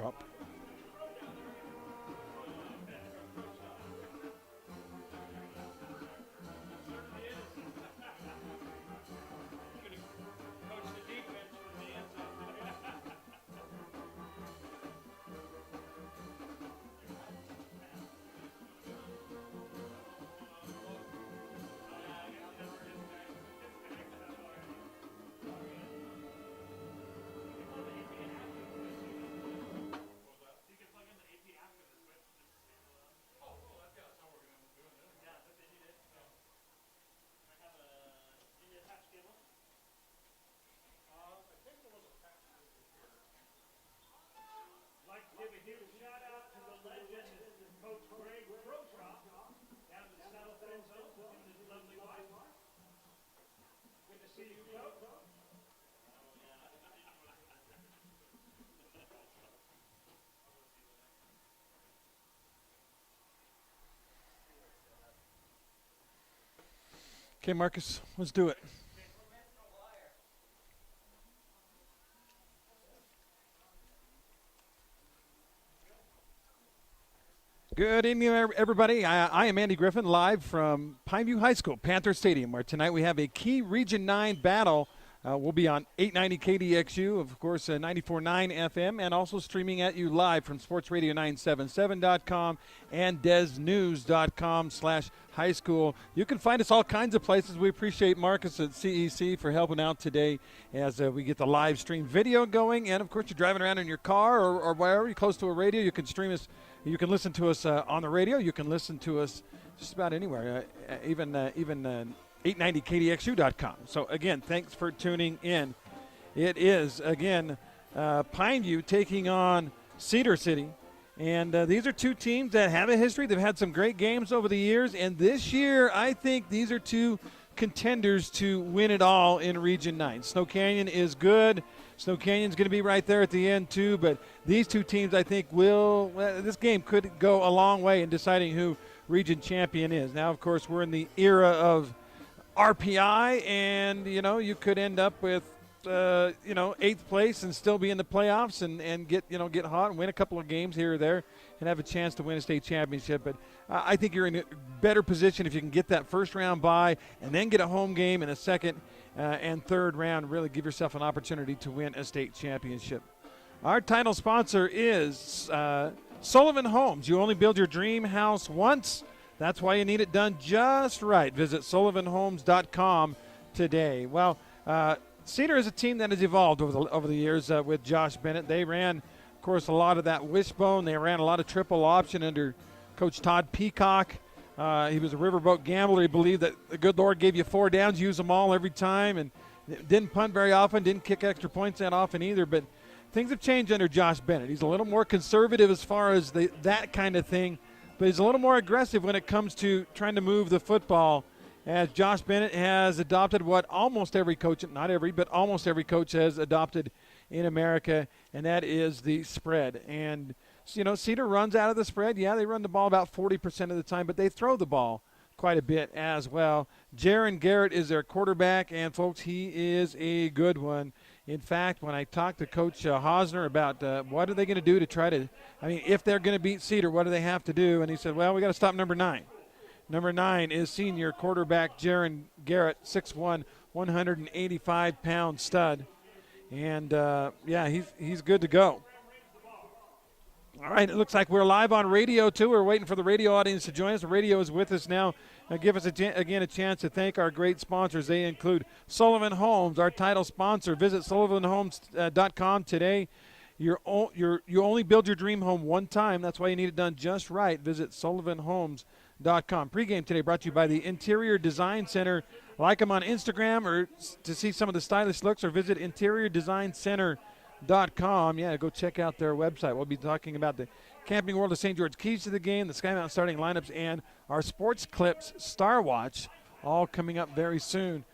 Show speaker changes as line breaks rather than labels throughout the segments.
Cup. Okay, Marcus, let's do it. Good evening, everybody. I am Andy Griffin, live from Pineview High School, Panther Stadium, where tonight we have a key Region 9 battle. We'll be on 890 KDXU, of course, 94.9 FM, and also streaming at you live from sportsradio977.com and desnews.com/high school. You can find us all kinds of places. We appreciate Marcus at CEC for helping out today as we get the live stream video going. And, of course, you're driving around in your car or wherever you're close to a radio, you can stream us. You can listen to us on the radio. You can listen to us just about anywhere, even 890kdxu.com. So, again, thanks for tuning in. It is, again, Pineview taking on Cedar City. And these are two teams that have a history. They've had some great games over the years. And this year, I think these are two contenders to win it all in Region 9. Snow Canyon is good. Snow Canyon's going to be right there at the end, too. But these two teams, I think, this game could go a long way in deciding who region champion is. Now, of course, we're in the era of RPI, and, you could end up with, 8th place and still be in the playoffs and get hot and win a couple of games here or there and have a chance to win a state championship. But I think you're in a better position if you can get that first round bye and then get a home game in a second and third round, really give yourself an opportunity to win a state championship. Our title sponsor is Sullivan Homes. You only build your dream house once. That's why you need it done just right. Visit sullivanhomes.com today. Well, Cedar is a team that has evolved over the years with Josh Bennett. They ran, of course, a lot of that wishbone. They ran a lot of triple option under Coach Todd Peacock. He was a riverboat gambler. He believed that the good Lord gave you 4 downs, use them all every time, and didn't punt very often, didn't kick extra points that often either. But things have changed under Josh Bennett. He's a little more conservative as far as that kind of thing, but he's a little more aggressive when it comes to trying to move the football, as Josh Bennett has adopted what almost every coach, not every, but almost every coach has adopted in America, and that is the spread. And, Cedar runs out of the spread. Yeah, they run the ball about 40% of the time, but they throw the ball quite a bit as well. Jaron Garrett is their quarterback, and, folks, he is a good one. In fact, when I talked to Coach Hosner about what are they going to do to try to – if they're going to beat Cedar, what do they have to do? And he said, well, we got to stop number 9. Number 9 is senior quarterback Jaron Garrett, 6'1", 185-pound stud. And, he's good to go. All right, it looks like we're live on radio, too. We're waiting for the radio audience to join us. The radio is with us now. Give us, again, a chance to thank our great sponsors. They include Sullivan Homes, our title sponsor. Visit sullivanhomes.com today. You only build your dream home one time. That's why you need it done just right. Visit sullivanhomes.com. Pregame today brought to you by the Interior Design Center. Like them on Instagram or to see some of the stylish looks, or visit interiordesigncenter.com. Yeah, go check out their website. We'll be talking about the Camping World of St. George keys to the game, the Sky Mountain starting lineups, and our Sports Clips Star Watch, all coming up very soon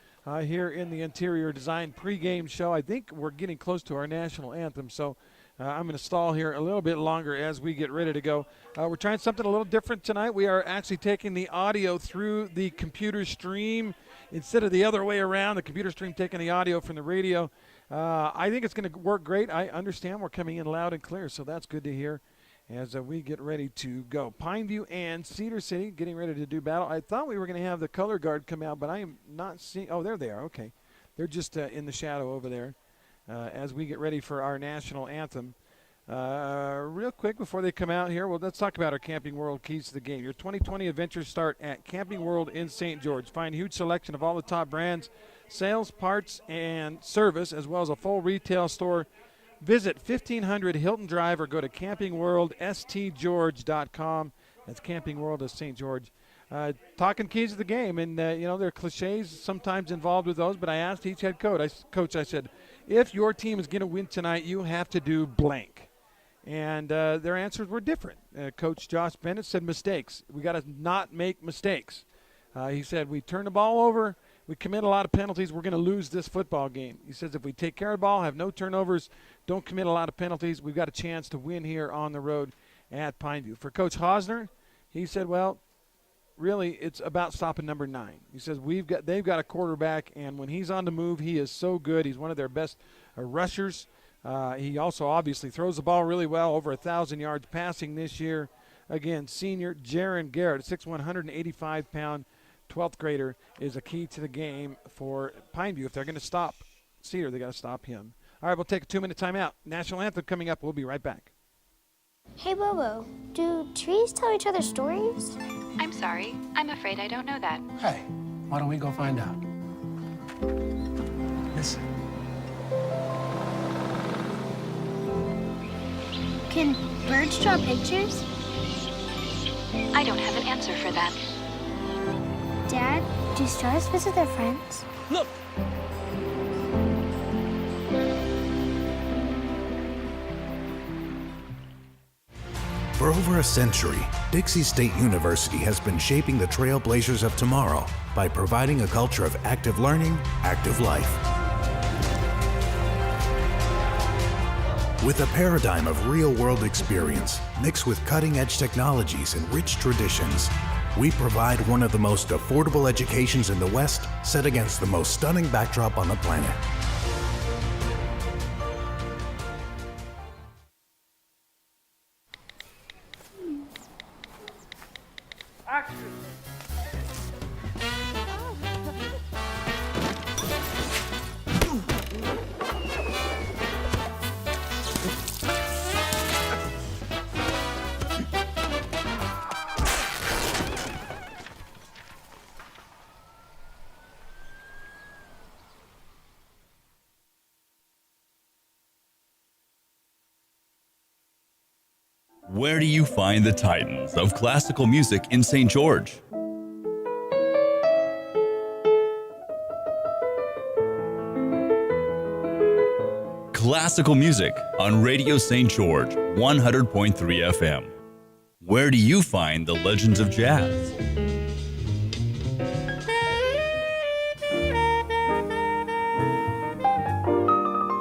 here in the Interior Design pregame show. I think we're getting close to our national anthem, so I'm going to stall here a little bit longer as we get ready to go. We're trying something a little different tonight. We are actually taking the audio through the computer stream instead of the other way around, the computer stream taking the audio from the radio. I think it's going to work great. I understand we're coming in loud and clear, so that's good to hear as we get ready to go. Pineview and Cedar City getting ready to do battle. I thought we were going to have the color guard come out, but I am not seeing. Oh, there they are. Okay. They're just in the shadow over there as we get ready for our national anthem. Real quick before they come out here, well, let's talk about our Camping World keys to the game. Your 2020 adventures start at Camping World in St. George. Find a huge selection of all the top brands, sales, parts, and service, as well as a full retail store. Visit 1500 Hilton Drive or go to campingworldstgeorge.com. That's Camping World of St. George. Talking keys to the game, and, there are cliches sometimes involved with those, but I asked each head coach, I said, if your team is going to win tonight, you have to do blank. And their answers were different. Coach Josh Bennett said mistakes. We got to not make mistakes. He said we turn the ball over, we commit a lot of penalties, we're going to lose this football game. He says if we take care of the ball, have no turnovers, don't commit a lot of penalties, we've got a chance to win here on the road at Pineview. For Coach Hosner, he said, well, really it's about stopping number 9. He says they've got a quarterback, and when he's on the move, he is so good. He's one of their best rushers. He also obviously throws the ball really well, over 1,000 yards passing this year. Again, senior Jaron Garrett, 6'1", 185-pound 12th grader, is a key to the game for Pineview. If they're going to stop Cedar, they got to stop him. All right, we'll take a 2-minute timeout. National anthem coming up. We'll be right back.
Hey, Bobo, do trees tell each other stories?
I'm sorry. I'm afraid I don't know that.
Hey, why don't we go find out? Listen.
Can birds draw pictures?
I don't have an answer for that.
Dad, do stars visit their friends?
Look!
For over a century, Dixie State University has been shaping the trailblazers of tomorrow by providing a culture of active learning, active life. With a paradigm of real-world experience mixed with cutting-edge technologies and rich traditions, we provide one of the most affordable educations in the West, set against the most stunning backdrop on the planet.
Where do you find the titans of classical music in St. George? Classical music on Radio St. George, 100.3 FM. Where do you find the legends of jazz?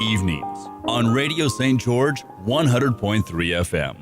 Evenings on Radio St. George, 100.3 FM.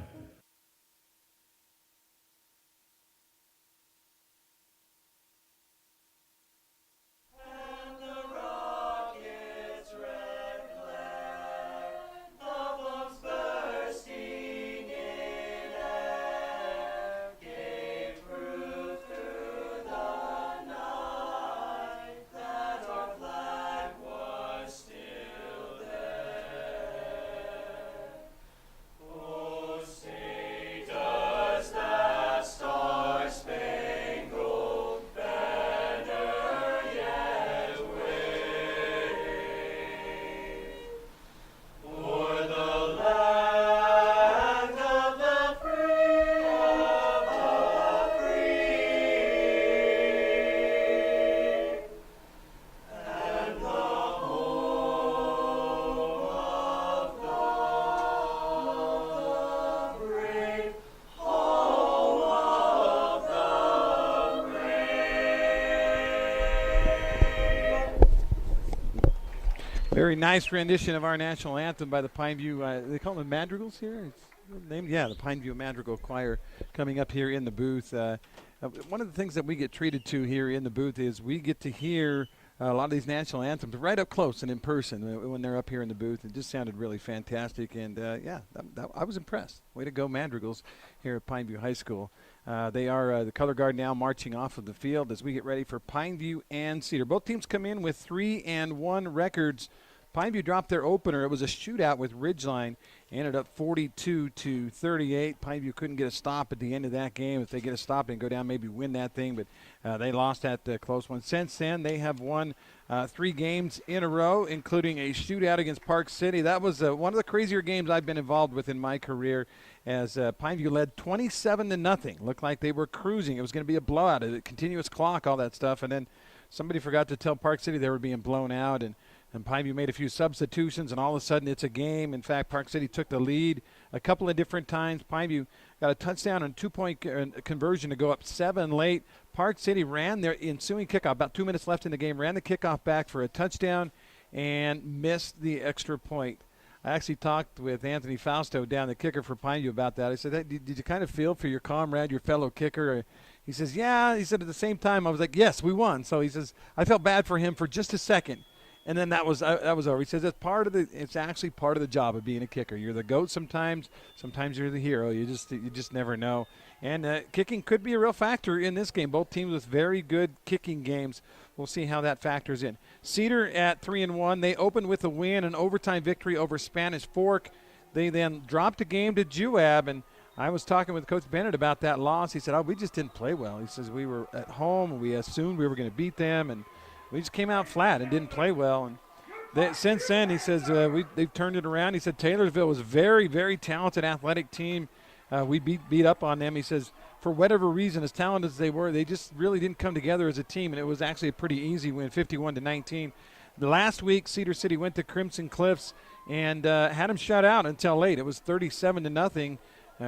Very nice rendition of our national anthem by the Pineview. They call them madrigals here. It's named, yeah, the Pineview Madrigal Choir coming up here in the booth. One of the things that we get treated to here in the booth is we get to hear a lot of these national anthems right up close and in person when they're up here in the booth. It just sounded really fantastic, and I was impressed. Way to go, Madrigals, here at Pineview High School. They are the color guard now marching off of the field as we get ready for Pineview and Cedar. Both teams come in with 3-1 records. Pineview dropped their opener. It was a shootout with Ridgeline. Ended up 42-38. Pineview couldn't get a stop at the end of that game. If they get a stop and go down, maybe win that thing, but they lost that close one. Since then, they have won 3 games in a row, including a shootout against Park City. That was one of the crazier games I've been involved with in my career, as Pineview led 27-0. Looked like they were cruising. It was going to be a blowout, a continuous clock, all that stuff, and then somebody forgot to tell Park City they were being blown out, and Pineview made a few substitutions, and all of a sudden it's a game. In fact, Park City took the lead a couple of different times. Pineview got a touchdown and 2-point conversion to go up 7 late. Park City ran their ensuing kickoff, about 2 minutes left in the game, ran the kickoff back for a touchdown and missed the extra point. I actually talked with Anthony Fausto down, the kicker for Pineview, about that. I said, hey, did you kind of feel for your comrade, your fellow kicker? He says, yeah. He said at the same time, I was like, yes, we won. So he says, I felt bad for him for just a second. And then that was over. He says it's actually part of the job of being a kicker. You're the GOAT sometimes you're the hero. You just never know. And kicking could be a real factor in this game. Both teams with very good kicking games. We'll see how that factors in. Cedar at 3-1. They opened with a win, an overtime victory over Spanish Fork. They then dropped a game to Juab, and I was talking with Coach Bennett about that loss. He said, we just didn't play well. He says, we were at home, and we assumed we were going to beat them, and we just came out flat and didn't play well. And since then, he says, they've turned it around. He said Taylorsville was a very, very talented athletic team. We beat up on them. He says, for whatever reason, as talented as they were, they just really didn't come together as a team, and it was actually a pretty easy win, 51-19. The last week, Cedar City went to Crimson Cliffs and had them shut out until late. It was 37-0.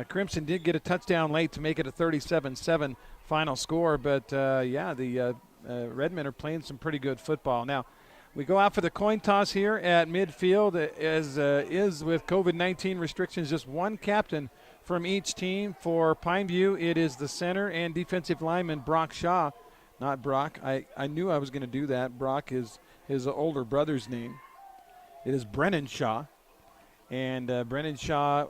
Crimson did get a touchdown late to make it a 37-7 final score, but the Redmen are playing some pretty good football. Now, we go out for the coin toss here at midfield. As is with COVID-19 restrictions, just one captain from each team. For Pineview, it is the center and defensive lineman Brock Shaw. Not Brock. I knew I was going to do that. Brock is his older brother's name. It is Brennan Shaw. And Brennan Shaw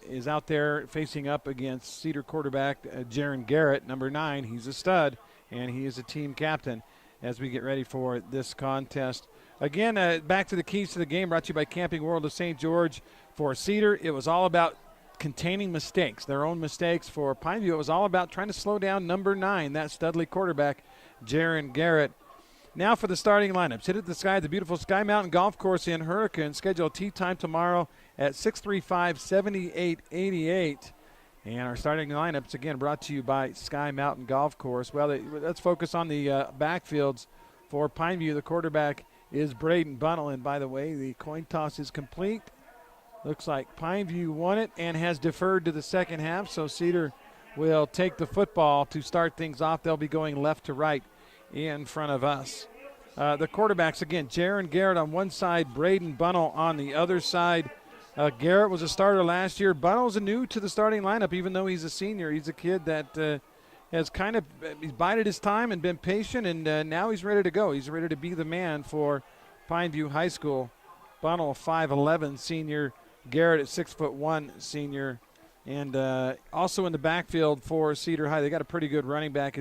is out there facing up against Cedar quarterback Jaron Garrett, number 9. He's a stud, and he is a team captain as we get ready for this contest. Again, back to the keys to the game, brought to you by Camping World of St. George. For Cedar, it was all about containing mistakes, their own mistakes. For Pineview, it was all about trying to slow down number 9, that Studley quarterback, Jaron Garrett. Now for the starting lineups. Hit at the Sky, the beautiful Sky Mountain Golf Course in Hurricane. Scheduled tee time tomorrow at 6:35-7888. And our starting lineups, again, brought to you by Sky Mountain Golf Course. Well, let's focus on the backfields. For Pineview, the quarterback is Braden Bunnell. And by the way, the coin toss is complete. Looks like Pineview won it and has deferred to the second half. So Cedar will take the football to start things off. They'll be going left to right in front of us. The quarterbacks, again, Jaron Garrett on one side, Braden Bunnell on the other side. Garrett was a starter last year. Bunnell's new to the starting lineup, even though he's a senior. He's a kid that has he's bided his time and been patient, and now he's ready to go. He's ready to be the man for Pineview High School. Bunnell, 5'11", senior. Garrett at 6'1", senior. And also in the backfield for Cedar High, they got a pretty good running back.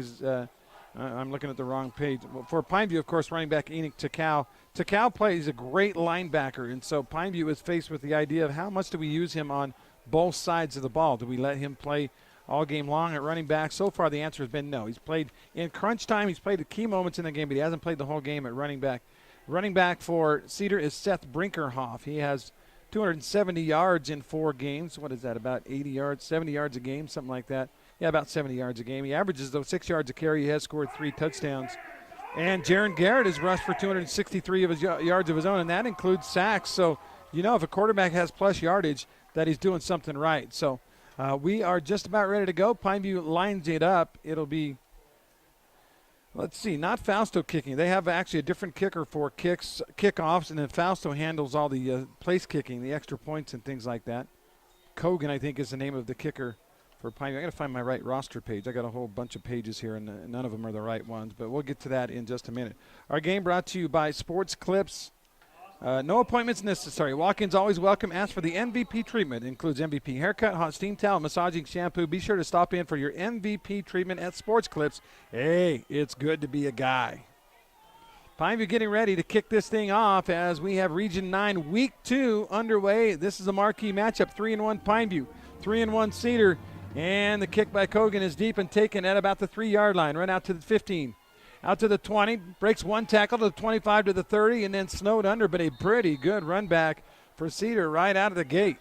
I'm looking at the wrong page. For Pineview, of course, running back Enoch Takau. Takau plays a great linebacker, and so Pineview is faced with the idea of how much do we use him on both sides of the ball? Do we let him play all game long at running back? So far, the answer has been no. He's played in crunch time. He's played at key moments in the game, but he hasn't played the whole game at running back. Running back for Cedar is Seth Brinkerhoff. He has 270 yards in 4 games. What is that, about 80 yards, 70 yards a game, something like that? Yeah, about 70 yards a game. He averages, though, 6 yards a carry. He has scored 3 touchdowns. And Jaron Garrett has rushed for 263 of his yards of his own, and that includes sacks. So, if a quarterback has plus yardage, that he's doing something right. So we are just about ready to go. Pineview lines it up. It'll be, let's see, not Fausto kicking. They have actually a different kicker for kickoffs, and then Fausto handles all the place kicking, the extra points and things like that. Kogan, I think, is the name of the kicker for Pineview. I got to find my right roster page. I got a whole bunch of pages here, and none of them are the right ones, but we'll get to that in just a minute. Our game brought to you by Sports Clips. No appointments necessary. Walk-ins always welcome. Ask for the MVP treatment. It includes MVP haircut, hot steam towel, massaging shampoo. Be sure to stop in for your MVP treatment at Sports Clips. Hey, it's good to be a guy. Pineview getting ready to kick this thing off as we have Region 9 Week 2 underway. This is a marquee matchup. 3-1 Pineview, 3-1 Cedar. And the kick by Kogan is deep and taken at about the 3-yard line. Run out to the 15. Out to the 20, breaks one tackle to the 25 to the 30, and then snowed under, but a pretty good run back for Cedar right out of the gate.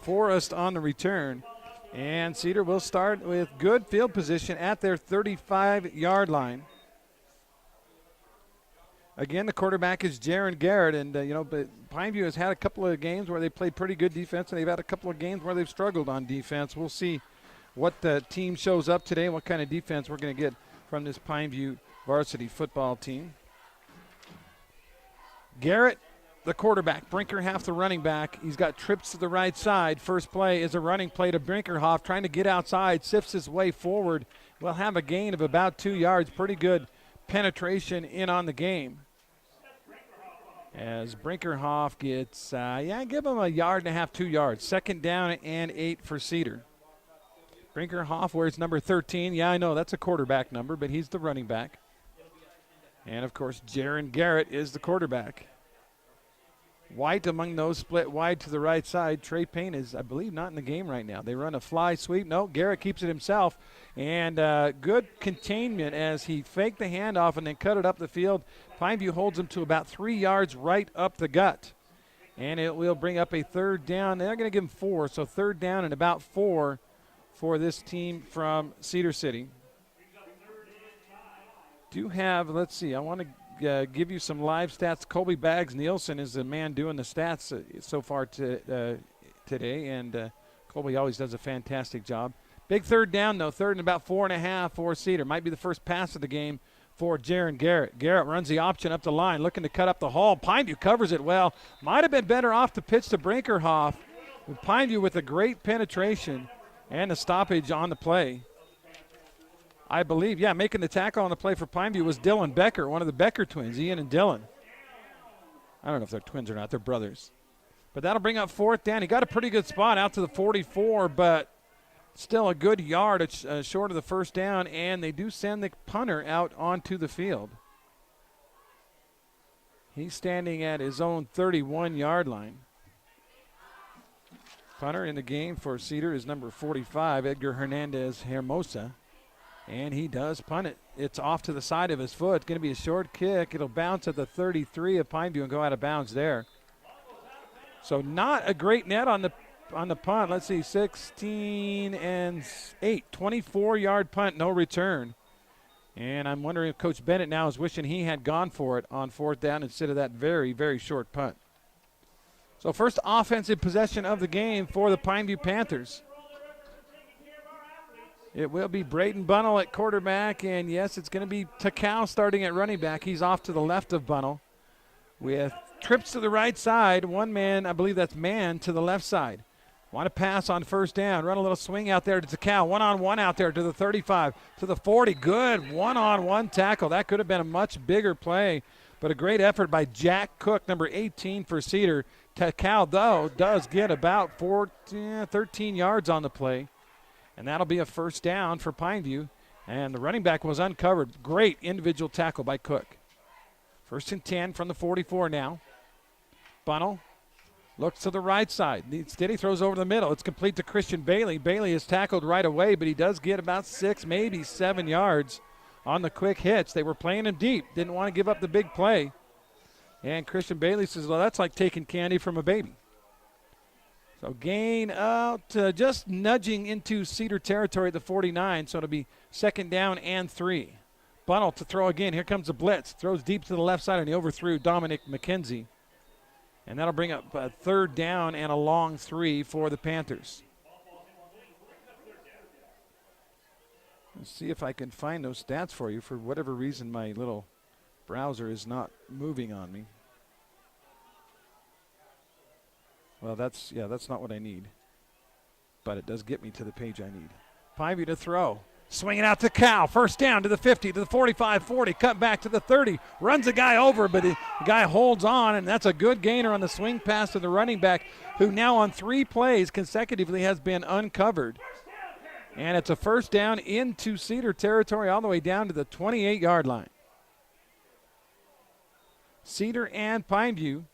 Forrest on the return, and Cedar will start with good field position at their 35-yard line. Again, the quarterback is Jaron Garrett, and but Pineview has had a couple of games where they played pretty good defense, and they've had a couple of games where they've struggled on defense. We'll see what the team shows up today, what kind of defense we're going to get from this Pineview varsity football team. Garrett, the quarterback. Brinkerhoff, the running back. He's got trips to the right side. First play is a running play to Brinkerhoff, trying to get outside, sifts his way forward. Will have a gain of about 2 yards. Pretty good penetration in on the game. As Brinkerhoff gets, give him a yard and a half, 2 yards. 2nd down and 8 for Cedar. Brinkerhoff wears number 13. Yeah, I know that's a quarterback number, but he's the running back. And, of course, Jaron Garrett is the quarterback. White among those split wide to the right side. Trey Payne is, I believe, not in the game right now. They run a fly sweep. No, Garrett keeps it himself. And good containment as he faked the handoff and then cut it up the field. Pineview holds him to about 3 yards right up the gut. And it will bring up a 3rd down. They're going to give him 4, so 3rd down and about 4 for this team from Cedar City. Do have, let's see, I want to give you some live stats. Colby Baggs Nielsen is the man doing the stats so far today, and Colby always does a fantastic job. Big 3rd down, though, 3rd and about 4.5 for Cedar. Might be the first pass of the game for Jaron Garrett. Garrett runs the option up the line, looking to cut up the hall. Pineview covers it well. Might have been better off to pitch to Brinkerhoff. Pineview with a great penetration and the stoppage on the play. I believe, making the tackle on the play for Pineview was Dylan Becker, one of the Becker twins, Ian and Dylan. I don't know if they're twins or not. They're brothers. But that'll bring up 4th down. He got a pretty good spot out to the 44, but still a good yard short of the 1st down, and they do send the punter out onto the field. He's standing at his own 31-yard line. Punter in the game for Cedar is number 45, Edgar Hernandez Hermosa. And he does punt it. It's off to the side of his foot. It's going to be a short kick. It'll bounce at the 33 of Pineview and go out of bounds there. So not a great net on the punt. Let's see, 16 and 8. 24-yard punt, no return. And I'm wondering if Coach Bennett now is wishing he had gone for it on 4th down instead of that very, very short punt. So first offensive possession of the game for the Pineview Panthers. It will be Braden Bunnell at quarterback, and yes, it's going to be Takao starting at running back. He's off to the left of Bunnell with trips to the right side. One man, I believe that's man, to the left side. Want to pass on 1st down. Run a little swing out there to Takao. One-on-one out there to the 35, to the 40. Good one-on-one tackle. That could have been a much bigger play, but a great effort by Jack Cook, number 18 for Cedar. Takao, though, does get about 13 yards on the play. And that'll be a 1st down for Pineview. And the running back was uncovered. Great individual tackle by Cook. 1st and 10 from the 44 now. Bunnell looks to the right side. Steady throws over the middle. It's complete to Christian Bailey. Bailey is tackled right away, but he does get about 6, maybe 7 yards on the quick hitch. They were playing him deep. Didn't want to give up the big play. And Christian Bailey says, well, that's like taking candy from a baby. So gain out, just nudging into Cedar territory at the 49, so it'll be 2nd down and 3. Bunnell to throw again. Here comes the blitz. Throws deep to the left side, and he overthrew Dominic McKenzie. And that'll bring up a 3rd down and a long 3 for the Panthers. Let's see if I can find those stats for you. For whatever reason, my little browser is not moving on me. Well, that's not what I need. but it does get me to the page I need. Pineview to throw. Swinging out to Cal. First down to the 50, to the 45, 40. Cut back to the 30. Runs a guy over, but the guy holds on, and that's a good gainer on the swing pass to the running back, who now on 3 plays consecutively has been uncovered. And it's a first down into Cedar territory all the way down to the 28-yard line. Cedar and Pineview.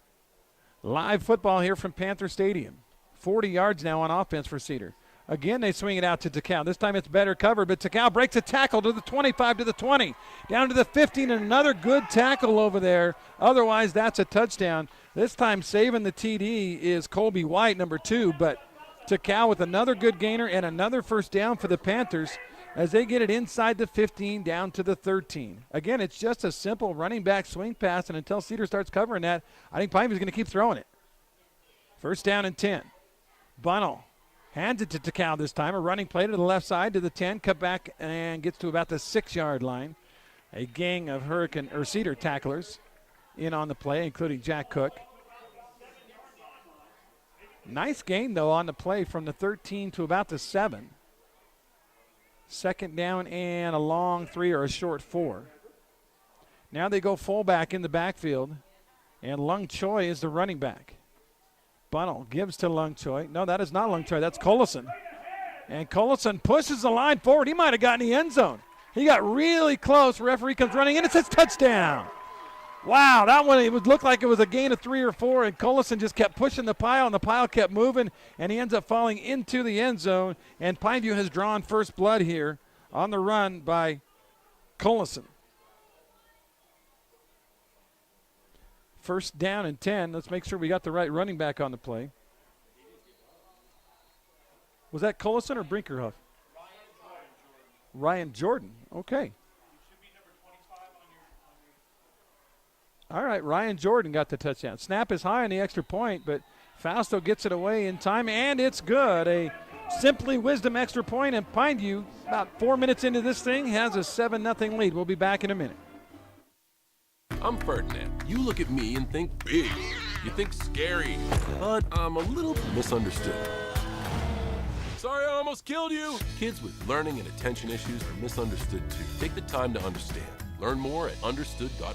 Live football here from Panther Stadium. 40 yards now on offense for Cedar. Again, they swing it out to Takao. This time it's better covered, but Takao breaks a tackle to the 25, to the 20, down to the 15, and another good tackle over there. Otherwise, that's a touchdown. This time saving the TD is Colby White, number 2, but Takao with another good gainer and another first down for the Panthers as they get it inside the 15 down to the 13. Again, it's just a simple running back swing pass, and until Cedar starts covering that, I think Pineview's going to keep throwing it. First down and 10. Bunnell hands it to Takao this time. A running play to the left side to the 10. Cut back and gets to about the 6-yard line. A gang of Cedar tacklers in on the play, including Jack Cook. Nice gain, though, on the play from the 13 to about the 7. Second down and a long 3 or a short 4. Now they go fullback in the backfield, and Lung Choi is the running back. Bunnell gives to Lung Choi. No, that is not Lung Choi. That's Collison. And Collison pushes the line forward. He might have gotten the end zone. He got really close. Referee comes running in. It says touchdown. Wow, that one, it would look like it was a gain of 3 or 4, and Collison just kept pushing the pile, and the pile kept moving, and he ends up falling into the end zone. And Pineview has drawn first blood here on the run by Collison. First down and 10. Let's make sure we got the right running back on the play. Was that Collison or Brinkerhoff? Ryan Jordan. Okay. All right, Ryan Jordan got the touchdown. Snap is high on the extra point, but Fausto gets it away in time, and it's good. A Simply Wisdom extra point, and Pineview, about 4 minutes into this thing, has a 7-0 lead. We'll be back in a minute.
I'm Ferdinand. You look at me and think big. You think scary. But I'm a little misunderstood. Sorry, I almost killed you. Kids with learning and attention issues are misunderstood too. Take the time to understand. Learn more at understood.org.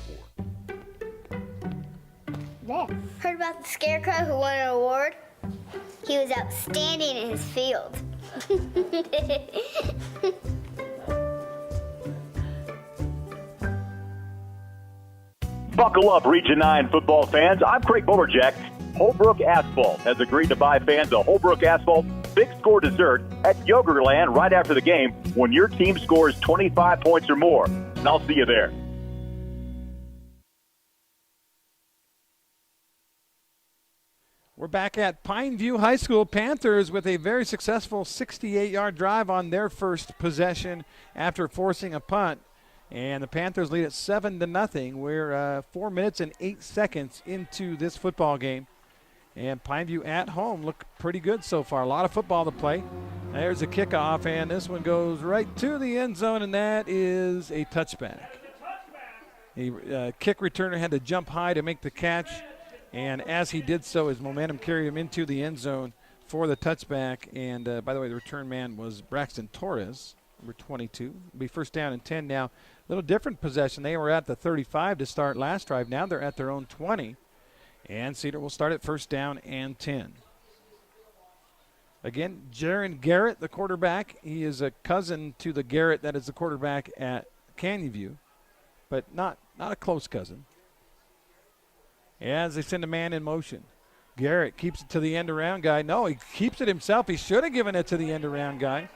Heard about the scarecrow who won an award? He was outstanding in his field.
Buckle up, Region 9 football fans. I'm Craig Boberjack. Holbrook Asphalt has agreed to buy fans a Holbrook Asphalt big score dessert at Yogurtland right after the game when your team scores 25 points or more. And I'll see you there.
We're back at Pineview High School. Panthers with a very successful 68-yard drive on their first possession after forcing a punt. And the Panthers lead at 7-0. We're 4 minutes and 8 seconds into this football game. And Pineview at home look pretty good so far. A lot of football to play. There's a kickoff, and this one goes right to the end zone, and that is a touchback. The kick returner had to jump high to make the catch. And as he did so, his momentum carried him into the end zone for the touchback. And, by the way, the return man was Braxton Torres, number 22. It'll be first down and 10 now. A little different possession. They were at the 35 to start last drive. Now they're at their own 20. And Cedar will start at first down and 10. Again, Jaron Garrett, the quarterback. He is a cousin to the Garrett that is the quarterback at Canyon View, but not a close cousin. As they send a man in motion. Garrett keeps it to the end around guy. No, he keeps it himself. He should have given it to the end around guy.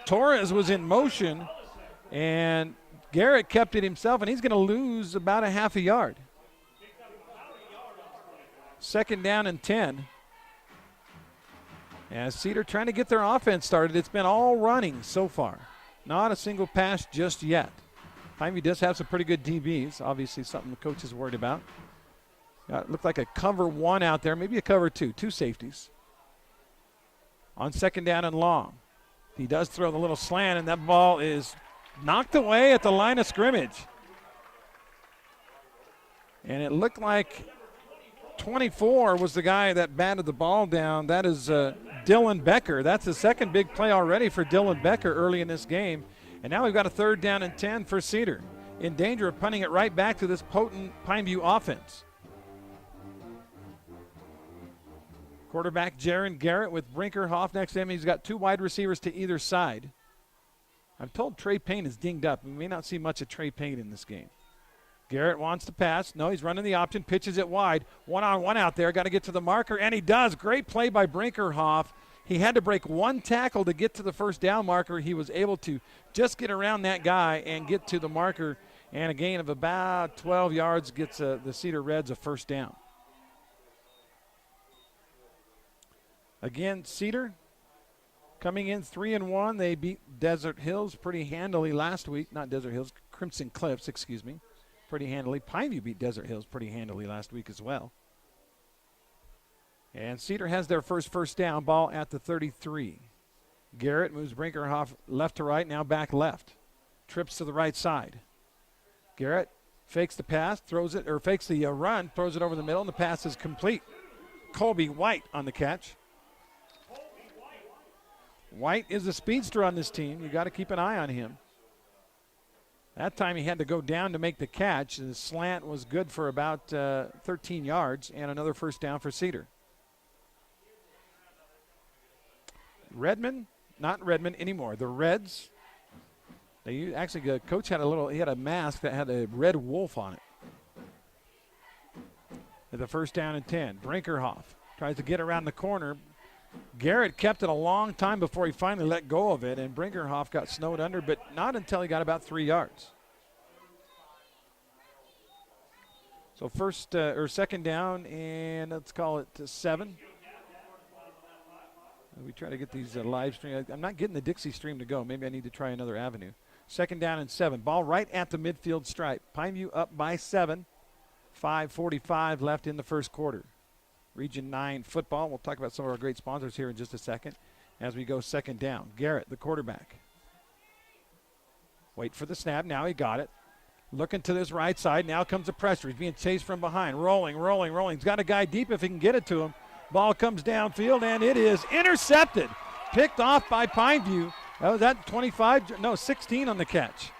Torres was in motion, and Garrett kept it himself, and he's going to lose about a half a yard. Second down and 10. As Cedar trying to get their offense started. It's been all running so far. Not a single pass just yet. Pineview does have some pretty good DBs. Obviously something the coach is worried about. Looked like a cover 1 out there, maybe a cover 2. 2 safeties. On second down and long. He does throw the little slant, and that ball is knocked away at the line of scrimmage. And it looked like 24 was the guy that batted the ball down. That is Dylan Becker. That's the second big play already for Dylan Becker early in this game. And now we've got a 3rd down and 10 for Cedar, in danger of punting it right back to this potent Pineview offense. Quarterback Jaron Garrett with Brinkerhoff next to him. He's got 2 wide receivers to either side. I'm told Trey Payne is dinged up. We may not see much of Trey Payne in this game. Garrett wants to pass. No, he's running the option, pitches it wide. 1-on-1 out there, got to get to the marker, and he does. Great play by Brinkerhoff. He had to break 1 tackle to get to the first down marker. He was able to just get around that guy and get to the marker, and a gain of about 12 yards gets the Cedar Reds a 1st down. Again, Cedar coming in 3-1. They beat Desert Hills pretty handily last week. Not Desert Hills, Crimson Cliffs, excuse me. Pretty handily. Pineview beat Desert Hills pretty handily last week as well. And Cedar has their first down, ball at the 33. Garrett moves Brinkerhoff left to right, now back left. Trips to the right side. Garrett fakes the pass, fakes the run, throws it over the middle, and the pass is complete. Colby White on the catch. White is a speedster on this team. You got to keep an eye on him. That time he had to go down to make the catch. The slant was good for about 13 yards and another 1st down for Cedar. Redmond, not Redmond anymore. The Reds, the coach had he had a mask that had a red wolf on it. At the 1st down and 10, Brinkerhoff tries to get around the corner. Garrett kept it a long time before he finally let go of it, and Brinkerhoff got snowed under, but not until he got about 3 yards. So 2nd down, and let's call it 7. We try to get these live stream. I'm not getting the Dixie stream to go. Maybe I need to try another avenue. 2nd down and 7. Ball right at the midfield stripe. Pineview up by 7. 5:45 left in the 1st quarter. Region 9 football. We'll talk about some of our great sponsors here in just a second as we go 2nd down. Garrett, the quarterback. Wait for the snap. Now he got it. Looking to this right side. Now comes the pressure. He's being chased from behind. Rolling. He's got a guy deep if he can get it to him. Ball comes downfield, and it is intercepted. Picked off by Pineview. That was at 25. No, 16 on the catch.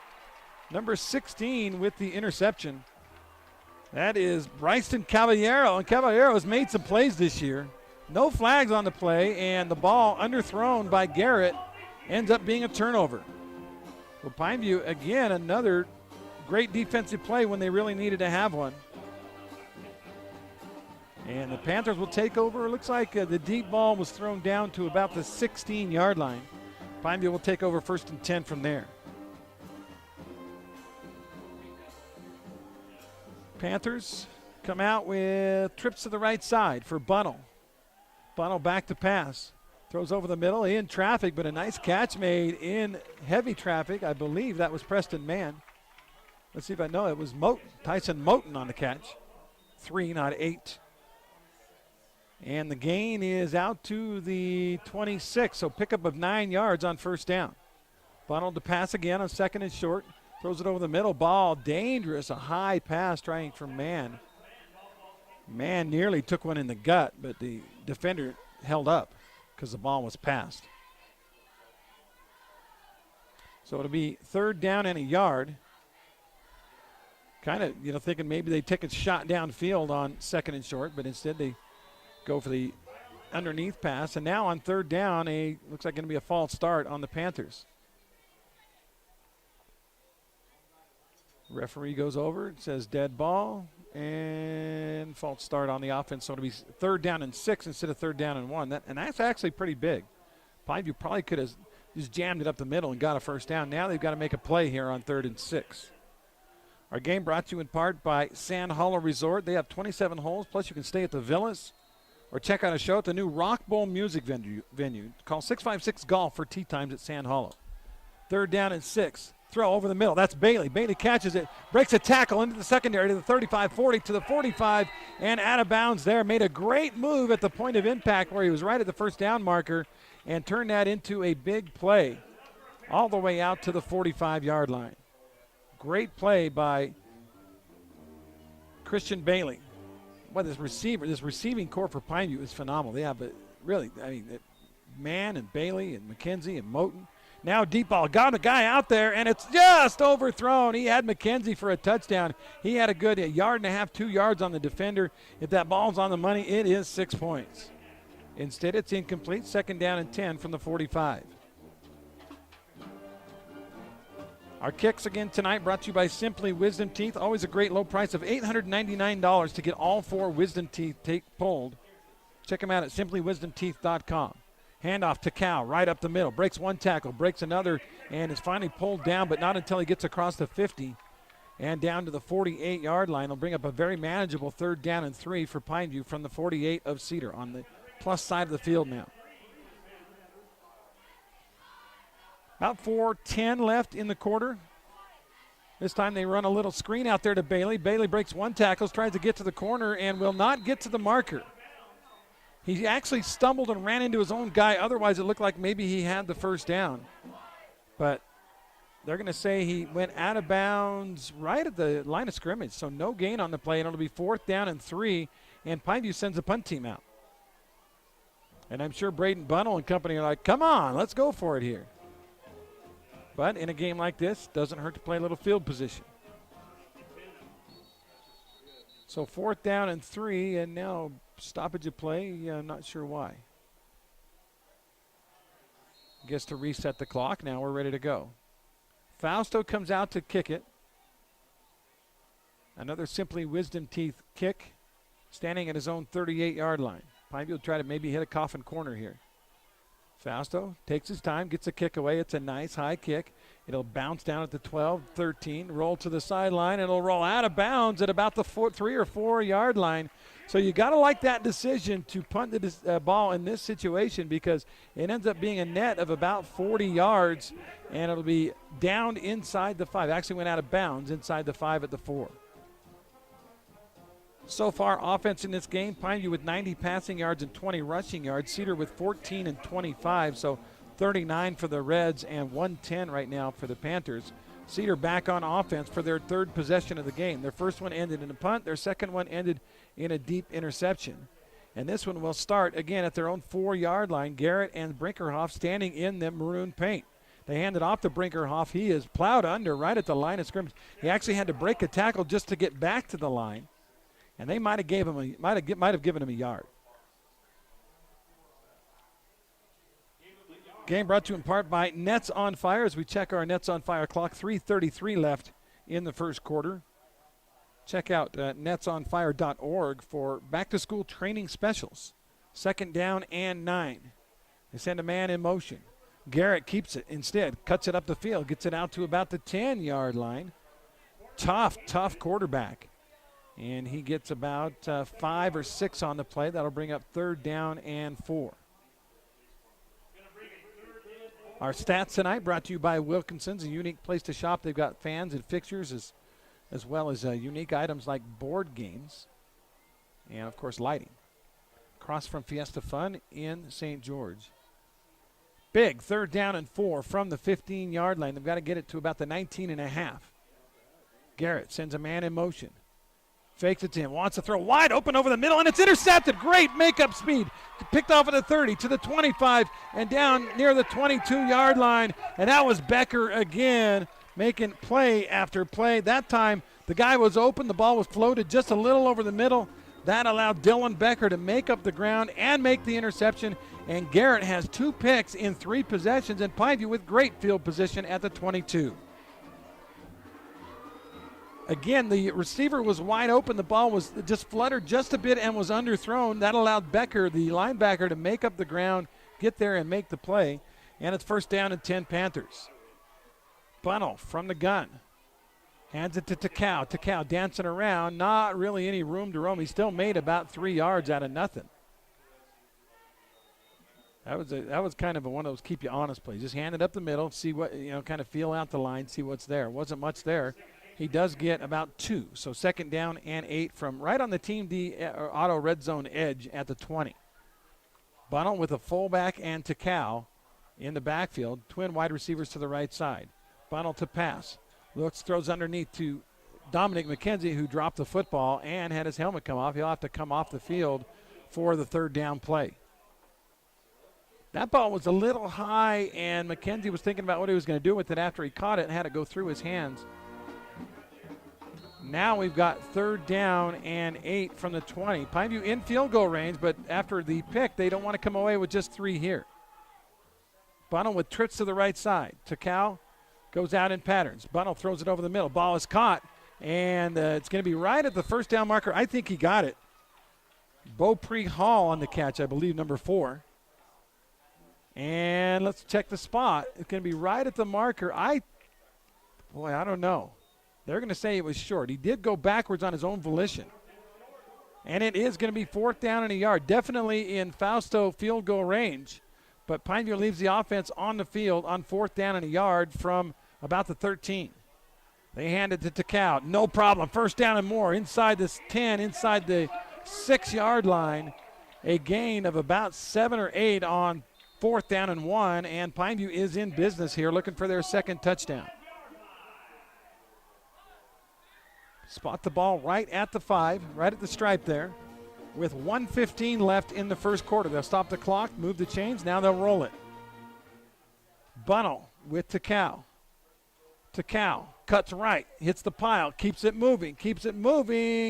Number 16 with the interception. That is Bryson Caballero, and Caballero has made some plays this year. No flags on the play, and the ball underthrown by Garrett ends up being a turnover. Well, Pineview, again, another great defensive play when they really needed to have one. And the Panthers will take over. It looks like the deep ball was thrown down to about the 16-yard line. Pineview will take over 1st and 10 from there. Panthers come out with trips to the right side for Bunnell. Bunnell back to pass. Throws over the middle, in traffic, but a nice catch made in heavy traffic. I believe that was Preston Mann. Let's see if I know. It was Tyson Moten on the catch. 3, not 8. And the gain is out to the 26, so pickup of 9 yards on 1st down. Bunnell to pass again on 2nd and short. Throws it over the middle. Ball dangerous. A high pass trying for Mann. Mann nearly took one in the gut, but the defender held up because the ball was passed. So it'll be 3rd down and a yard. Kind of, thinking maybe they take a shot downfield on 2nd and short, but instead they go for the underneath pass. And now on 3rd down, looks like going to be a false start on the Panthers. Referee goes over, it says dead ball, and false start on the offense. So it'll be 3rd down and 6 instead of 3rd down and 1. And that's actually pretty big. Pineview probably could have just jammed it up the middle and got a 1st down. Now they've got to make a play here on 3rd and 6. Our game brought to you in part by Sand Hollow Resort. They have 27 holes, plus you can stay at the Villas or check out a show at the new Rock Bowl Music venue. Call 656-GOLF for tee times at Sand Hollow. 3rd down and 6. Throw over the middle. That's Bailey. Bailey catches it, breaks a tackle into the secondary to the 35-40 to the 45, and out of bounds there. Made a great move at the point of impact where he was right at the 1st down marker and turned that into a big play all the way out to the 45-yard line. Great play by Christian Bailey. Well, this receiving core for Pineview is phenomenal. Yeah, but really, Mann and Bailey and McKenzie and Moten. Now deep ball, got a guy out there, and it's just overthrown. He had McKenzie for a touchdown. He had a good 1.5 yards, 2 yards on the defender. If that ball's on the money, it is 6 points. Instead, it's incomplete. 2nd down and 10 from the 45. Our kicks again tonight brought to you by Simply Wisdom Teeth. Always a great low price of $899 to get all 4 wisdom teeth pulled. Check them out at simplywisdomteeth.com. Handoff to Cal, right up the middle. Breaks one tackle, breaks another, and is finally pulled down, but not until he gets across the 50 and down to the 48-yard line. He'll bring up a very manageable 3rd down and 3 for Pineview from the 48 of Cedar on the plus side of the field now. About 4:10 left in the quarter. This time they run a little screen out there to Bailey. Bailey breaks one tackle, tries to get to the corner, and will not get to the marker. He actually stumbled and ran into his own guy. Otherwise, it looked like maybe he had the 1st down. But they're going to say he went out of bounds right at the line of scrimmage. So no gain on the play, and it'll be 4th down and 3, and Pineview sends the punt team out. And I'm sure Braden Bunnell and company are like, come on, let's go for it here. But in a game like this, doesn't hurt to play a little field position. So 4th down and 3, and now stoppage of play. I'm not sure why. Guess to reset the clock. Now we're ready to go. Fausto comes out to kick it. Another Simply Wisdom Teeth kick, standing at his own 38-yard line. Pineview will try to maybe hit a coffin corner here. Fausto takes his time, gets a kick away. It's a nice high kick. It'll bounce down at the 12, 13, roll to the sideline, and it'll roll out of bounds at about the 3 or 4 yard line. So you got to like that decision to punt the ball in this situation, because it ends up being a net of about 40 yards, and it'll be down inside the 5. Actually went out of bounds inside the 5 at the 4. So far, offense in this game, Pineview with 90 passing yards and 20 rushing yards. Cedar with 14 and 25, so 39 for the Reds and 110 right now for the Panthers. Cedar back on offense for their 3rd possession of the game. Their first one ended in a punt. Their second one ended in a deep interception. And this one will start again at their own 4-yard line. Garrett and Brinkerhoff standing in the maroon paint. They hand it off to Brinkerhoff. He is plowed under right at the line of scrimmage. He actually had to break a tackle just to get back to the line. And they might have given him a yard. Game brought to you in part by Nets on Fire as we check our Nets on Fire clock. 3:33 left in the first quarter. Check out netsonfire.org for back-to-school training specials. 2nd down and 9. They send a man in motion. Garrett keeps it instead, cuts it up the field, gets it out to about the 10-yard line. Tough quarterback. And he gets about 5 or 6 on the play. That'll bring up 3rd down and 4. Our stats tonight brought to you by Wilkinson's, a unique place to shop. They've got fans and fixtures as well as unique items like board games and, of course, lighting. Across from Fiesta Fun in St. George. Big 3rd down and 4 from the 15-yard line. They've got to get it to about the 19.5. Garrett sends a man in motion. Fakes it to him, wants to throw wide open over the middle, and it's intercepted. Great makeup speed. Picked off at the 30 to the 25 and down near the 22-yard line. And that was Becker again, making play after play. That time the guy was open. The ball was floated just a little over the middle. That allowed Dylan Becker to make up the ground and make the interception. And Garrett has 2 picks in 3 possessions, and Pineview with great field position at the 22. Again, the receiver was wide open. The ball was just fluttered just a bit and was underthrown. That allowed Becker, the linebacker, to make up the ground, get there and make the play. And it's 1st down and 10 Panthers. Bunnell from the gun. Hands it to Takao. Takao dancing around. Not really any room to roam. He still made about 3 yards out of nothing. That was kind of one of those keep you honest plays. Just hand it up the middle, see what, kind of feel out the line, see what's there. Wasn't much there. He does get about 2. So 2nd down and 8 from right on the Team D auto red zone edge at the 20. Bunnell with a fullback and Takao in the backfield. Twin wide receivers to the right side. Bunnell to pass. Looks, throws underneath to Dominic McKenzie, who dropped the football and had his helmet come off. He'll have to come off the field for the 3rd down play. That ball was a little high, and McKenzie was thinking about what he was going to do with it after he caught it and had it go through his hands. Now we've got 3rd down and 8 from the 20. Pineview in field goal range, but after the pick, they don't want to come away with just 3 here. Bunnell with trips to the right side. Takao goes out in patterns. Bunnell throws it over the middle. Ball is caught, and it's going to be right at the first down marker. I think he got it. Beaupre Hall on the catch, I believe, number 4. And let's check the spot. It's going to be right at the marker. I don't know. They're going to say it was short. He did go backwards on his own volition. And it is going to be 4th down and a yard. Definitely in Fausto field goal range. But Pineview leaves the offense on the field on 4th down and a yard from about the 13. They hand it to Takao. No problem. 1st down and more. Inside this 10, inside the 6-yard line. A gain of about 7 or 8 on 4th down and 1. And Pineview is in business here, looking for their 2nd touchdown. Spot the ball right at the 5, right at the stripe there, with 1:15 left in the first quarter. They'll stop the clock, move the chains. Now they'll roll it. Bunnell with Takao. Takao cuts right, hits the pile, keeps it moving,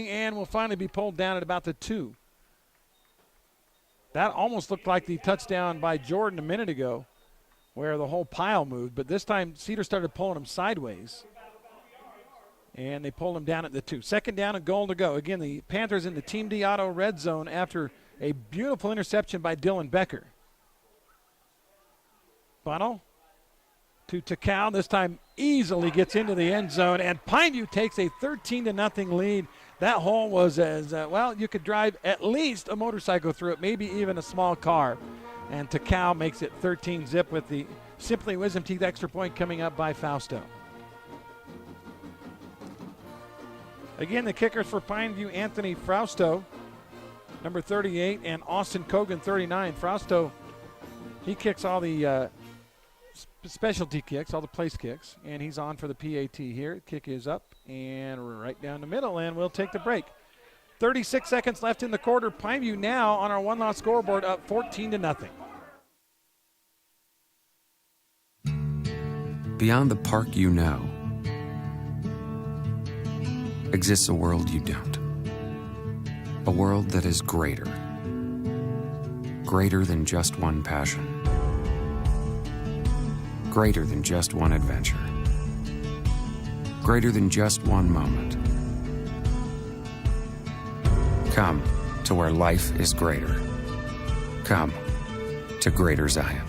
and will finally be pulled down at about the 2. That almost looked like the touchdown by Jordan a minute ago, where the whole pile moved, but this time Cedar started pulling him sideways. And they pulled him down at the 2. 2nd down and goal to go. Again, the Panthers in the Team D Auto red zone after a beautiful interception by Dylan Becker. Bunnell to Takao. This time easily gets into the end zone. And Pineview takes a 13-0 lead. That hole was as, you could drive at least a motorcycle through it, maybe even a small car. And Takao makes it 13-0 with the Simply Wisdom Teeth extra point coming up by Fausto. Again, the kickers for Pineview, Anthony Frausto, number 38, and Austin Cogan, 39. Frausto, he kicks all the specialty kicks, all the place kicks, and he's on for the PAT here. Kick is up and right down the middle, and we'll take the break. 36 seconds left in the quarter. Pineview now on our one-loss scoreboard up 14-0.
Beyond the park you know exists a world you don't. A world that is greater. Greater than just one passion. Greater than just one adventure. Greater than just one moment. Come to where life is greater. Come to Greater Zion.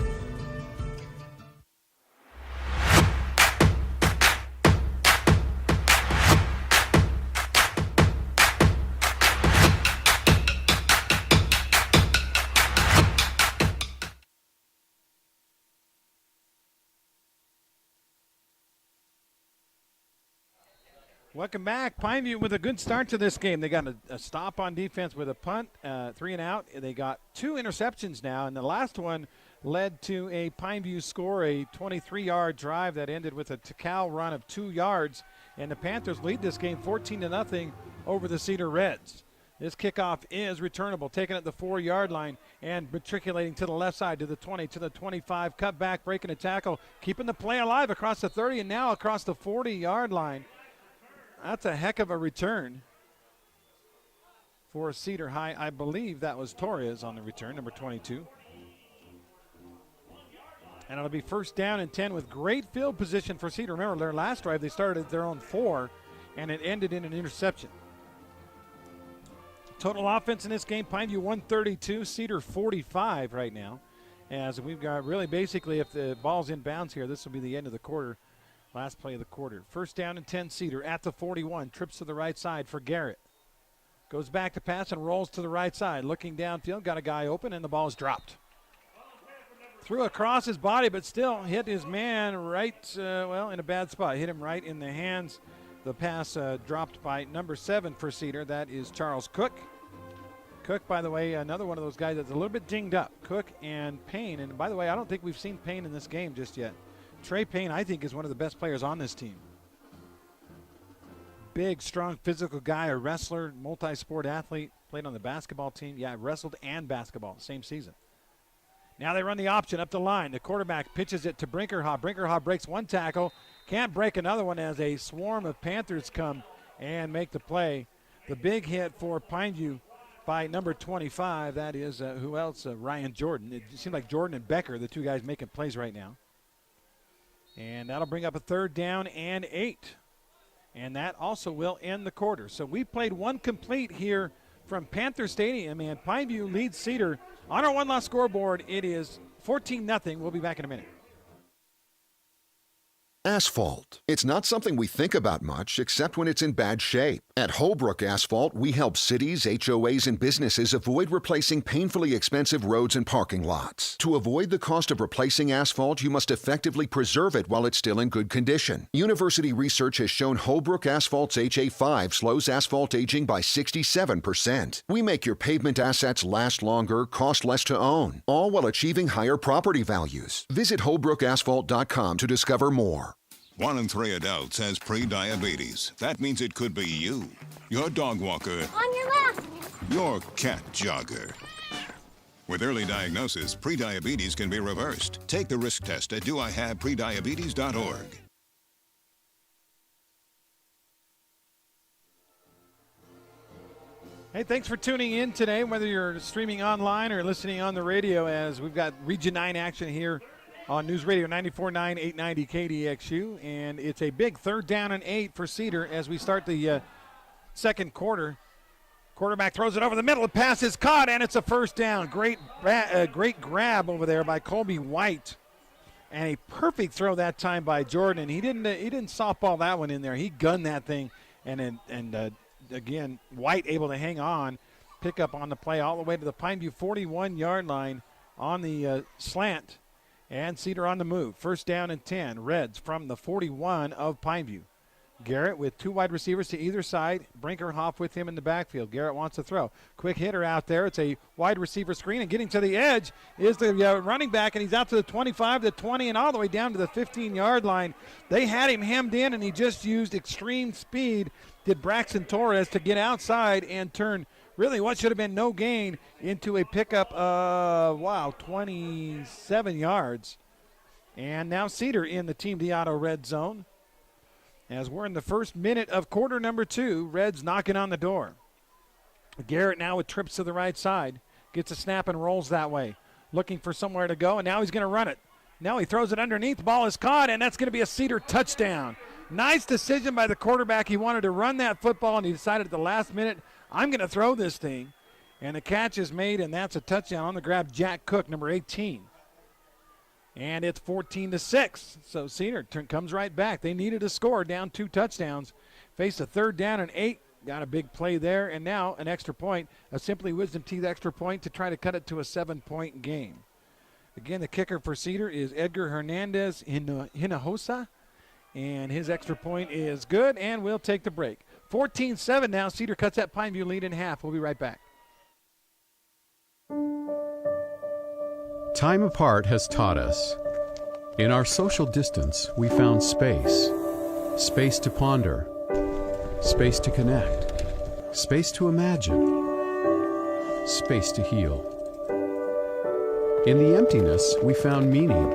Welcome back. Pineview with a good start to this game. They got a stop on defense with a punt, 3 and out. They got 2 interceptions now, and the last one led to a Pineview score, a 23-yard drive that ended with a Takao run of 2 yards, and the Panthers lead this game 14-0 over the Cedar Reds. This kickoff is returnable, taken at the 4-yard line and matriculating to the left side to the 20, to the 25, cut back, breaking a tackle, keeping the play alive across the 30 and now across the 40-yard line. That's a heck of a return for Cedar High. I believe that was Torres on the return, number 22. And it'll be 1st down and 10 with great field position for Cedar. Remember, their last drive, they started at their own 4, and it ended in an interception. Total offense in this game, Pineview 132, Cedar 45 right now. As we've got really basically, if the ball's in bounds here, this will be the end of the quarter. Last play of the quarter. 1st down and 10, Cedar at the 41. Trips to the right side for Garrett. Goes back to pass and rolls to the right side. Looking downfield, got a guy open, and the ball is dropped. Threw across his body, but still hit his man right, in a bad spot. Hit him right in the hands. The pass dropped by number 7 for Cedar. That is Charles Cook. Cook, by the way, another one of those guys that's a little bit dinged up. Cook and Payne. And by the way, I don't think we've seen Payne in this game just yet. Trey Payne, I think, is one of the best players on this team. Big, strong, physical guy, a wrestler, multi-sport athlete, played on the basketball team. Yeah, wrestled and basketball, same season. Now they run the option up the line. The quarterback pitches it to Brinkerhoff. Brinkerhoff breaks one tackle, can't break another one as a swarm of Panthers come and make the play. The big hit for Pineview by number 25. That is, who else? Ryan Jordan. It seems like Jordan and Becker, the two guys making plays right now. And that'll bring up a 3rd down and 8. And that also will end the quarter. So we played one complete here from Panther Stadium, and Pineview leads Cedar on our one-loss scoreboard. It is 14-0. We'll be back in a minute.
Asphalt. It's not something we think about much, except when it's in bad shape. At HOLBROOK Asphalt, we help cities, HOAs, and businesses avoid replacing painfully expensive roads and parking lots. To avoid the cost of replacing asphalt, you must effectively preserve it while it's still in good condition. University research has shown HOLBROOK Asphalt's HA5 slows asphalt aging by 67%. We make your pavement assets last longer, cost less to own, all while achieving higher property values. Visit holbrookasphalt.com to discover more.
1 in 3 adults has pre-diabetes. That means it could be you, your dog walker,
On your left.
your cat jogger. With early diagnosis, pre-diabetes can be reversed. Take the risk test at doihaveprediabetes.org.
Hey, thanks for tuning in today, whether you're streaming online or listening on the radio, as we've got Region 9 action here on News Radio 94.9, 890 KDXU, and it's a big 3rd down and 8 for Cedar as we start the second quarter. Quarterback throws it over the middle. The pass is caught, and it's a 1st down. Great grab over there by Colby White, and a perfect throw that time by Jordan. And he didn't softball that one in there. He gunned that thing, and again, White able to hang on, pick up on the play all the way to the Pineview 41-yard line on the slant. And Cedar on the move. 1st down and 10. Reds from the 41 of Pineview. Garrett with 2 wide receivers to either side. Brinkerhoff with him in the backfield. Garrett wants to throw. Quick hitter out there. It's a wide receiver screen, and getting to the edge is the running back, and he's out to the 25, the 20, and all the way down to the 15-yard line. They had him hemmed in, and he just used extreme speed, did Braxton Torres, to get outside and turn really what should have been no gain into a pickup of, 27 yards. And now Cedar in the Team Deotto red zone. As we're in the first minute of quarter number 2, Reds knocking on the door. Garrett now with trips to the right side. Gets a snap and rolls that way. Looking for somewhere to go, and now he's going to run it. Now he throws it underneath. The ball is caught, and that's going to be a Cedar touchdown. Nice decision by the quarterback. He wanted to run that football, and he decided at the last minute, I'm going to throw this thing. And the catch is made, and that's a touchdown on the grab. Jack Cook, number 18. And it's 14-6. So Cedar comes right back. They needed a score, down 2 touchdowns. Faced a 3rd down and 8. Got a big play there. And now an extra point, a Simply Wisdom Teeth extra point to try to cut it to a 7-point game. Again, the kicker for Cedar is Edgar Hernandez Hinojosa. And his extra point is good, and we'll take the break. 14-7 now. Cedar cuts that Pineview lead in half. We'll be right back.
Time apart has taught us. In our social distance, we found space. Space to ponder. Space to connect. Space to imagine. Space to heal. In the emptiness, we found meaning.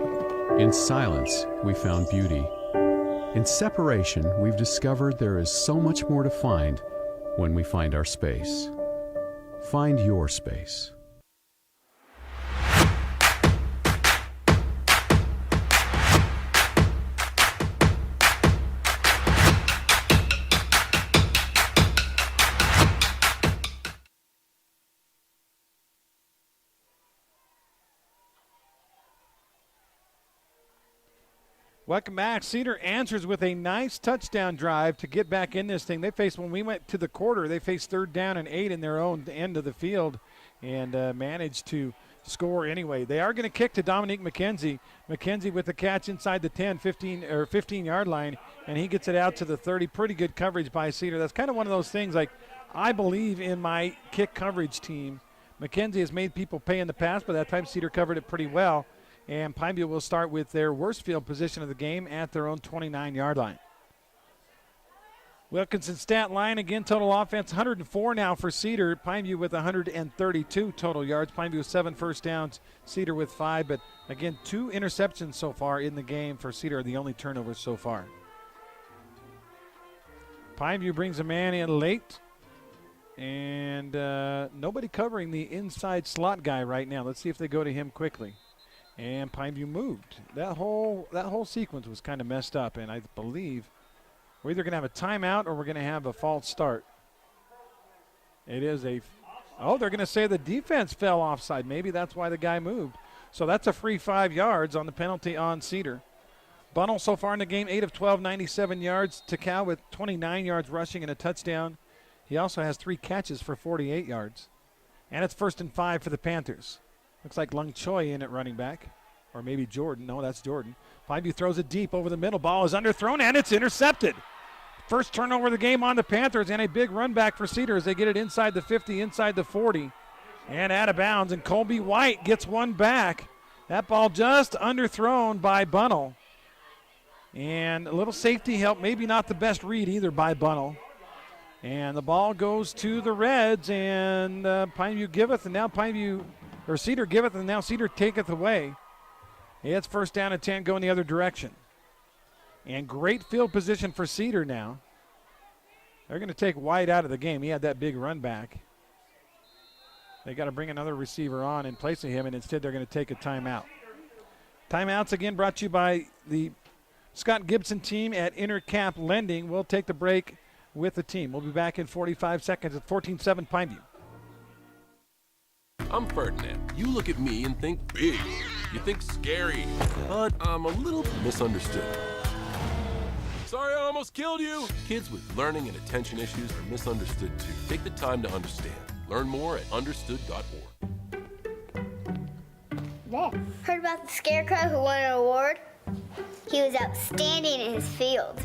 In silence, we found beauty. In separation, we've discovered there is so much more to find when we find our space. Find your space.
Welcome back. Cedar answers with a nice touchdown drive to get back in this thing. They faced, when we went to the quarter, they faced 3rd down and 8 in their own end of the field and managed to score anyway. They are going to kick to Dominique McKenzie. McKenzie with the catch inside the 15-yard line, and he gets it out to the 30. Pretty good coverage by Cedar. That's kind of one of those things, like, I believe in my kick coverage team. McKenzie has made people pay in the past, but that time Cedar covered it pretty well. And Pineview will start with their worst field position of the game at their own 29-yard line. Wilkinson stat line again, total offense 104 now for Cedar. Pineview with 132 total yards. Pineview with 7 first downs, Cedar with 5. But again, 2 interceptions so far in the game for Cedar, the only turnovers so far. Pineview brings a man in late. And nobody covering the inside slot guy right now. Let's see if they go to him quickly. And Pineview moved. That whole sequence was kind of messed up, and I believe we're either going to have a timeout or we're going to have a false start. It is they're going to say the defense fell offside. Maybe that's why the guy moved. So that's a free 5 yards on the penalty on Cedar. Bunnell so far in the game, 8 of 12, 97 yards. Takao with 29 yards rushing and a touchdown. He also has 3 catches for 48 yards. And it's 1st and 5 for the Panthers. Looks like Lung Choi in at running back. Or maybe Jordan. No, that's Jordan. Pineview throws it deep over the middle. Ball is underthrown, and it's intercepted. First turnover of the game on the Panthers, and a big run back for Cedar as they get it inside the 50, inside the 40, and out of bounds. And Colby White gets one back. That ball just underthrown by Bunnell. And a little safety help, maybe not the best read either by Bunnell. And the ball goes to the Reds, and Pineview giveth, and now Cedar giveth, and now Cedar taketh away. It's 1st down and 10 going the other direction. And great field position for Cedar now. They're going to take White out of the game. He had that big run back. They got to bring another receiver on in place of him, and instead they're going to take a timeout. Timeouts again brought to you by the Scott Gibson team at Intercap Lending. We'll take the break with the team. We'll be back in 45 seconds at 14-7 Pineview.
I'm Ferdinand. You look at me and think big. You think scary. But I'm a little misunderstood. Sorry I almost killed you. Kids with learning and attention issues are misunderstood too. Take the time to understand. Learn more at understood.org.
There. Heard about the Scarecrow who won an award? He was outstanding in his field.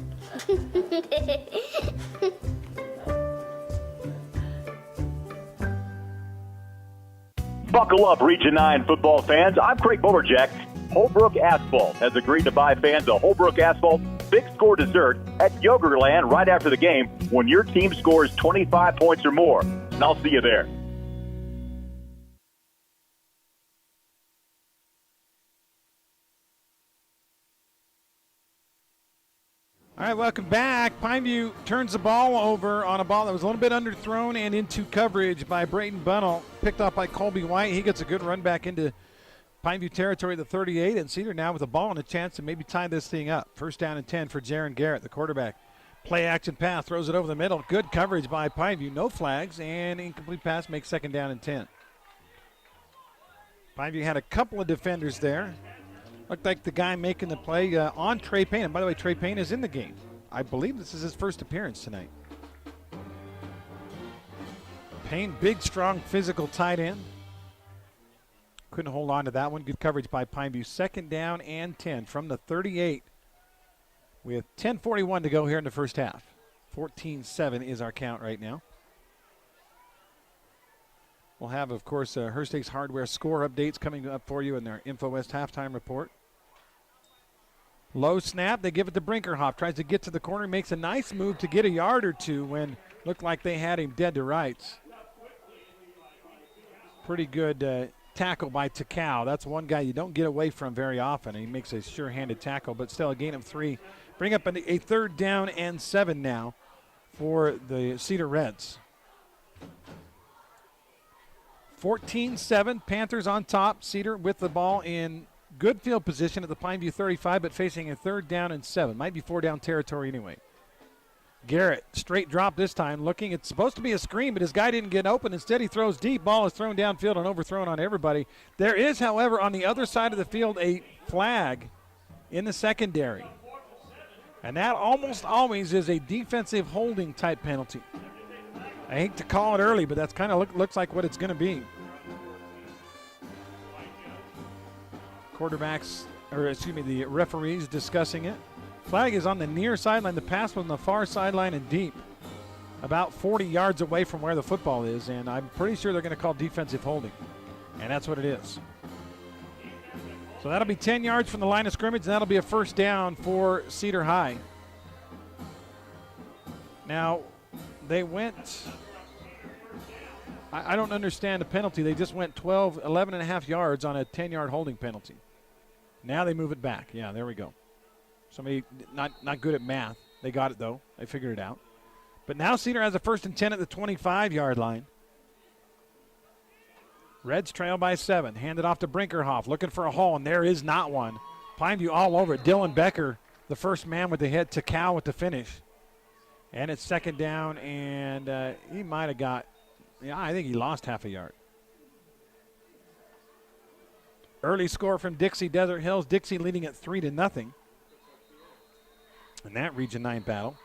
Buckle up, Region 9 football fans. I'm Craig Boberjack. Holbrook Asphalt has agreed to buy fans a Holbrook Asphalt big-score dessert at Yogurtland right after the game when your team scores 25 points or more. And I'll see you there.
All right, welcome back. Pineview turns the ball over on a ball that was a little bit underthrown and into coverage by Brayton Bunnell. Picked up by Colby White. He gets a good run back into Pineview territory at the 38, and Cedar now with a ball and a chance to maybe tie this thing up. 1st down and 10 for Jaron Garrett, the quarterback. Play action pass, throws it over the middle. Good coverage by Pineview. No flags, and incomplete pass makes 2nd down and 10. Pineview had a couple of defenders there. Looked like the guy making the play on Trey Payne. And by the way, Trey Payne is in the game. I believe this is his first appearance tonight. Payne, big, strong, physical tight end. Couldn't hold on to that one. Good coverage by Pineview. 2nd down and 10 from the 38 with 10:41 to go here in the first half. 14-7 is our count right now. We'll have, of course, Herstakes Hardware score updates coming up for you in their InfoWest halftime report. Low snap, they give it to Brinkerhoff. Tries to get to the corner, makes a nice move to get a yard or two when looked like they had him dead to rights. Pretty good tackle by Takao. That's one guy you don't get away from very often. He makes a sure-handed tackle, but still a gain of 3. Bring up a 3rd down and 7 now for the Cedar Reds. 14-7, Panthers on top. Cedar with the ball in good field position at the Pineview 35, but facing a 3rd down and 7. Might be 4-down territory anyway. Garrett, straight drop this time, looking. It's supposed to be a screen, but his guy didn't get open. Instead, he throws deep. Ball is thrown downfield and overthrown on everybody. There is, however, on the other side of the field, a flag in the secondary. And that almost always is a defensive holding type penalty. I hate to call it early, but that's kind of looks like what it's going to be. The referees discussing it. Flag is on the near sideline. The pass was on the far sideline and deep, about 40 yards away from where the football is, and I'm pretty sure they're going to call defensive holding, and that's what it is. So that'll be 10 yards from the line of scrimmage, and that'll be a 1st down for Cedar High. Now, they went, I don't understand the penalty. They just went 11 and a half yards on a 10-yard holding penalty. Now they move it back. Yeah, there we go. Somebody not good at math. They got it, though. They figured it out. But now Cedar has a 1st and 10 at the 25-yard line. Reds trail by 7. Handed off to Brinkerhoff, looking for a hole, and there is not one. Pineview all over it. Dylan Becker, the first man with the hit. Takao with the finish. And it's 2nd down, and he might have got, I think he lost half a yard. Early score from Dixie Desert Hills. Dixie leading at 3-0 in that Region 9 battle.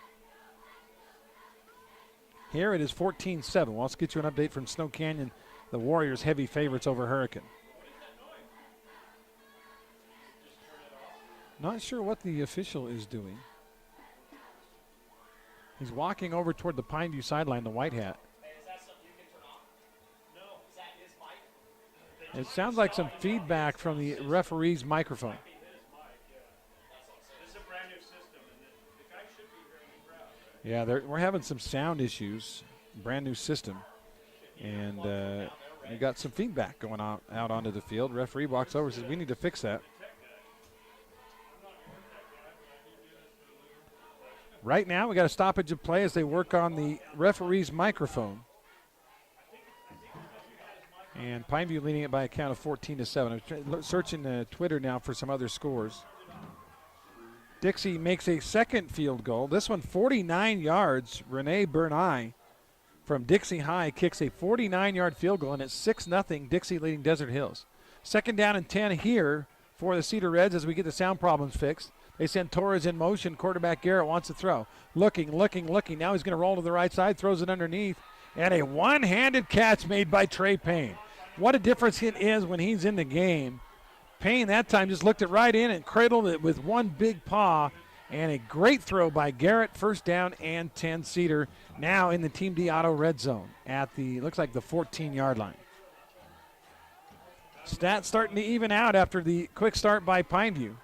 Here it is 14-7. Well, let's get you an update from Snow Canyon. The Warriors heavy favorites over Hurricane. Not sure what the official is doing. He's walking over toward the Pineview sideline, the white hat. It sounds like some feedback from the referee's microphone. Yeah, we're having some sound issues. Brand new system. And we got some feedback going on out onto the field. Referee walks over and says, we need to fix that. Right now, we got a stoppage of play as they work on the referee's microphone. And Pineview leading it by a count of 14-7. I'm searching Twitter now for some other scores. Dixie makes a 2nd field goal. This one 49 yards. Renee Bernay from Dixie High kicks a 49-yard field goal, and it's 6-0 Dixie leading Desert Hills. 2nd down and 10 here for the Cedar Reds as we get the sound problems fixed. They send Torres in motion. Quarterback Garrett wants to throw. Looking. Now he's going to roll to the right side, throws it underneath, and a one-handed catch made by Trey Payne. What a difference it is when he's in the game. Payne that time just looked it right in and cradled it with one big paw, and a great throw by Garrett. 1st down and 10 Cedar. Now in the Team D Auto red zone at the, looks like the 14-yard line. Stats starting to even out after the quick start by Pineview.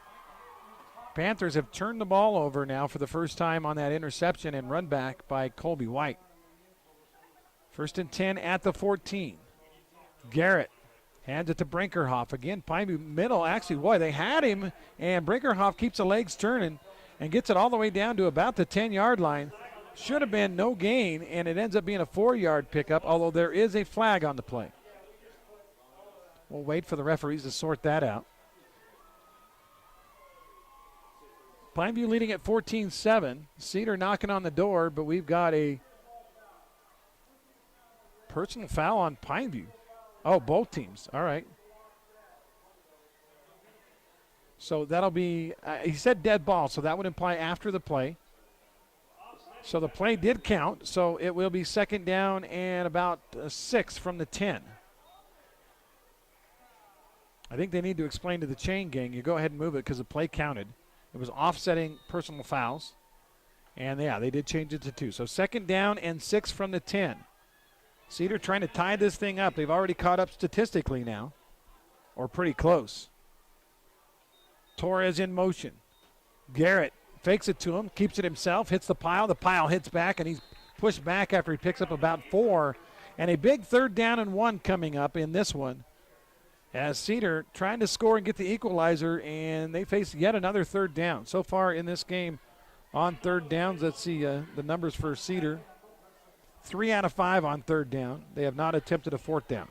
Panthers have turned the ball over now for the first time on that interception and run back by Colby White. 1st and 10 at the 14. Garrett hands it to Brinkerhoff. Again, Pineview middle. Actually, boy, they had him, and Brinkerhoff keeps the legs turning and gets it all the way down to about the 10-yard line. Should have been no gain, and it ends up being a 4-yard pickup, although there is a flag on the play. We'll wait for the referees to sort that out. Pineview leading at 14-7. Cedar knocking on the door, but we've got a personal foul on Pineview. Oh, both teams. All right. So that'll be, he said dead ball, so that would imply after the play. So the play did count, so it will be 2nd down and about 6 from the 10. I think they need to explain to the chain gang, you go ahead and move it because the play counted. It was offsetting personal fouls. And, yeah, they did change it to 2. So 2nd down and 6 from the 10. Cedar trying to tie this thing up. They've already caught up statistically now, or pretty close. Torres in motion. Garrett fakes it to him, keeps it himself, hits the pile. The pile hits back, and he's pushed back after he picks up about 4. And a big 3rd down and 1 coming up in this one, as Cedar trying to score and get the equalizer, and they face yet another 3rd down. So far in this game on 3rd downs, let's see the numbers for Cedar. 3 out of 5 on 3rd down. They have not attempted a 4th down.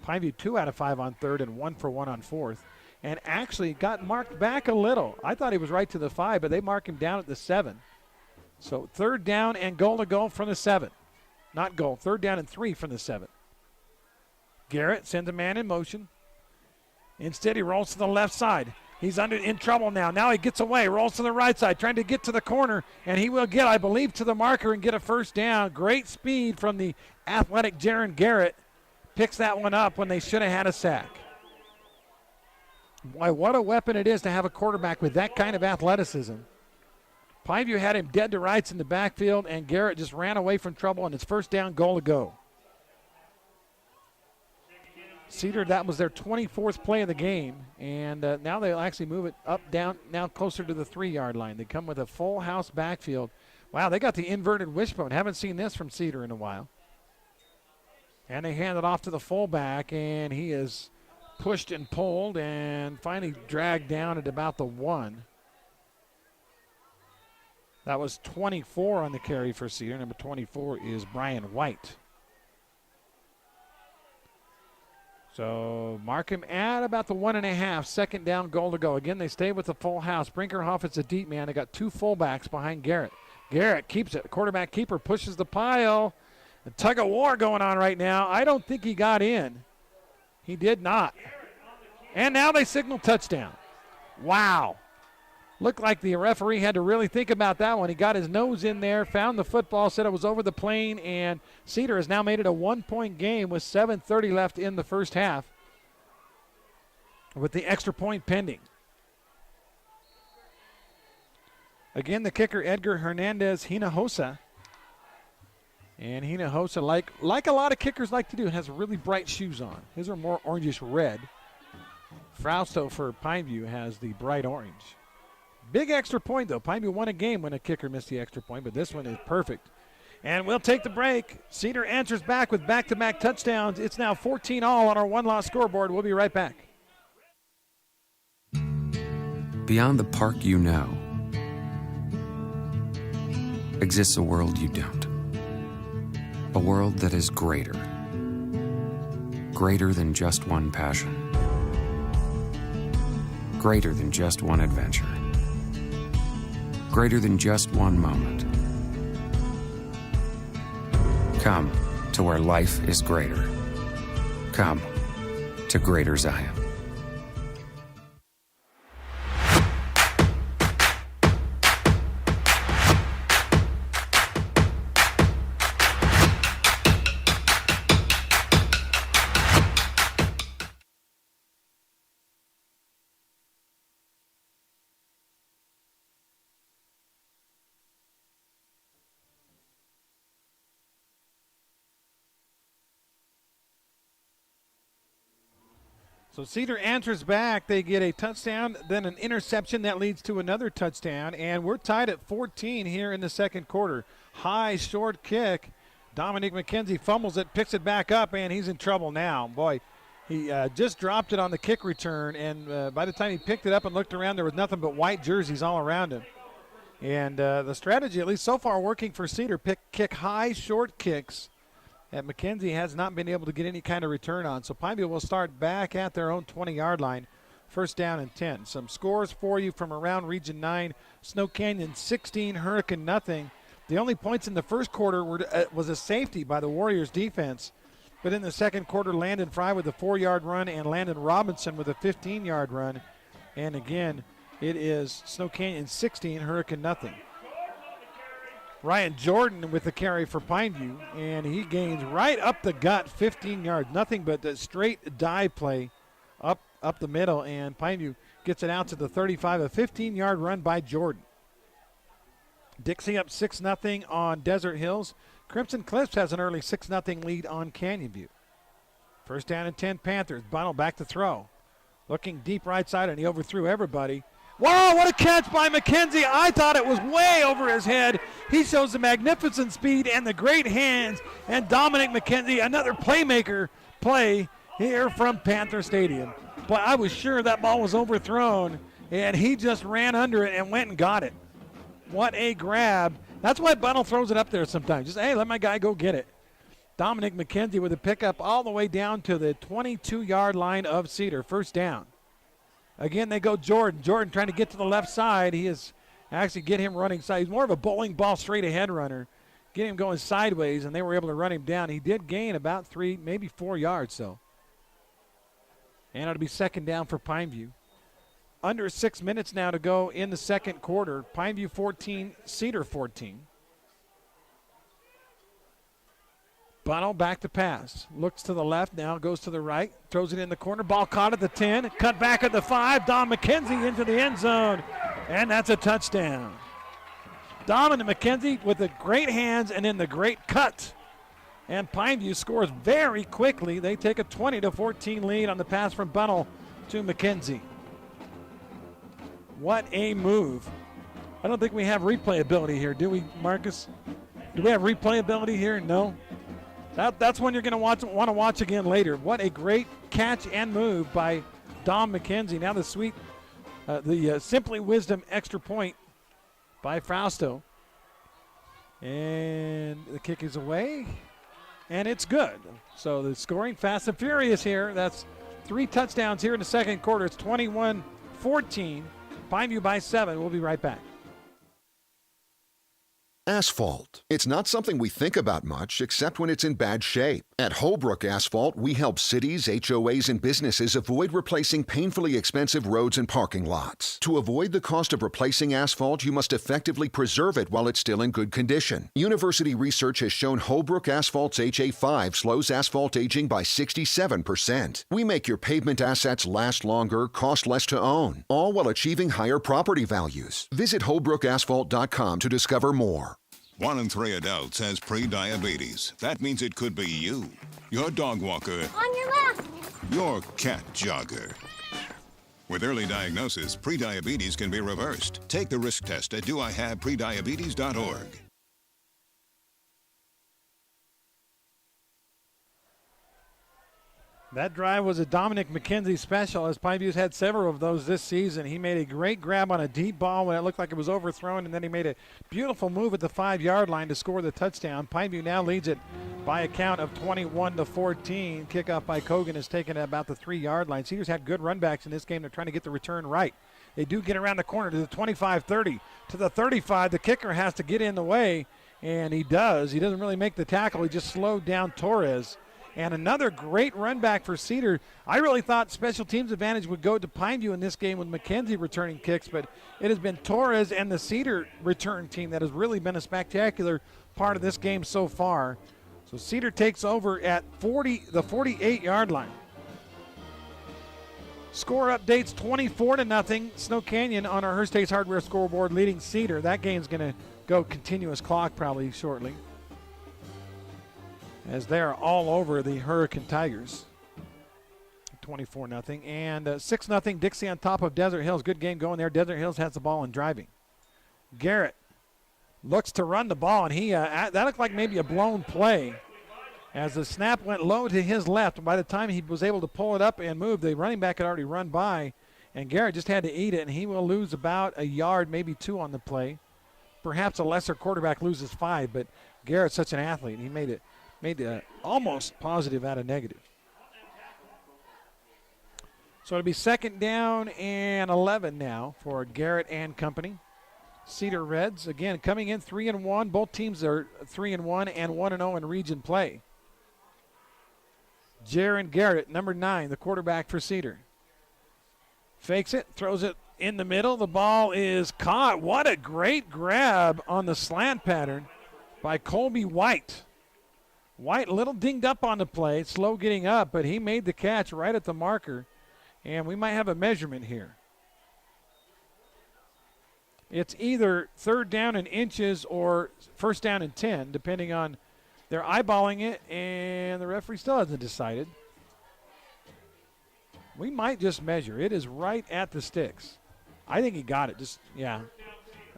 Pineview 2 out of 5 on 3rd and 1 for 1 on 4th. And actually got marked back a little. I thought he was right to the 5, but they mark him down at the 7. So 3rd down and goal to go from the 7. Not goal, 3rd down and 3 from the 7. Garrett sends a man in motion. Instead, he rolls to the left side. He's in trouble now. Now he gets away, rolls to the right side, trying to get to the corner, and he will get, I believe, to the marker and get a 1st down. Great speed from the athletic Jaron Garrett. Picks that one up when they should have had a sack. Boy, what a weapon it is to have a quarterback with that kind of athleticism. Pineview had him dead to rights in the backfield, and Garrett just ran away from trouble, and it's 1st down, goal to go. Cedar, that was their 24th play of the game, and now they'll actually move it up, down, now closer to the 3-yard line. They come with a full house backfield. Wow, they got the inverted wishbone. Haven't seen this from Cedar in a while. And they hand it off to the fullback, and he is pushed and pulled and finally dragged down at about the 1. That was 24 on the carry for Cedar. Number 24 is Brian White. So mark him at about the 1.5. Second down, goal to go. Again, they stay with the full house. Brinkerhoff is a deep man. They got 2 fullbacks behind Garrett. Garrett keeps it. The quarterback keeper pushes the pile. A tug of war going on right now. I don't think he got in. He did not. And now they signal touchdown. Wow. Looked like the referee had to really think about that one. He got his nose in there, found the football, said it was over the plane, and Cedar has now made it a 1-point game with 7:30 left in the first half with the extra point pending. Again, the kicker, Edgar Hernandez Hinojosa. And Hinojosa, like a lot of kickers like to do, has really bright shoes on. His are more orangish red. Frausto for Pineview has the bright orange. Big extra point, though. Pineview won a game when a kicker missed the extra point, but this one is perfect. And we'll take the break. Cedar answers back with back-to-back touchdowns. It's now 14-all on our one-loss scoreboard. We'll be right back.
Beyond the park you know exists a world you don't. A world that is greater. Greater than just one passion. Greater than just one adventure. Greater than just one moment. Come to where life is greater. Come to Greater Zion.
So Cedar answers back. They get a touchdown, then an interception that leads to another touchdown, and we're tied at 14 here in the second quarter. High, short kick. Dominic McKenzie fumbles it, picks it back up, and he's in trouble now. Boy, he just dropped it on the kick return, and by the time he picked it up and looked around, there was nothing but white jerseys all around him. And the strategy, at least so far, working for Cedar, kick high, short kicks that McKenzie has not been able to get any kind of return on. So Pineview will start back at their own 20-yard line, first down and 10. Some scores for you from around Region 9. Snow Canyon 16, Hurricane nothing. The only points in the first quarter was a safety by the Warriors defense. But in the second quarter, Landon Fry with a 4-yard run and Landon Robinson with a 15-yard run. And again, it is Snow Canyon 16, Hurricane nothing. Ryan Jordan with the carry for Pineview, and he gains right up the gut, 15 yards. Nothing but a straight dive play up the middle, and Pineview gets it out to the 35, a 15-yard run by Jordan. Dixie up 6-0 on Desert Hills. Crimson Cliffs has an early 6-0 lead on Canyon View. First down and 10 Panthers. Bunnell back to throw. Looking deep right side, and he overthrew everybody. Whoa, what a catch by McKenzie. I thought it was way over his head. He shows the magnificent speed and the great hands. And Dominic McKenzie, another playmaker play here from Panther Stadium. But I was sure that ball was overthrown, and he just ran under it and went and got it. What a grab. That's why Bunnell throws it up there sometimes. Just, hey, let my guy go get it. Dominic McKenzie with a pickup all the way down to the 22-yard line of Cedar. First down. Again, they go Jordan. Jordan trying to get to the left side. He is actually get him running side. He's more of a bowling ball straight ahead runner. Get him going sideways, and they were able to run him down. He did gain about 3, maybe 4 yards, so. And it'll be second down for Pineview. Under 6 minutes now to go in the second quarter. Pineview 14, Cedar 14. Bunnell back to pass. Looks to the left now, goes to the right. Throws it in the corner. Ball caught at the 10. Cut back at the 5. Dom McKenzie into the end zone. And that's a touchdown. Dominic McKenzie with the great hands and then the great cut. And Pineview scores very quickly. They take a 20-14 lead on the pass from Bunnell to McKenzie. What a move. I don't think we have replayability here, do we, Marcus? Do we have replayability here? No. That's when you're going to want to watch again later. What a great catch and move by Dom McKenzie. Now the Simply Wisdom extra point by Fausto. And the kick is away, and it's good. So the scoring fast and furious here. That's 3 touchdowns here in the second quarter. It's 21-14. Pineview by 7. We'll be right back.
Asphalt. It's not something we think about much except when it's in bad shape. At HOLBROOK Asphalt, we help cities, HOAs, and businesses avoid replacing painfully expensive roads and parking lots. To avoid the cost of replacing asphalt, you must effectively preserve it while it's still in good condition. University research has shown HOLBROOK Asphalt's HA5 slows asphalt aging by 67%. We make your pavement assets last longer, cost less to own, all while achieving higher property values. Visit HOLBROOKAsphalt.com to discover more.
1 in 3 adults has pre-diabetes. That means it could be you, your dog walker,
On your left.
your cat jogger. With early diagnosis, pre-diabetes can be reversed. Take the risk test at doihaveprediabetes.org.
That drive was a Dominic McKenzie special, as Pineview's had several of those this season. He made a great grab on a deep ball when it looked like it was overthrown, and then he made a beautiful move at the 5-yard line to score the touchdown. Pineview now leads it by a count of 21-14. Kickoff by Kogan is taken at about the 3-yard line. Cedar's had good runbacks in this game. They're trying to get the return right. They do get around the corner to the 25-30, to the 35. The kicker has to get in the way, and he does. He doesn't really make the tackle. He just slowed down Torres. And another great run back for Cedar. I really thought special teams advantage would go to Pineview in this game with McKenzie returning kicks, but it has been Torres and the Cedar return team that has really been a spectacular part of this game so far. So Cedar takes over at the 48-yard line. Score updates 24-0. Snow Canyon on our Hearst Ace Hardware scoreboard leading Cedar. That game's going to go continuous clock probably shortly, as they're all over the Hurricane Tigers. 24-0. And 6-0 Dixie on top of Desert Hills. Good game going there. Desert Hills has the ball and driving. Garrett looks to run the ball, and that looked like maybe a blown play as the snap went low to his left. By the time he was able to pull it up and move, the running back had already run by, and Garrett just had to eat it, and he will lose about a yard, maybe 2 on the play. Perhaps a lesser quarterback loses 5, but Garrett's such an athlete. He made almost positive out of negative. So it'll be 2nd down and 11 now for Garrett and company. Cedar Reds, again, coming in 3-1. Both teams are 3-1 and 1-0 in region play. Jaron Garrett, number 9, the quarterback for Cedar. Fakes it, throws it in the middle. The ball is caught. What a great grab on the slant pattern by Colby White. White a little dinged up on the play, slow getting up, but he made the catch right at the marker, and we might have a measurement here. It's either 3rd down in inches or 1st down and 10, depending on, they're eyeballing it, and the referee still hasn't decided. We might just measure. It is right at the sticks. I think he got it.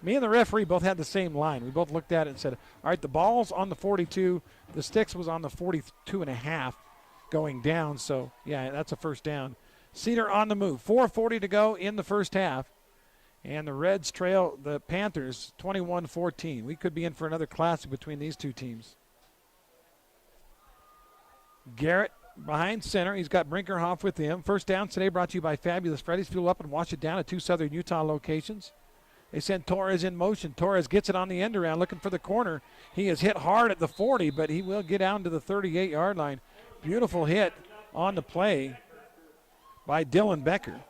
Me and the referee both had the same line. We both looked at it and said, all right, the ball's on the 42. The sticks was on the 42.5 going down. So, yeah, that's a 1st down. Cedar on the move. 4:40 to go in the first half. And the Reds trail the Panthers 21-14. We could be in for another classic between these two teams. Garrett behind center. He's got Brinkerhoff with him. First down today brought to you by Fabulous Freddy's. Fuel up and wash it down at 2 Southern Utah locations. They send Torres in motion. Torres gets it on the end around, looking for the corner. He is hit hard at the 40, but he will get down to the 38-yard line. Beautiful hit on the play by Dylan Becker.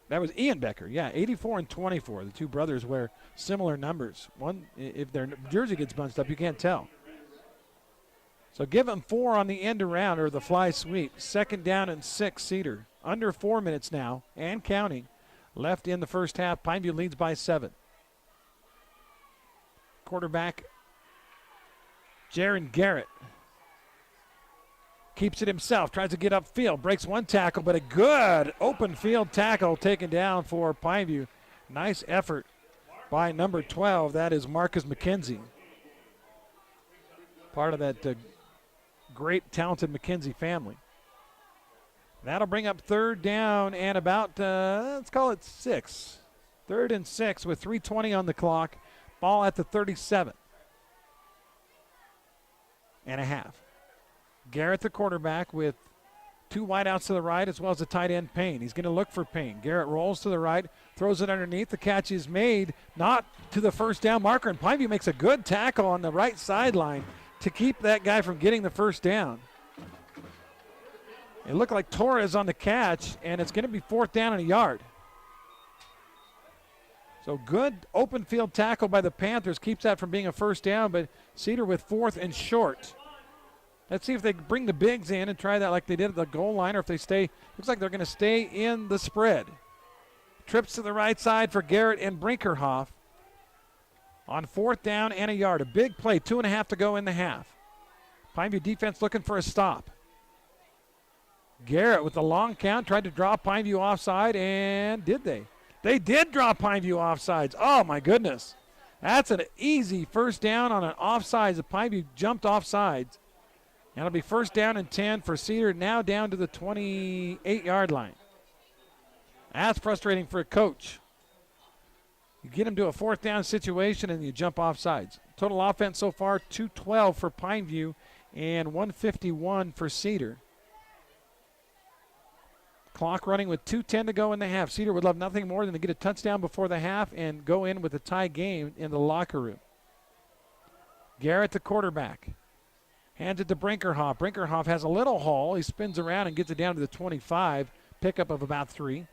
That was Ian Becker, 84 and 24. The two brothers wear similar numbers. One, if their jersey gets bunched up, you can't tell. So give them 4 on the end around or the fly sweep. 2nd down and 6, Cedar. Under 4 minutes now and counting left in the first half. Pineview leads by 7. Quarterback Jaron Garrett Keeps it himself, tries to get upfield, breaks one tackle, but a good open field tackle taken down for Pineview. Nice effort by number 12. That is Marcus McKenzie. Part of that great, talented McKenzie family. That'll bring up third down and about, let's call it 6. 3rd and 6 with 3:20 on the clock. Ball at the 37 and a half. Garrett, the quarterback, with 2 wideouts to the right as well as a tight end, Payne. He's going to look for Payne. Garrett rolls to the right, throws it underneath. The catch is made, not to the first down marker, and Pineview makes a good tackle on the right sideline to keep that guy from getting the first down. It looked like Torres on the catch, and it's going to be 4th down and a yard. So good open field tackle by the Panthers keeps that from being a first down, but Cedar with 4th and short. Let's see if they bring the bigs in and try that like they did at the goal line, or if they stay. Looks like they're going to stay in the spread. Trips to the right side for Garrett and Brinkerhoff on 4th down and a yard. A big play, 2.5 to go in the half. Pineview defense looking for a stop. Garrett with the long count tried to draw Pineview offside, and did they? They did draw Pineview offsides. Oh, my goodness. That's an easy first down on an offsides. The Pineview jumped offsides. And it'll be 1st down and 10 for Cedar, now down to the 28-yard line. That's frustrating for a coach. You get him to a 4th down situation and you jump offsides. Total offense so far, 212 for Pineview and 151 for Cedar. Clock running with 2:10 to go in the half. Cedar would love nothing more than to get a touchdown before the half and go in with a tie game in the locker room. Garrett, the quarterback. Hands it to Brinkerhoff. Brinkerhoff has a little haul. He spins around and gets it down to the 25. Pickup of about 3.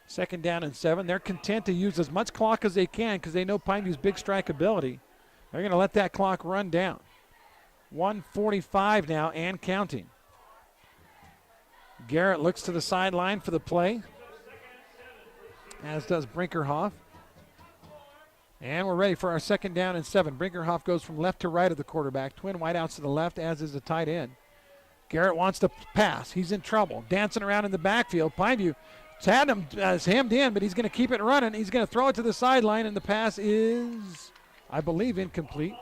2nd down and 7. They're content to use as much clock as they can because they know Pineview's big strike ability. They're going to let that clock run down. 1:45 now and counting. Garrett looks to the sideline for the play, as does Brinkerhoff. And we're ready for our 2nd down and 7. Brinkerhoff goes from left to right of the quarterback. Twin wideouts to the left, as is the tight end. Garrett wants to pass. He's in trouble. Dancing around in the backfield. Pineview had him hemmed in, but he's going to keep it running. He's going to throw it to the sideline, and the pass is, I believe, incomplete.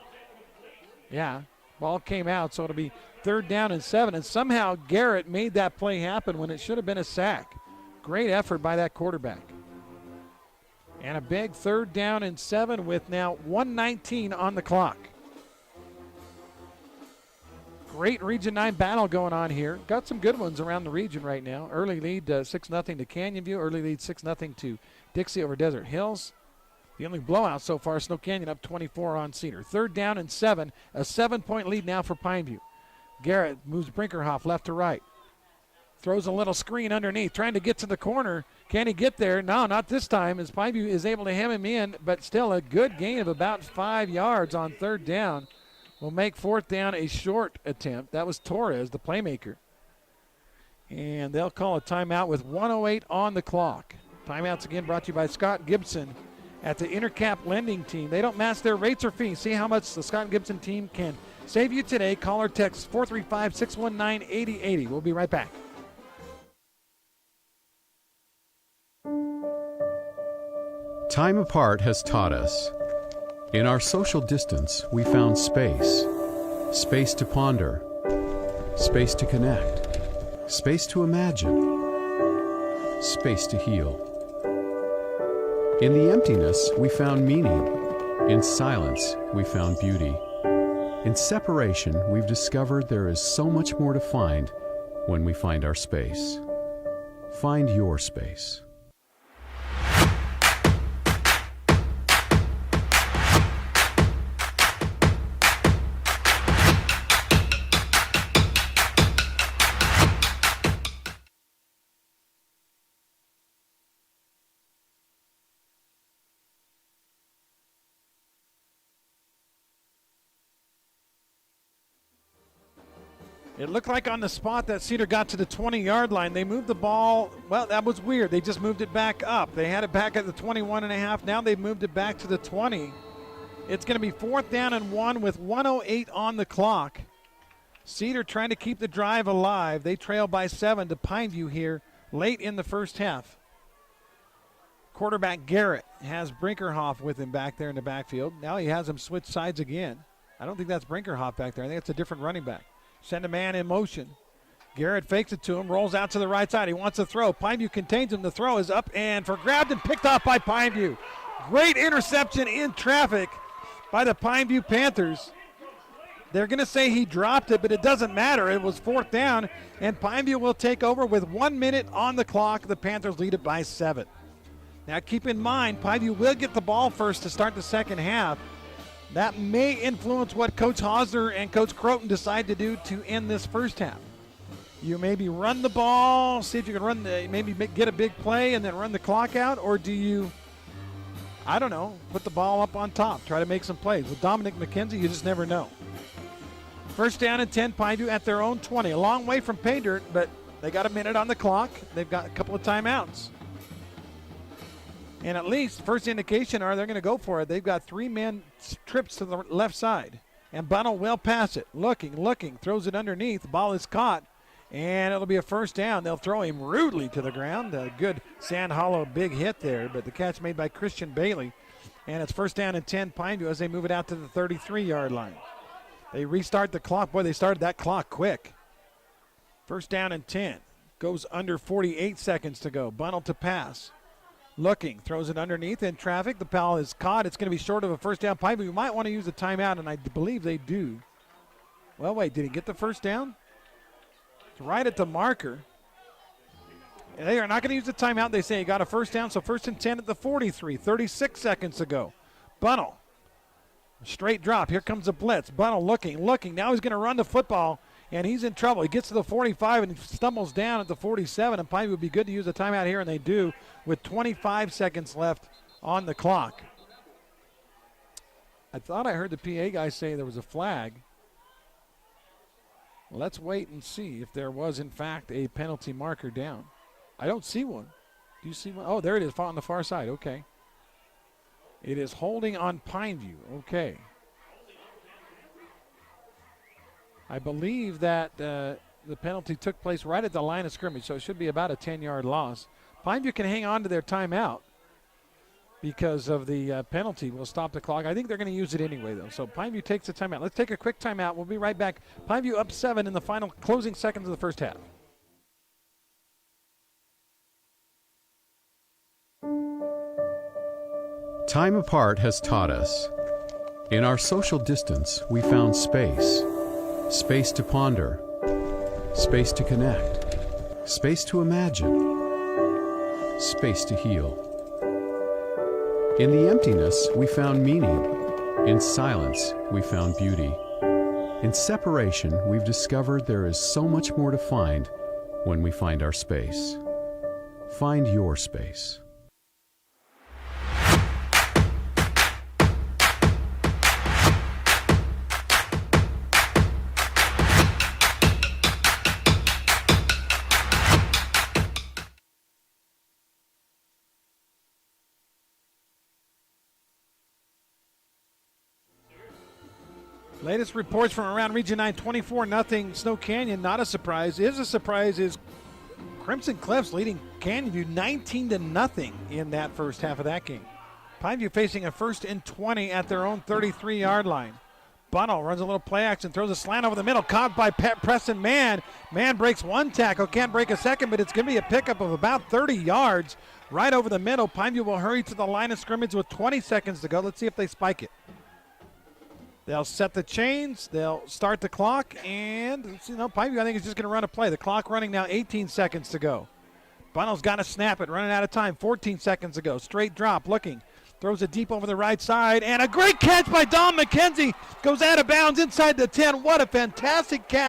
Yeah, ball came out, so it'll be 3rd down and 7. And somehow Garrett made that play happen when it should have been a sack. Great effort by that quarterback. And a big 3rd down and 7 with now 1:19 on the clock. Great Region 9 battle going on here. Got some good ones around the region right now. Early lead 6-0 to Canyon View. Early lead 6-0 to Dixie over Desert Hills. The only blowout so far, Snow Canyon up 24 on Cedar. 3rd down and 7. A 7-point lead now for Pineview. Garrett moves Brinkerhoff left to right. Throws a little screen underneath, trying to get to the corner. Can he get there? No, not this time, as Pineview is able to hem him in, but still a good gain of about 5 yards on 3rd down. Will make 4th down a short attempt. That was Torres, the playmaker. And they'll call a timeout with 1:08 on the clock. Timeouts again brought to you by Scott Gibson at the Intercap Lending Team. They don't match their rates or fees. See how much the Scott Gibson team can save you today. Call or text 435-619-8080. We'll be right back.
Time apart has taught us. In our social distance, we found space. Space to ponder. Space to connect. Space to imagine. Space to heal. In the emptiness, we found meaning. In silence, we found beauty. In separation, we've discovered there is so much more to find when we find our space. Find your space.
It looked like on the spot that Cedar got to the 20-yard line. They moved the ball. Well, that was weird. They just moved it back up. They had it back at the 21.5. Now they've moved it back to the 20. It's going to be 4th down and 1 with 1:08 on the clock. Cedar trying to keep the drive alive. They trail by 7 to Pineview here late in the first half. Quarterback Garrett has Brinkerhoff with him back there in the backfield. Now he has him switch sides again. I don't think that's Brinkerhoff back there. I think it's a different running back. Send a man in motion. Garrett fakes it to him, rolls out to the right side. He wants to throw. Pineview contains him. The throw is up and grabbed and picked off by Pineview. Great interception in traffic by the Pineview Panthers. They're going to say he dropped it, but it doesn't matter. It was 4th down, and Pineview will take over with 1 minute on the clock. The Panthers lead it by 7. Now keep in mind, Pineview will get the ball first to start the second half. That may influence what Coach Hosner and Coach Croton decide to do to end this first half. You maybe run the ball, see if you can maybe get a big play and then run the clock out, or do you, I don't know, put the ball up on top, try to make some plays. With Dominic McKenzie, you just never know. First down and 10, Pineview at their own 20. A long way from pay dirt, but they got a minute on the clock. They've got a couple of timeouts. And at least first indication are they're going to go for it. They've got 3-man trips to the left side. And Bunnell will pass it. Looking, throws it underneath. The ball is caught, and it'll be a first down. They'll throw him rudely to the ground. A good Sand Hollow big hit there, but the catch made by Christian Bailey. And it's first down and 10 Pineview as they move it out to the 33-yard line. They restart the clock. Boy, they started that clock quick. First down and 10. Goes under 48 seconds to go. Bunnell to pass. Looking, throws it underneath in traffic. The foul is caught. It's going to be short of a first down. Pineview might want to use a timeout, and I believe they do. Well, wait, did he get the first down? It's right at the marker. And they are not going to use the timeout. They say he got a first down, so first and 10 at the 43, 36 seconds to go. Bunnell, straight drop. Here comes a blitz. Bunnell looking. Now he's going to run the football, and he's in trouble. He gets to the 45 and stumbles down at the 47, and Pineview would be good to use a timeout here, and they do with 25 seconds left on the clock. I thought I heard the PA guy say there was a flag. Let's wait and see if there was, in fact, a penalty marker down. I don't see one. Do you see one? Oh, there it is on the far side. Okay. It is holding on Pineview. Okay. I believe that the penalty took place right at the line of scrimmage, so it should be about a 10-yard loss. Pineview can hang on to their timeout because of the penalty. Will stop the clock. I think they're going to use it anyway, though. So Pineview takes the timeout. Let's take a quick timeout. We'll be right back. Pineview up 7 in the final closing seconds of the first half.
Time apart has taught us. In our social distance, we found space. Space to ponder. Space to connect. Space to imagine. Space to heal. In the emptiness, we found meaning. In silence, we found beauty. In separation, we've discovered there is so much more to find when we find our space. Find your space.
Latest reports from around Region 9, 24-0 Snow Canyon. Not a surprise. Is a surprise is Crimson Cliffs leading Canyonview 19-0 in that first half of that game. Pineview facing a 1st and 20 at their own 33-yard line. Bunnell runs a little play action, throws a slant over the middle, caught by Preston Mann. Mann breaks one tackle, can't break a second, but it's going to be a pickup of about 30 yards right over the middle. Pineview will hurry to the line of scrimmage with 20 seconds to go. Let's see if they spike it. They'll set the chains, they'll start the clock, and Pineview I think is just going to run a play. The clock running now, 18 seconds to go. Bunnell's got to snap it, running out of time, 14 seconds to go. Straight drop, looking, throws it deep over the right side, and a great catch by Dom McKenzie. Goes out of bounds inside the 10. What a fantastic catch.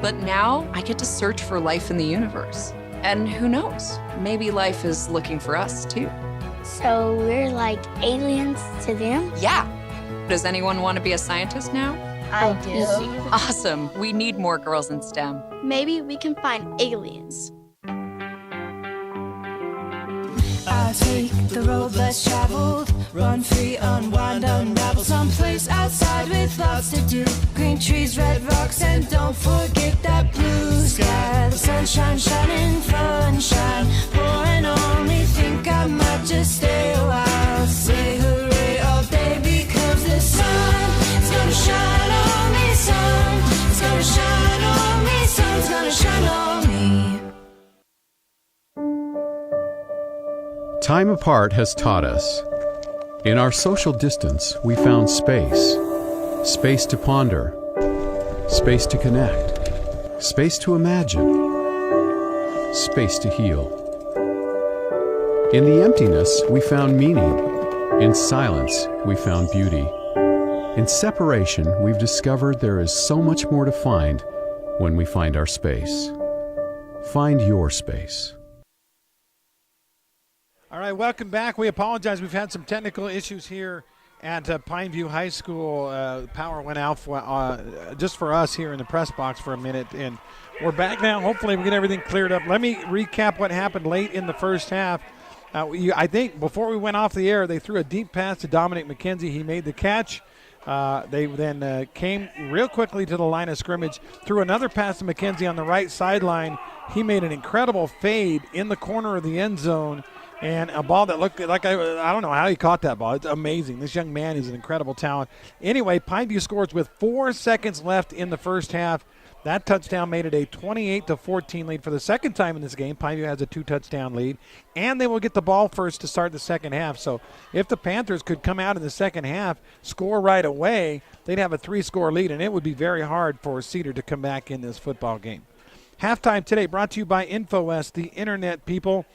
But now I get to search for life in the universe. And who knows? Maybe life is looking for us, too.
So we're like aliens to them?
Yeah. Does anyone want to be a scientist now?
I do.
Awesome. We need more girls in STEM.
Maybe we can find aliens.
I take the road less traveled, run free, unwind, unravel, someplace outside with lots to do. Green trees, red rocks, and don't forget that blue sky. The sunshine shining, sunshine pouring on me. Think I might just stay a while. Say hooray all day because the sun is gonna shine on me. Sun is gonna shine on me. Sun's gonna shine on me.
Time apart has taught us. In our social distance, we found space. Space to ponder. Space to connect. Space to imagine. Space to heal. In the emptiness, we found meaning. In silence, we found beauty. In separation, we've discovered there is so much more to find when we find our space. Find your space.
All right, welcome back. We apologize. We've had some technical issues here at Pineview High School. Power went out just for us here in the press box for a minute, and we're back now. Hopefully we get everything cleared up. Let me recap what happened late in the first half. I think before we went off the air, they threw a deep pass to Dominic McKenzie. He made the catch. They then came real quickly to the line of scrimmage, threw another pass to McKenzie on the right sideline. He made an incredible fade in the corner of the end zone. And a ball that looked like, I don't know how he caught that ball. It's amazing. This young man is an incredible talent. Anyway, Pineview scores with 4 seconds left in the first half. That touchdown made it a 28-14 lead for the second time in this game. Pineview has a 2-touchdown lead, and they will get the ball first to start the second half. So if the Panthers could come out in the second half, score right away, they'd have a 3-score lead, and it would be very hard for Cedar to come back in this football game. Halftime today brought to you by InfoWest, the internet people.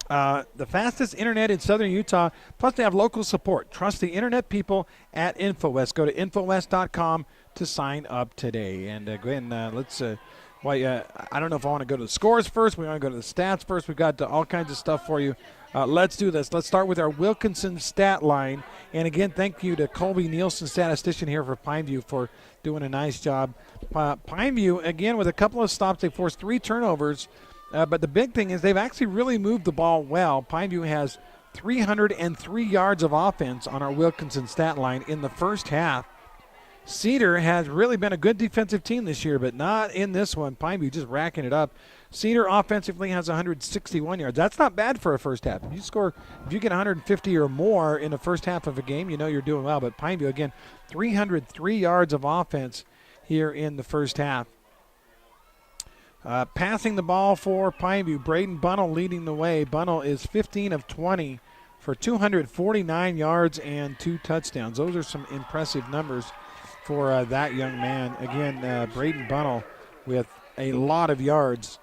The fastest internet in southern Utah, plus they have local support. Trust the internet people at InfoWest. Go to InfoWest.com to sign up today. And again, let's I don't know if I want to go to the scores first. We want to go to the stats first. We've got all kinds of stuff for you. Let's do this. Let's start with our Wilkinson stat line. And again, thank you to Colby Nielsen, statistician here for Pineview, for doing a nice job. Pineview, again, with a couple of stops, they forced 3 turnovers. But the big thing is they've actually really moved the ball well. Pineview has 303 yards of offense on our Wilkinson stat line in the first half. Cedar has really been a good defensive team this year, but not in this one. Pineview just racking it up. Cedar offensively has 161 yards. That's not bad for a first half. If you get 150 or more in the first half of a game, you know you're doing well. But Pineview, again, 303 yards of offense here in the first half. Passing the ball for Pineview, Braden Bunnell leading the way. Bunnell is 15 of 20 for 249 yards and 2 touchdowns. Those are some impressive numbers for that young man. Again, Braden Bunnell with a lot of yards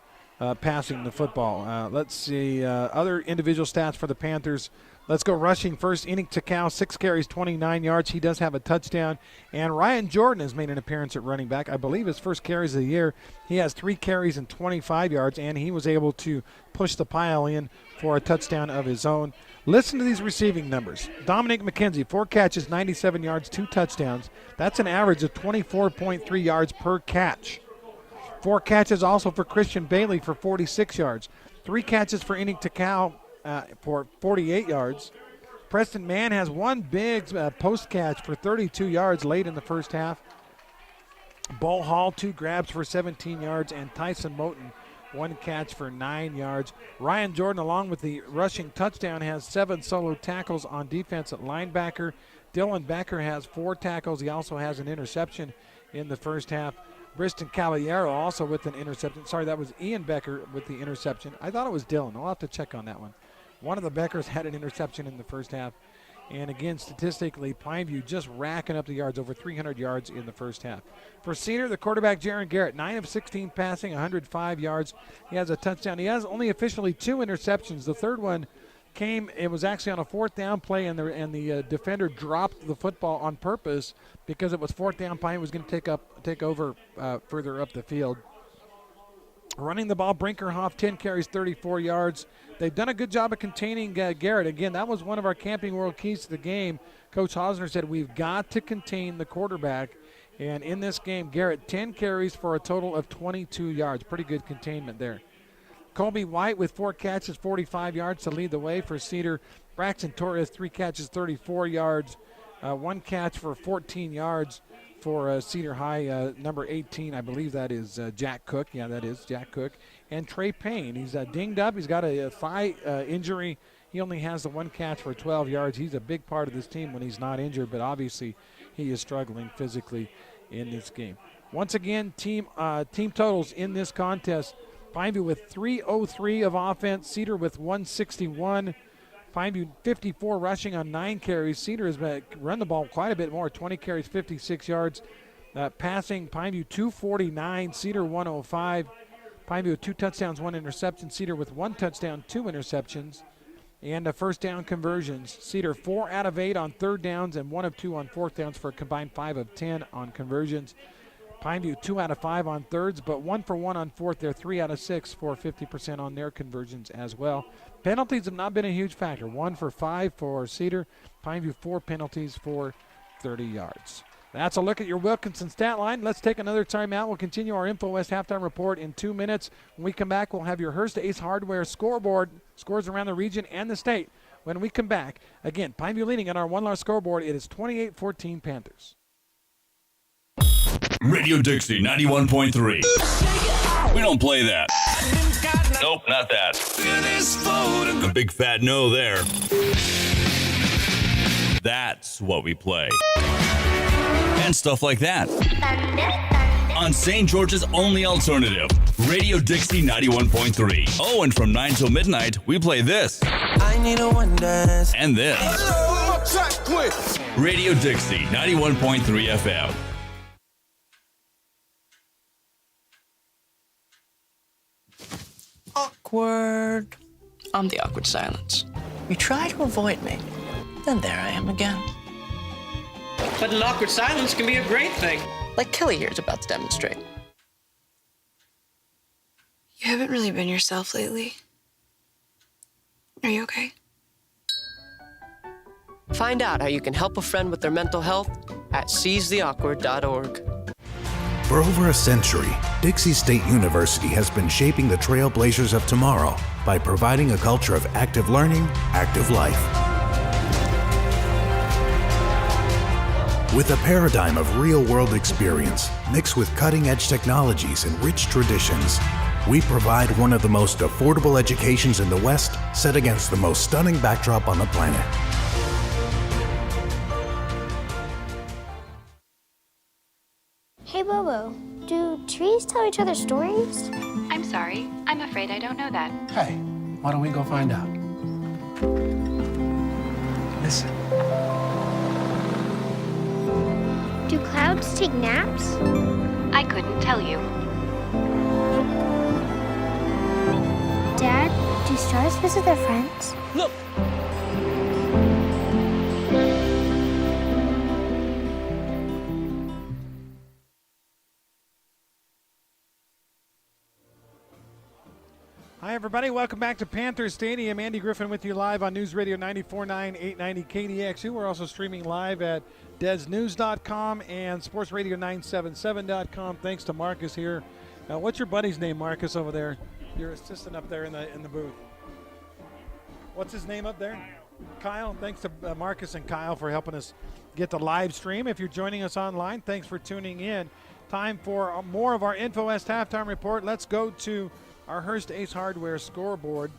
passing the football. Let's see other individual stats for the Panthers. Let's go rushing first. Enoch Takau, 6 carries, 29 yards. He does have a touchdown. And Ryan Jordan has made an appearance at running back. I believe his first carries of the year. He has 3 carries and 25 yards, and he was able to push the pile in for a touchdown of his own. Listen to these receiving numbers. Dominic McKenzie, 4 catches, 97 yards, 2 touchdowns. That's an average of 24.3 yards per catch. 4 catches also for Christian Bailey for 46 yards. 3 catches for Enoch Takau for 48 yards. Preston Mann has 1 big post catch for 32 yards late in the first half. Bull Hall, 2 grabs for 17 yards, and Tyson Moten, 1 catch for 9 yards. Ryan Jordan, along with the rushing touchdown, has 7 solo tackles on defense at linebacker. Dylan Becker has 4 tackles. He also has an interception in the first half. Briston Caballero also with an interception. Sorry, that was Ian Becker with the interception. I thought it was Dylan. I'll have to check on that one. One of the Beckers had an interception in the first half. And again, statistically, Pineview just racking up the yards, over 300 yards in the first half. For Cedar, the quarterback, Jaron Garrett, 9 of 16 passing, 105 yards. He has a touchdown. He has only officially 2 interceptions. The third one It was actually on a 4th down play, and the defender dropped the football on purpose because it was 4th down. Pine was going to take over further up the field. Running the ball, Brinkerhoff, 10 carries, 34 yards. They've done a good job of containing Garrett. Again, that was one of our Camping World keys to the game. Coach Hosner said we've got to contain the quarterback. And in this game, Garrett, 10 carries for a total of 22 yards. Pretty good containment there. Colby White with 4 catches, 45 yards to lead the way for Cedar. Braxton Torres, 3 catches, 34 yards. 1 catch for 14 yards for Cedar High, number 18. I believe that is Jack Cook. Yeah, that is Jack Cook. And Trey Payne. He's dinged up. He's got a thigh injury. He only has the 1 catch for 12 yards. He's a big part of this team when he's not injured, but obviously he is struggling physically in this game. Once again, team totals in this contest. Pineview with 303 of offense. Cedar with 161. Pineview 54 rushing on 9 carries. Cedar has run the ball quite a bit more, 20 carries, 56 yards. Passing, Pineview 249, Cedar 105. Pineview with 2 touchdowns, 1 interception. Cedar with 1 touchdown, 2 interceptions. And first down conversions. Cedar 4 out of 8 on 3rd downs and 1 of 2 on 4th downs for a combined 5 of 10 on conversions. Pineview 2 out of 5 on 3rds, but 1 for 1 on 4th. They're 3 out of 6 for 50% on their conversions as well. Penalties have not been a huge factor. 1 for 5 for Cedar. Pineview 4 penalties for 30 yards. That's a look at your Wilkinson stat line. Let's take another timeout. We'll continue our Info West halftime report in 2 minutes. When we come back, we'll have your Hearst Ace Hardware scoreboard, scores around the region and the state. When we come back, again, Pineview leading on our one large scoreboard. It is 28-14 Panthers.
Radio Dixie 91.3. We don't play that. Nope, not that. A big fat no there. That's what we play. And stuff like that. On St. George's only alternative, Radio Dixie 91.3. Oh, and from 9 till midnight, we play this. I need a one dance. And this. Radio Dixie 91.3 FM.
Awkward. I'm the awkward silence. You try to avoid me, then there I am again.
But an awkward silence can be a great thing.
Like Kelly here is about to demonstrate.
You haven't really been yourself lately. Are you okay?
Find out how you can help a friend with their mental health at seizetheawkward.org.
For over a century, Dixie State University has been shaping the trailblazers of tomorrow by providing a culture of active learning, active life. With a paradigm of real-world experience mixed with cutting-edge technologies and rich traditions, we provide one of the most affordable educations in the West set against the most stunning backdrop on the planet.
Hey, Bobo, do trees tell each other stories?
I'm sorry. I'm afraid I don't know that.
Hey, why don't we go find out? Listen.
Do clouds take naps?
I couldn't tell you.
Dad, do stars visit their friends?
Look!
Hi, everybody. Welcome back to Panther Stadium. Andy Griffin with you live on News Radio 94.9, 890 KDXU. We're also streaming live at DesNews.com and SportsRadio977.com. Thanks to Marcus here. What's your buddy's name, Marcus, over there? Your assistant up there in the booth. What's his name up there? Kyle. Thanks to Marcus and Kyle for helping us get the live stream. If you're joining us online, thanks for tuning in. Time for more of our Info West halftime report. Let's go to our Hearst Ace Hardware scoreboard.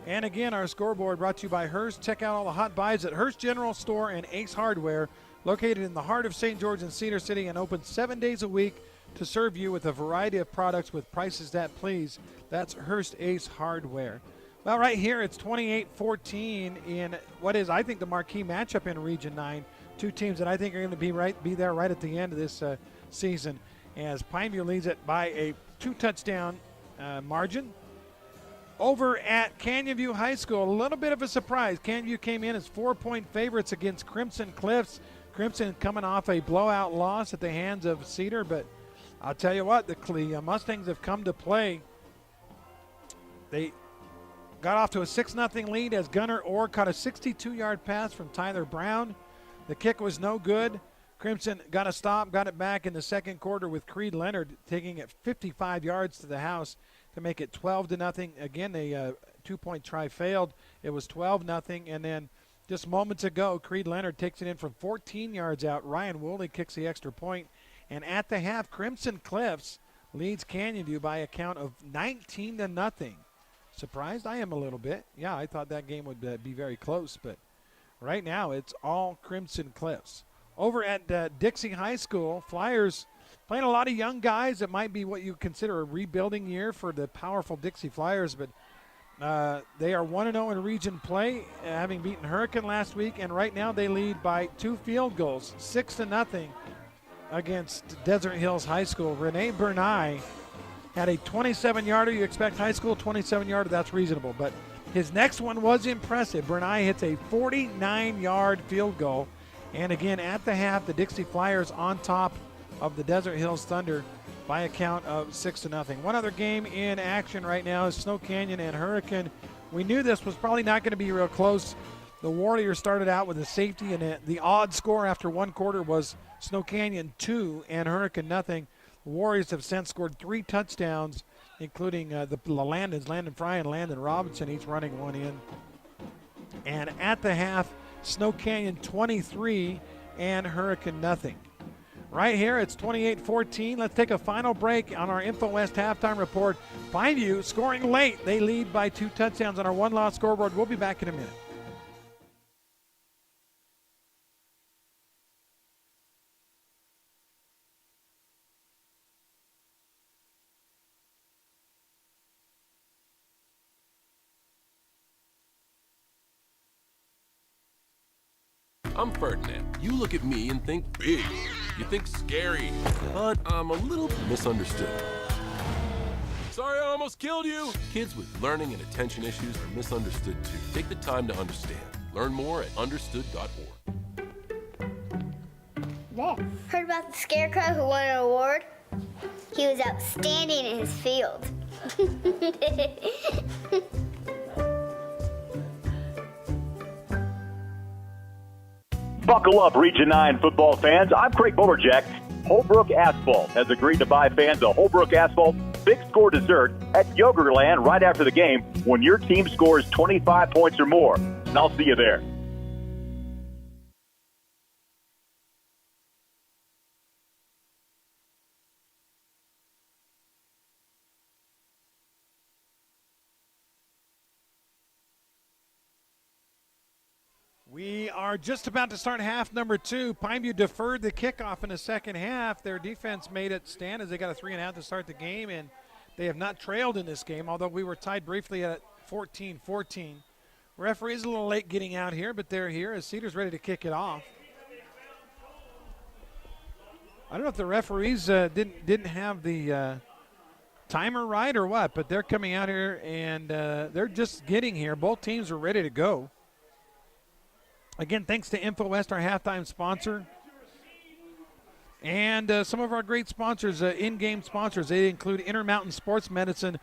And again, our scoreboard brought to you by Hearst. Check out all the hot buys at Hearst General Store and Ace Hardware, located in the heart of St. George and Cedar City and open 7 days a week to serve you with a variety of products with prices that please. That's Hearst Ace Hardware. Well, right here, it's 28-14 in what is, I think, the marquee matchup in Region 9. Two teams that I think are going to be there right at the end of this season, as Pineview leads it by a 2-touchdown margin. Over at Canyon View High School, a little bit of a surprise. Canyon View came in as 4-point favorites against Crimson Cliffs. Crimson coming off a blowout loss at the hands of Cedar, but I'll tell you what, the Mustangs have come to play. They got off to a 6-0 lead as Gunnar Orr caught a 62-yard pass from Tyler Brown. The kick was no good. Crimson got a stop, got it back in the second quarter with Creed Leonard taking it 55 yards to the house to make it 12-0. Again, a 2-point try failed. It was 12-0, and then just moments ago, Creed Leonard takes it in from 14 yards out. Ryan Woolley kicks the extra point. And at the half, Crimson Cliffs leads Canyon View by a count of 19-0. Surprised? I am a little bit. Yeah, I thought that game would be very close, but right now it's all Crimson Cliffs. Over at Dixie High School, Flyers playing a lot of young guys. It might be what you consider a rebuilding year for the powerful Dixie Flyers, but they are 1-0 in region play, having beaten Hurricane last week, and right now they lead by 2 field goals, 6-0 against Desert Hills High School. Rene Bernay had a 27-yarder. You expect high school 27-yarder, that's reasonable, but his next one was impressive. Bernay hits a 49-yard field goal. And again, at the half, the Dixie Flyers on top of the Desert Hills Thunder by a count of 6-0. One other game in action right now is Snow Canyon and Hurricane. We knew this was probably not going to be real close. The Warriors started out with a safety, and the odd score after one quarter was Snow Canyon 2 and Hurricane nothing. The Warriors have since scored 3 touchdowns, including the Landons, Landon Fry and Landon Robinson, each running one in. And at the half, Snow Canyon 23 and Hurricane nothing. Right here, it's 28-14. Let's take a final break on our Info West halftime report. Pineview scoring late. They lead by 2 touchdowns on our one-loss scoreboard. We'll be back in a minute.
I'm Ferdinand. You look at me and think big. You think scary. But I'm a little misunderstood. Sorry I almost killed you. Kids with learning and attention issues are misunderstood too. Take the time to understand. Learn more at understood.org.
There. Heard about the scarecrow who won an award? He was outstanding in his field.
Buckle up, Region 9 football fans. I'm Craig Boberjack. Holbrook Asphalt has agreed to buy fans a Holbrook Asphalt big score dessert at Yogurtland right after the game when your team scores 25 points or more. And I'll see you there.
We are just about to start half number 2. Pineview deferred the kickoff in the second half. Their defense made it stand as they got a 3.5 to start the game, and they have not trailed in this game, although we were tied briefly at 14-14. Referee's a little late getting out here, but they're here as Cedar's ready to kick it off. I don't know if the referees didn't have the timer right or what, but they're coming out here, and they're just getting here. Both teams are ready to go. Again, thanks to InfoWest, our halftime sponsor, and some of our great sponsors, in-game sponsors. They include Intermountain Sports Medicine.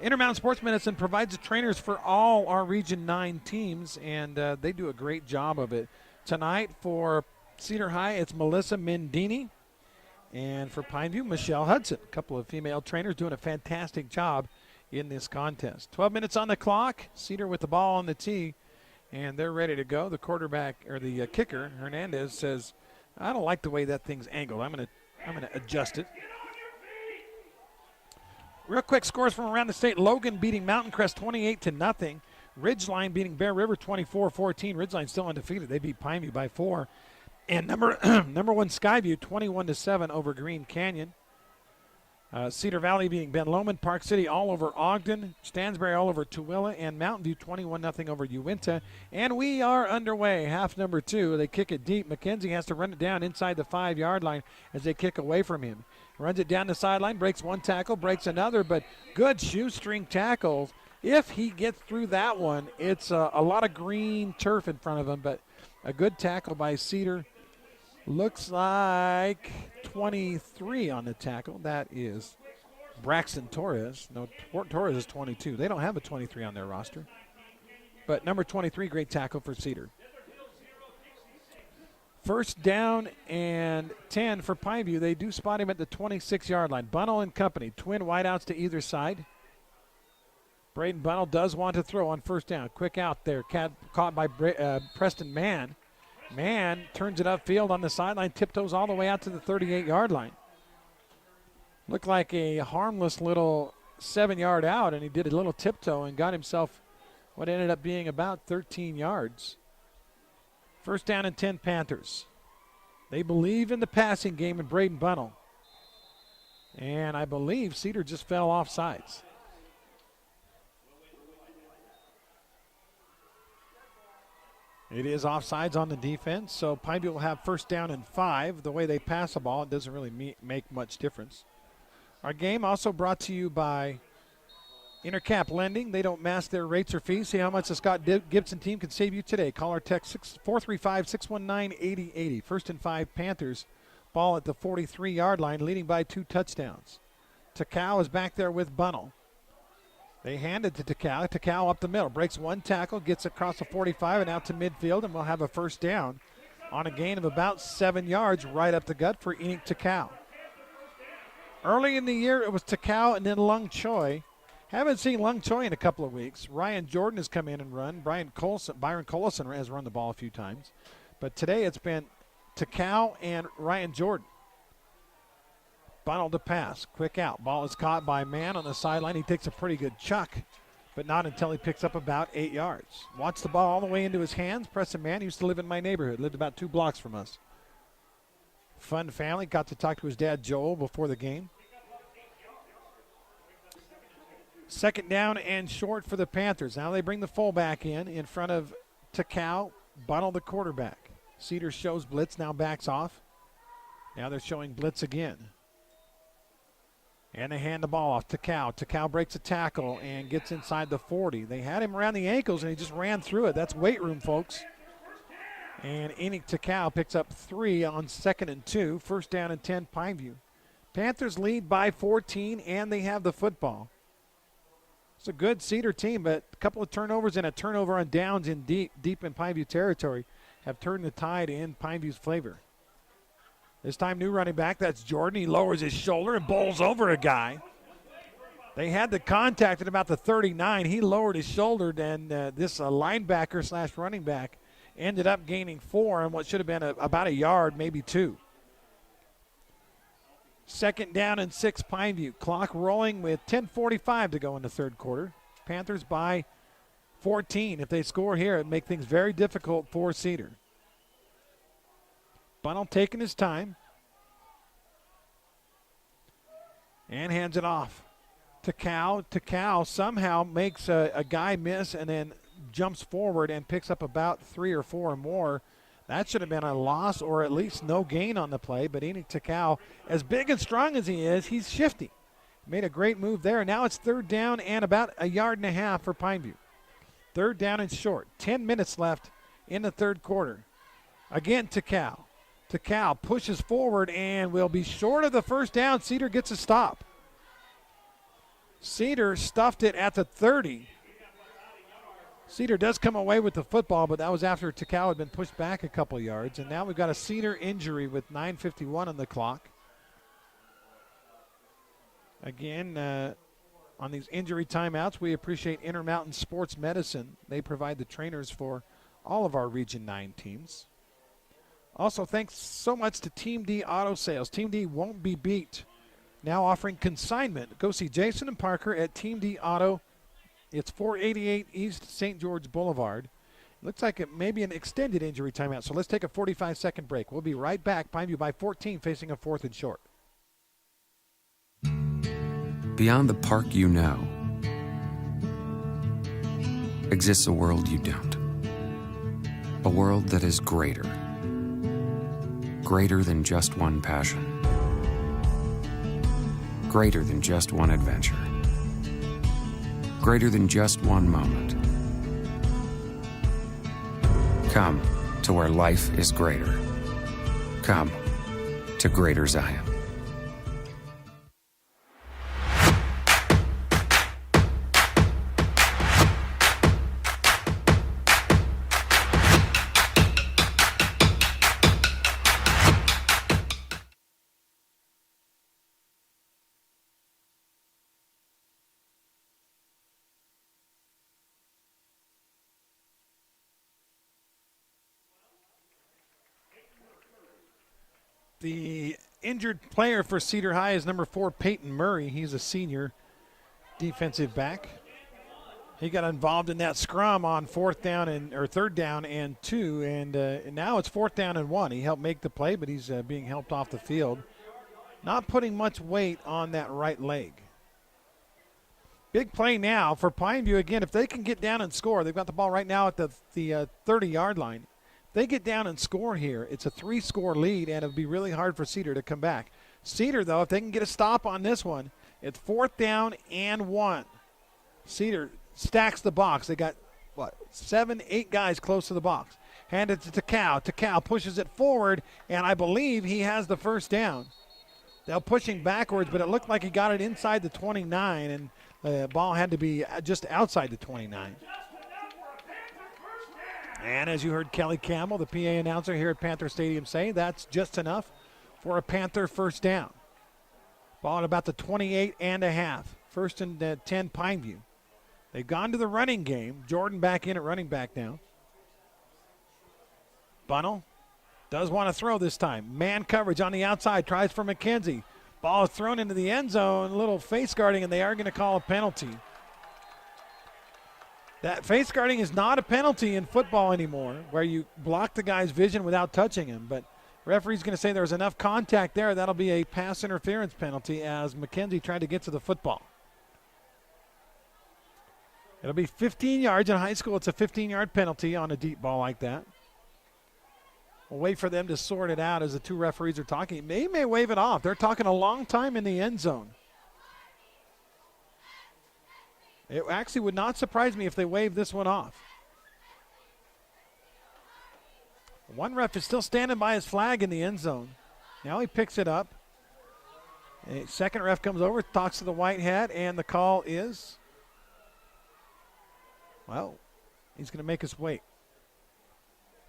Intermountain Sports Medicine provides the trainers for all our Region 9 teams, and they do a great job of it. Tonight for Cedar High, it's Melissa Mendini, and for Pineview, Michelle Hudson. A couple of female trainers doing a fantastic job in this contest. 12 minutes on the clock. Cedar with the ball on the tee. And they're ready to go. The quarterback, or the kicker, Hernandez, says, I don't like the way that thing's angled. I'm gonna adjust it. Real quick scores from around the state. Logan beating Mountain Crest 28-0. Ridgeline beating Bear River 24-14. Ridgeline still undefeated. They beat Pineview by 4. And number one Skyview 21-7 over Green Canyon. Cedar Valley beating Ben Lomond, Park City all over Ogden, Stansbury all over Tooele, and Mountain View 21-0 over Uinta. And we are underway, half number 2. They kick it deep. McKenzie has to run it down inside the 5-yard line as they kick away from him. Runs it down the sideline, breaks one tackle, breaks another, but good shoestring tackles If he gets through that one, it's a lot of green turf in front of him, but a good tackle by Cedar. Looks like 23 on the tackle. That is Braxton Torres. No, Torres is 22. They don't have a 23 on their roster. But number 23, great tackle for Cedar. First down and 10 for Pineview. They do spot him at the 26-yard line. Bunnell and company, twin wideouts to either side. Braden Bunnell does want to throw on first down. Quick out there, caught by Preston Mann. Mann turns it upfield on the sideline, tiptoes all the way out to the 38-yard line. Looked like a harmless little 7-yard out, and he did a little tiptoe and got himself what ended up being about 13 yards. First down and 10 Panthers. They believe in the passing game in Braden Bunnell. And I believe Cedar just fell off sides. It is offsides on the defense, so Pineview will have first down and 5. The way they pass the ball, it doesn't really make much difference. Our game also brought to you by Intercap Lending. They don't mask their rates or fees. See how much the Scott Gibson team can save you today. Call or text 435-619-8080. First and 5 Panthers. Ball at the 43-yard line, leading by 2 touchdowns. Takao is back there with Bunnell. They hand it to Takao. Takao up the middle. Breaks one tackle, gets across the 45 and out to midfield, and we'll have a first down on a gain of about 7 yards right up the gut for Enoch Takao. Early in the year, it was Takao and then Lung Choi. Haven't seen Lung Choi in a couple of weeks. Ryan Jordan has come in and run. Byron Collison has run the ball a few times. But today it's been Takao and Ryan Jordan. Bunnell to pass. Quick out. Ball is caught by Mann on the sideline. He takes a pretty good chuck, but not until he picks up about 8 yards. Watch the ball all the way into his hands. Preston Mann used to live in my neighborhood. Lived about 2 blocks from us. Fun family. Got to talk to his dad, Joel, before the game. Second down and short for the Panthers. Now they bring the fullback in front of Takao. Bunnell, the quarterback. Cedar shows blitz, now backs off. Now they're showing blitz again. And they hand the ball off to Takao. Takao breaks a tackle and gets inside the 40. They had him around the ankles, and he just ran through it. That's weight room, folks. And Enoch Takao picks up 3 on 2nd and 2. First down and 10, Pineview. Panthers lead by 14, and they have the football. It's a good Cedar team, but a couple of turnovers and a turnover on downs in deep in Pineview territory have turned the tide in Pineview's favor. This time, new running back, that's Jordan. He lowers his shoulder and bowls over a guy. They had the contact at about the 39. He lowered his shoulder, and this linebacker / running back ended up gaining 4 on what should have been about a yard, maybe 2. Second down and 6, Pineview. Clock rolling with 10:45 to go in the third quarter. Panthers by 14. If they score here, it'd make things very difficult for Cedar. Bunnell taking his time and hands it off to Cal. Cal somehow makes a guy miss and then jumps forward and picks up about 3 or 4 more. That should have been a loss or at least no gain on the play, but Enoch Takao, as big and strong as he is, he's shifty. Made a great move there. Now it's third down and about a yard and a half for Pineview. Third down and short. 10 minutes left in the third quarter. Again, Takao. Takao pushes forward and will be short of the first down. Cedar gets a stop. Cedar stuffed it at the 30. Cedar does come away with the football, but that was after Takao had been pushed back a couple yards. And now we've got a Cedar injury with 9:51 on the clock. Again, on these injury timeouts, we appreciate Intermountain Sports Medicine. They provide the trainers for all of our Region 9 teams. Also, thanks so much to Team D Auto Sales. Team D won't be beat. Now offering consignment. Go see Jason and Parker at Team D Auto. It's 488 East St. George Boulevard. Looks like it may be an extended injury timeout, so let's take a 45-second break. We'll be right back. Pineview by 14, facing a 4th and short.
Beyond the park you know exists a world you don't. A world that is greater. Greater than just one passion. Greater than just one adventure. greater than just one moment. Come to where life is greater. Come to Greater Zion.
The injured player for Cedar High is number 4, Peyton Murray. He's a senior defensive back. He got involved in that scrum on third down and 2, and now it's 4th down and 1. He helped make the play, but he's being helped off the field. Not putting much weight on that right leg. Big play now for Pineview again. If they can get down and score, they've got the ball right now at the 30-yard line. They get down and score here, it's a 3-score lead, and it'll be really hard for Cedar to come back. Cedar, though, if they can get a stop on this one, it's 4th down and 1. Cedar stacks the box. They got, 7, 8 guys close to the box. Hand it to Takao. Takao pushes it forward, and I believe he has the first down. They're pushing backwards, but it looked like he got it inside the 29, and the ball had to be just outside the 29. And as you heard Kelly Campbell, the PA announcer here at Panther Stadium, say, that's just enough for a Panther first down. Ball at about the 28 and a half. 1st and 10 Pineview. They've gone to the running game. Jordan back in at running back now. Bunnell does want to throw this time. Man coverage on the outside. Tries for McKenzie. Ball is thrown into the end zone. A little face guarding, and they are going to call a penalty. That face guarding is not a penalty in football anymore, where you block the guy's vision without touching him. But referee's going to say there's enough contact there. That'll be a pass interference penalty as McKenzie tried to get to the football. It'll be 15 yards. In high school, it's a 15-yard penalty on a deep ball like that. We'll wait for them to sort it out as the two referees are talking. They may wave it off. They're talking a long time in the end zone. It actually would not surprise me if they wave this one off. One ref is still standing by his flag in the end zone. Now he picks it up. A second ref comes over, talks to the white hat, and the call is, well, he's going to make us wait.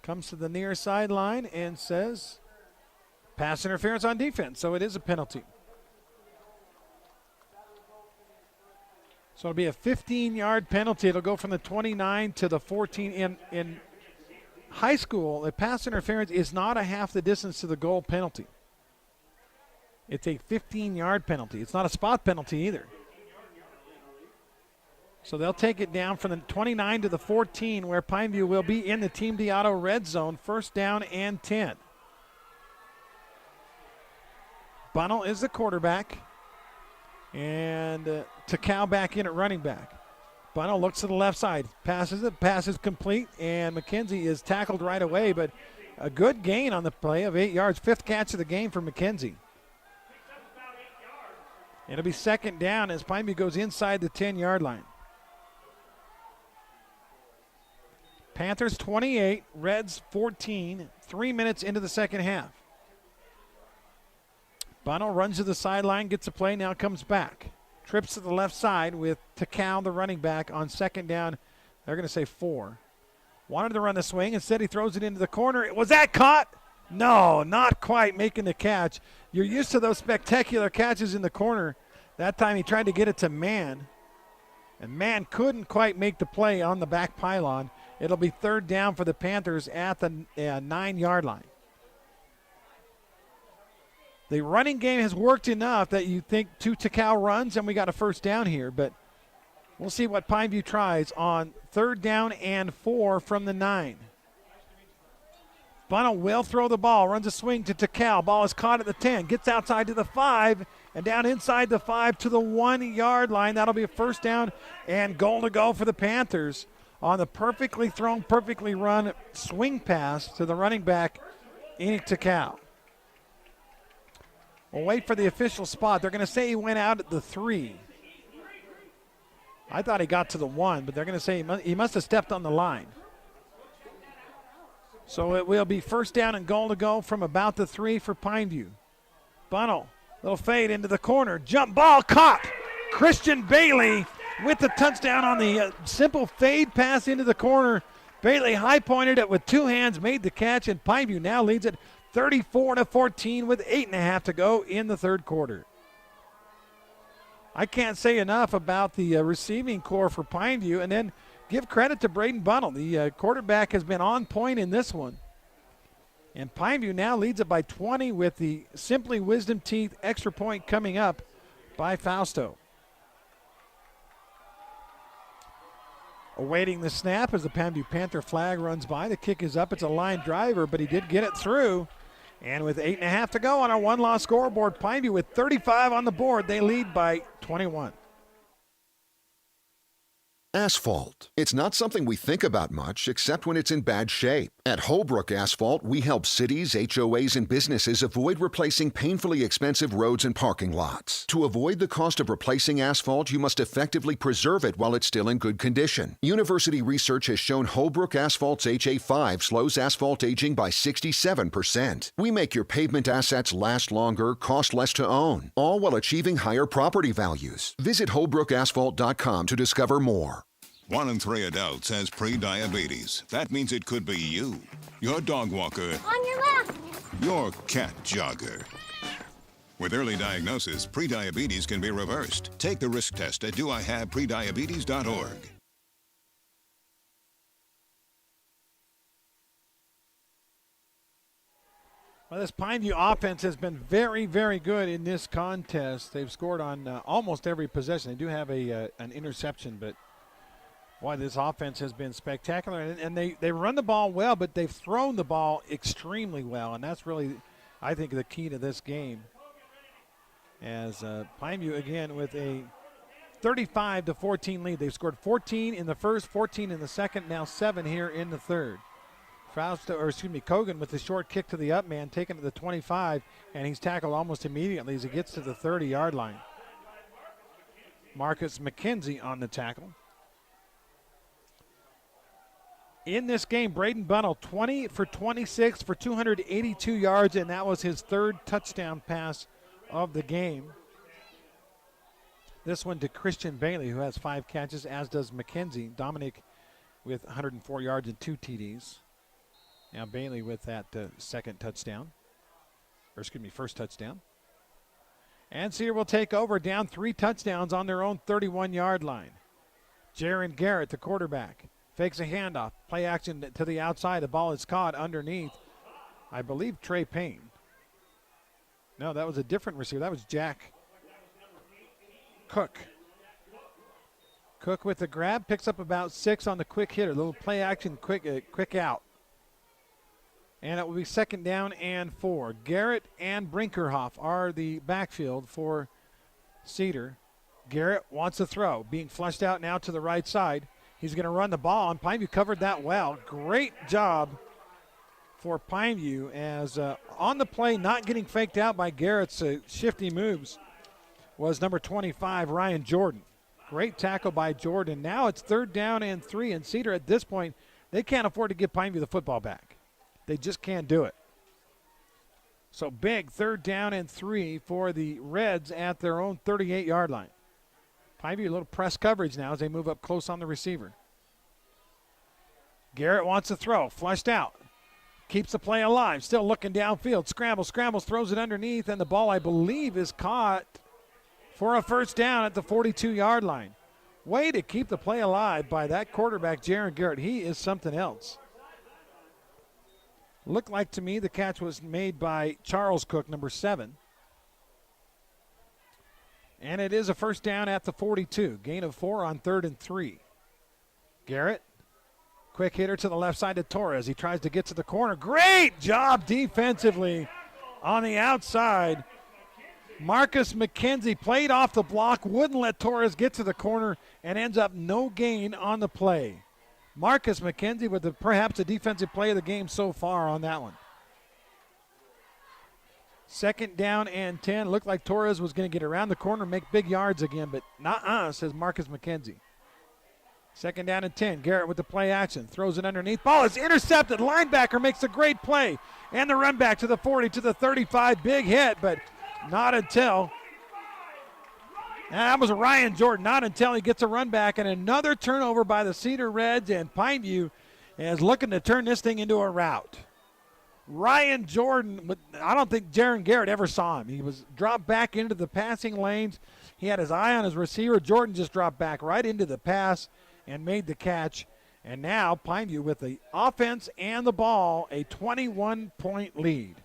Comes to the near sideline and says, pass interference on defense, so it is a penalty. So it'll be a 15-yard penalty. It'll go from the 29 to the 14. In high school, a pass interference is not a half the distance to the goal penalty. It's a 15-yard penalty. It's not a spot penalty either. So they'll take it down from the 29 to the 14, where Pineview will be in the Team Deotto red zone, 1st down and 10. Bunnell is the quarterback. And Takao back in at running back. Bunnell looks to the left side, passes it, passes complete, and McKenzie is tackled right away, but a good gain on the play of 8 yards. 5th catch of the game for McKenzie. It'll be 2nd down as Pineview goes inside the 10-yard line. Panthers 28, Reds 14, 3 minutes into the second half. Bunnell runs to the sideline, gets a play, now comes back. Trips to the left side with Takao, the running back, on 2nd down. They're going to say 4. Wanted to run the swing. Instead, he throws it into the corner. Was that caught? No, not quite making the catch. You're used to those spectacular catches in the corner. That time he tried to get it to Man. And Man couldn't quite make the play on the back pylon. It'll be 3rd down for the Panthers at the 9-yard line. The running game has worked enough that you think 2 Takao runs and we got a 1st down here, but we'll see what Pineview tries on 3rd down and 4 from the 9. Bunnell will throw the ball, runs a swing to Takao. Ball is caught at the 10, gets outside to the 5, and down inside the 5 to the 1-yard line. That'll be a 1st down and goal to go for the Panthers on the perfectly thrown, perfectly run swing pass to the running back, Enoch Takao. We'll wait for the official spot. They're going to say he went out at the 3. I thought he got to the 1, but they're going to say he must have stepped on the line. So it will be first down and goal to go from about the 3 for Pineview. Bunnell, little fade into the corner. Jump ball caught. Christian Bailey with the touchdown on the simple fade pass into the corner. Bailey high-pointed it with 2 hands, made the catch, and Pineview now leads it 34-14 with 8.5 to go in the third quarter. I can't say enough about the receiving core for Pineview, and then give credit to Braden Bunnell. The quarterback has been on point in this one. And Pineview now leads it by 20 with the Simply Wisdom Teeth extra point coming up by Fausto. Awaiting the snap as the Pineview Panther flag runs by. The kick is up. It's a line driver, but he did get it through. And with 8.5 to go on our one-loss scoreboard, Pineview with 35 on the board. They lead by 21.
Asphalt. It's not something we think about much, except when it's in bad shape. At HOLBROOK Asphalt, we help cities, HOAs, and businesses avoid replacing painfully expensive roads and parking lots. To avoid the cost of replacing asphalt, you must effectively preserve it while it's still in good condition. University research has shown HOLBROOK Asphalt's HA5 slows asphalt aging by 67%. We make your pavement assets last longer, cost less to own, all while achieving higher property values. Visit holbrookasphalt.com to discover more.
1 in 3 adults has pre-diabetes. That means it could be you, your dog walker,
On your left.
your cat jogger. With early diagnosis, pre-diabetes can be reversed. Take the risk test at doihaveprediabetes.org.
Well, this Pineview offense has been very, very good in this contest. They've scored on almost every possession. They do have an interception, but boy, this offense has been spectacular. And they run the ball well, but they've thrown the ball extremely well, and that's really, I think, the key to this game. As Pineview, again, with a 35-14 lead. They've scored 14 in the first, 14 in the second, now 7 here in the third. Kogan with the short kick to the up man, taken to the 25, and he's tackled almost immediately as he gets to the 30-yard line. Marcus McKenzie on the tackle. In this game, Braden Bunnell, 20 for 26 for 282 yards, and that was his 3rd touchdown pass of the game. This one to Christian Bailey, who has 5 catches, as does McKenzie. Dominic with 104 yards and 2 TDs. Now Bailey with that first touchdown. And Cedar will take over, down 3 touchdowns on their own 31-yard line. Jaron Garrett, the quarterback, fakes a handoff. Play action to the outside. The ball is caught underneath, I believe, Trey Payne. No, that was a different receiver. That was Jack Cook. Cook with the grab, picks up about 6 on the quick hitter. Little play action, quick out. And it will be 2nd down and 4. Garrett and Brinkerhoff are the backfield for Cedar. Garrett wants to throw, being flushed out now to the right side. He's going to run the ball, and Pineview covered that well. Great job for Pineview as on the play, not getting faked out by Garrett's shifty moves, was number 25, Ryan Jordan. Great tackle by Jordan. Now it's 3rd down and 3, and Cedar at this point, they can't afford to give Pineview the football back. They just can't do it. So big 3rd down and 3 for the Reds at their own 38-yard line. Pineview a little press coverage now as they move up close on the receiver. Garrett wants to throw, flushed out. Keeps the play alive, still looking downfield. Scrambles, throws it underneath, and the ball, I believe, is caught for a 1st down at the 42-yard line. Way to keep the play alive by that quarterback, Jaron Garrett. He is something else. Looked like to me the catch was made by Charles Cook, number 7. And it is a 1st down at the 42. Gain of 4 on 3rd and 3. Garrett, quick hitter to the left side to Torres. He tries to get to the corner. Great job defensively on the outside. Marcus McKenzie played off the block, wouldn't let Torres get to the corner, and ends up no gain on the play. Marcus McKenzie with perhaps the defensive play of the game so far on that one. 2nd down and 10. Looked like Torres was going to get around the corner and make big yards again, but not says Marcus McKenzie. Second down and 10. Garrett with the play action. Throws it underneath. Ball is intercepted. Linebacker makes a great play. And the run back to the 40, to the 35. Big hit, but not until. And that was Ryan Jordan. Not until he gets a run back. And another turnover by the Cedar Reds. And Pineview is looking to turn this thing into a rout. Ryan Jordan, I don't think Jaron Garrett ever saw him. He was dropped back into the passing lanes. He had his eye on his receiver. Jordan just dropped back right into the pass and made the catch. And now Pineview with the offense and the ball, a 21-point lead.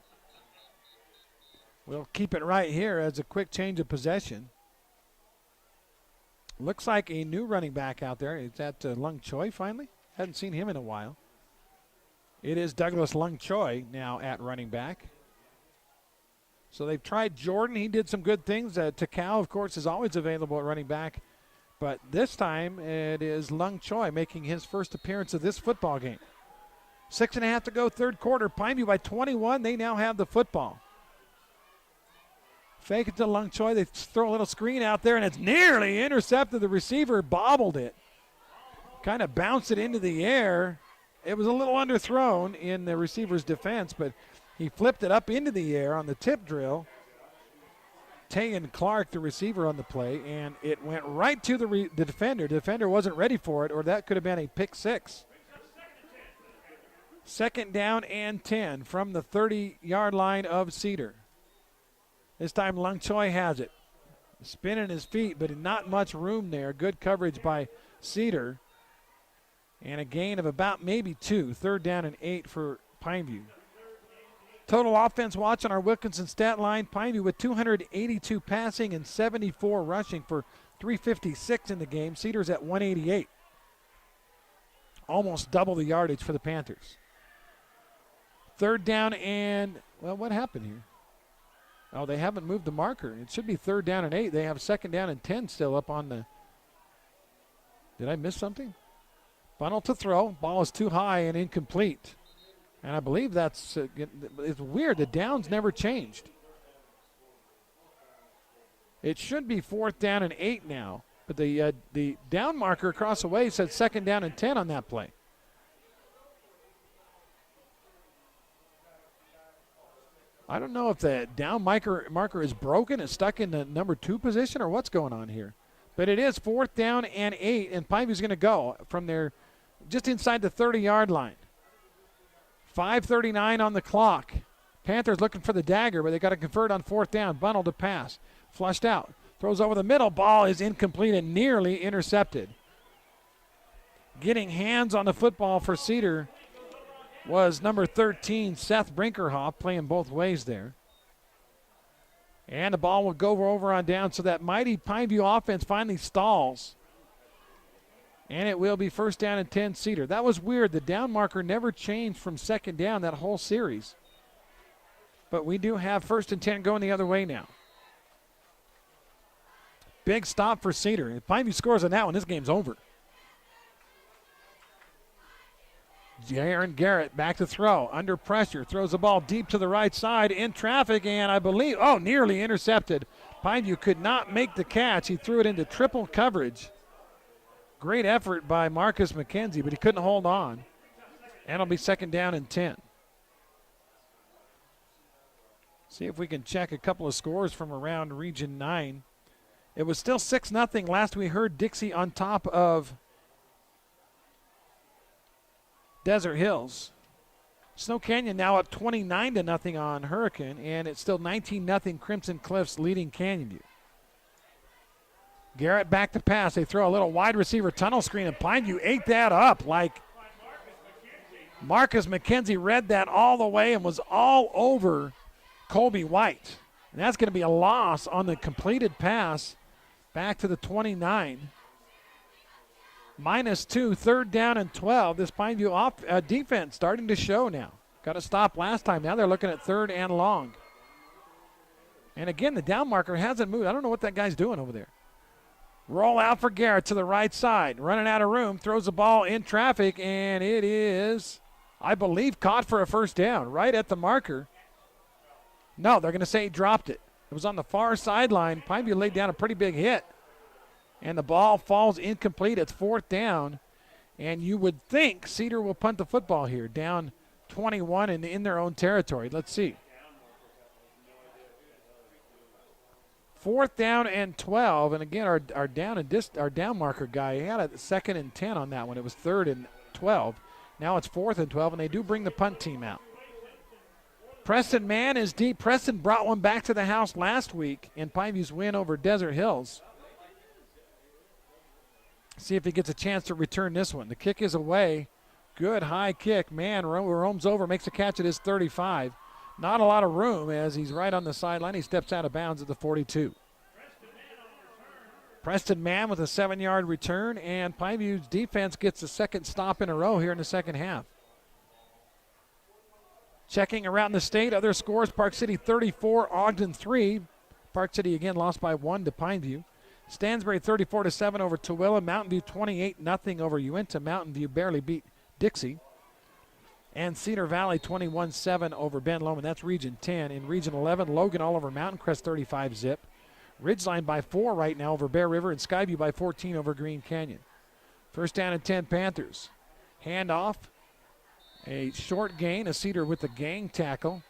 We'll keep it right here as a quick change of possession. Looks like a new running back out there. Is that Lung Choi finally? Hadn't seen him in a while. It is Douglas Lung Choi now at running back. So they've tried Jordan. He did some good things. Takao, of course, is always available at running back. But this time it is Lung Choi making his first appearance of this football game. 6.5 to go, third quarter. Pineview by 21. They now have the football. Fake it to Lung Choi. They throw a little screen out there, and it's nearly intercepted. The receiver bobbled it. Kind of bounced it into the air. It was a little underthrown in the receiver's defense, but he flipped it up into the air on the tip drill. Tayan Clark, the receiver on the play, and it went right to the defender. The defender wasn't ready for it, or that could have been a pick six. Second down and 10 from the 30-yard line of Cedar. This time Lung Choi has it. Spinning his feet, but not much room there. Good coverage by Cedar. And a gain of about maybe 2. Third down and 8 for Pineview. Total offense watch on our Wilkinson stat line. Pineview with 282 passing and 74 rushing for 356 in the game. Cedar's at 188. Almost double the yardage for the Panthers. Third down and, well, what happened here? Oh, they haven't moved the marker. It should be third down and 8. They have second down and 10 still up on the. Did I miss something? Funnel to throw. Ball is too high and incomplete. And I believe that's, it's weird. The downs never changed. It should be fourth down and 8 now. But the down marker across the way said second down and 10 on that play. I don't know if the down marker is broken. It's stuck in the number 2 position or what's going on here. But it is fourth down and 8, and Pineview's going to go from there just inside the 30-yard line. 5:39 on the clock. Panthers looking for the dagger, but they got to convert on fourth down. Bundle to pass. Flushed out. Throws over the middle. Ball is incomplete and nearly intercepted. Getting hands on the football for Cedar was number 13, Seth Brinkerhoff, playing both ways there. And the ball will go over on down, so that mighty Pineview offense finally stalls. And it will be first down and 10 Cedar. That was weird. The down marker never changed from second down that whole series. But we do have first and 10 going the other way now. Big stop for Cedar. If Pineview scores on that one, this game's over. Jaron Garrett back to throw. Under pressure. Throws the ball deep to the right side in traffic, and I believe, nearly intercepted. Pineview could not make the catch. He threw it into triple coverage. Great effort by Marcus McKenzie, but he couldn't hold on. And it'll be second down and 10. See if we can check a couple of scores from around Region 9. It was still 6-0 last we heard Dixie on top of Desert Hills. Snow Canyon now up 29-0 on Hurricane, and it's still 19-0 Crimson Cliffs leading Canyon View. Garrett back to pass. They throw a little wide receiver tunnel screen, and Pineview ate that up like Marcus McKenzie read that all the way and was all over Colby White. And that's going to be a loss on the completed pass back to the 29. -2, third down and 12. This Pineview defense starting to show now. Got to stop last time. Now they're looking at third and long. And again, the down marker hasn't moved. I don't know what that guy's doing over there. Roll out for Garrett to the right side. Running out of room. Throws the ball in traffic, and it is, I believe, caught for a first down right at the marker. No, they're going to say he dropped it. It was on the far sideline. Pineview laid down a pretty big hit. And the ball falls incomplete. It's 4th down. And you would think Cedar will punt the football here, down 21 and in their own territory. Let's see. 4th down and 12. And again, our down marker guy, he had a 2nd and 10 on that one. It was 3rd and 12. Now it's 4th and 12, and they do bring the punt team out. Preston Mann is deep. Preston brought one back to the house last week in Pineview's win over Desert Hills. See if he gets a chance to return this one. The kick is away. Good high kick. Mann roams over, makes a catch at his 35. Not a lot of room as he's right on the sideline. He steps out of bounds at the 42. Preston Mann with a 7-yard return, and Pineview's defense gets a second stop in a row here in the second half. Checking around the state, other scores, Park City 34, Ogden 3. Park City again lost by 1 to Pineview. Stansbury 34-7 over Tooele. Mountain View 28-0 over Uinta. Mountain View barely beat Dixie. And Cedar Valley 21-7 over Ben Lomond. That's Region 10. In Region 11, Logan all over Mountain Crest 35-zip. Ridgeline by 4 right now over Bear River, and Skyview by 14 over Green Canyon. 1st down and 10 Panthers. Handoff. A short gain. A Cedar with the gang tackle.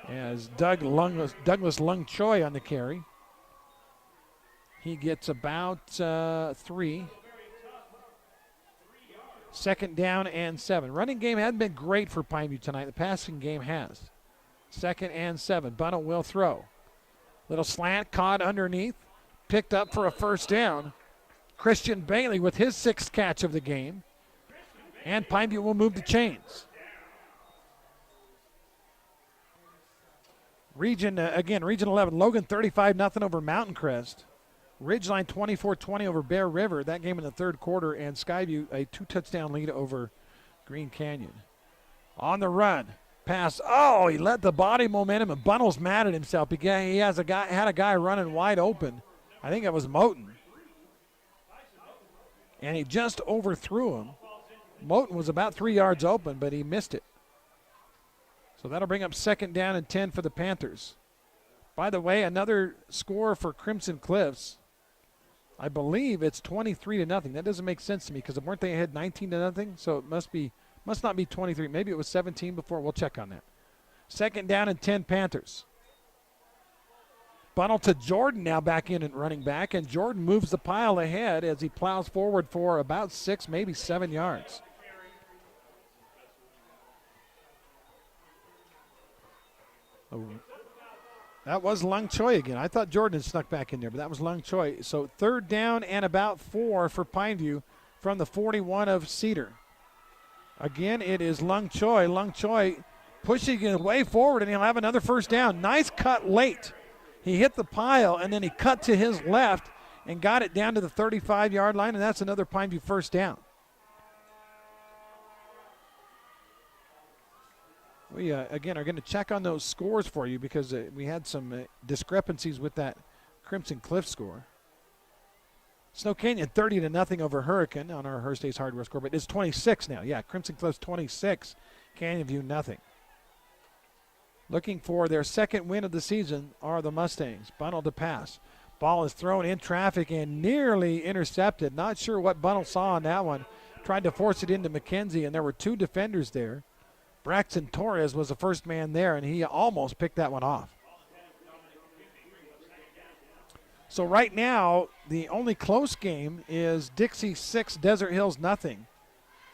As Douglas Lung Choi on the carry. He gets about 3. 2nd down and 7. Running game hasn't been great for Pineview tonight. The passing game has. 2nd and 7. Bunnell will throw. Little slant caught underneath. Picked up for a 1st down. Christian Bailey with his 6th catch of the game. And Pineview will move the chains. Region 11. Logan 35-0 over Mountain Crest. Ridgeline 24-20 over Bear River. That game in the 3rd quarter, and Skyview a 2-touchdown lead over Green Canyon. On the run, pass. Oh, he let the body momentum, and Bunnell's mad at himself. He had a guy running wide open. I think that was Moten. And he just overthrew him. Moten was about 3 yards open, but he missed it. So that'll bring up 2nd down and 10 for the Panthers. By the way, another score for Crimson Cliffs. I believe it's 23-0. That doesn't make sense to me because weren't they ahead 19-0? So it must not be 23. Maybe it was 17 before. We'll check on that. 2nd down and 10 Panthers. Bunnell to Jordan now back in and running back, and Jordan moves the pile ahead as he plows forward for about 6, maybe 7 yards. Oh. That was Lung Choi again. I thought Jordan had snuck back in there, but that was Lung Choi. So 3rd down and about 4 for Pineview from the 41 of Cedar. Again, it is Lung Choi. Lung Choi pushing his way forward, and he'll have another 1st down. Nice cut late. He hit the pile, and then he cut to his left and got it down to the 35-yard line, and that's another Pineview 1st down. We, again, are going to check on those scores for you because we had some discrepancies with that Crimson Cliff score. Snow Canyon 30-0 over Hurricane on our Hearst Ace Hardware score, but it's 26 now. Yeah, Crimson Cliffs 26, Canyon View nothing. Looking for their 2nd win of the season are the Mustangs. Bunnell to pass. Ball is thrown in traffic and nearly intercepted. Not sure what Bunnell saw on that one. Tried to force it into McKenzie, and there were 2 defenders there. Braxton Torres was the first man there, and he almost picked that one off. So right now, the only close game is Dixie 6, Desert Hills nothing.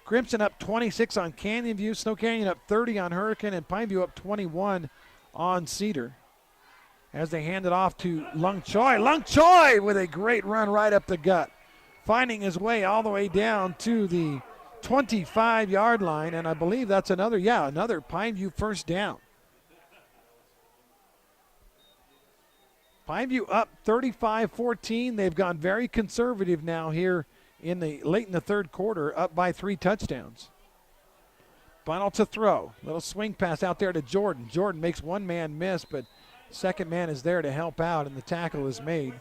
Crimson up 26 on Canyon View, Snow Canyon up 30 on Hurricane, and Pineview up 21 on Cedar. As they hand it off to Lung Choi. Lung Choi with a great run right up the gut, finding his way all the way down to the 25-yard line, and I believe that's another Pineview 1st down. Pineview up 35-14. They've gone very conservative now here late in the 3rd quarter, up by 3 touchdowns. Bunnell to throw. Little swing pass out there to Jordan. Jordan makes one man miss, but 2nd man is there to help out, and the tackle is made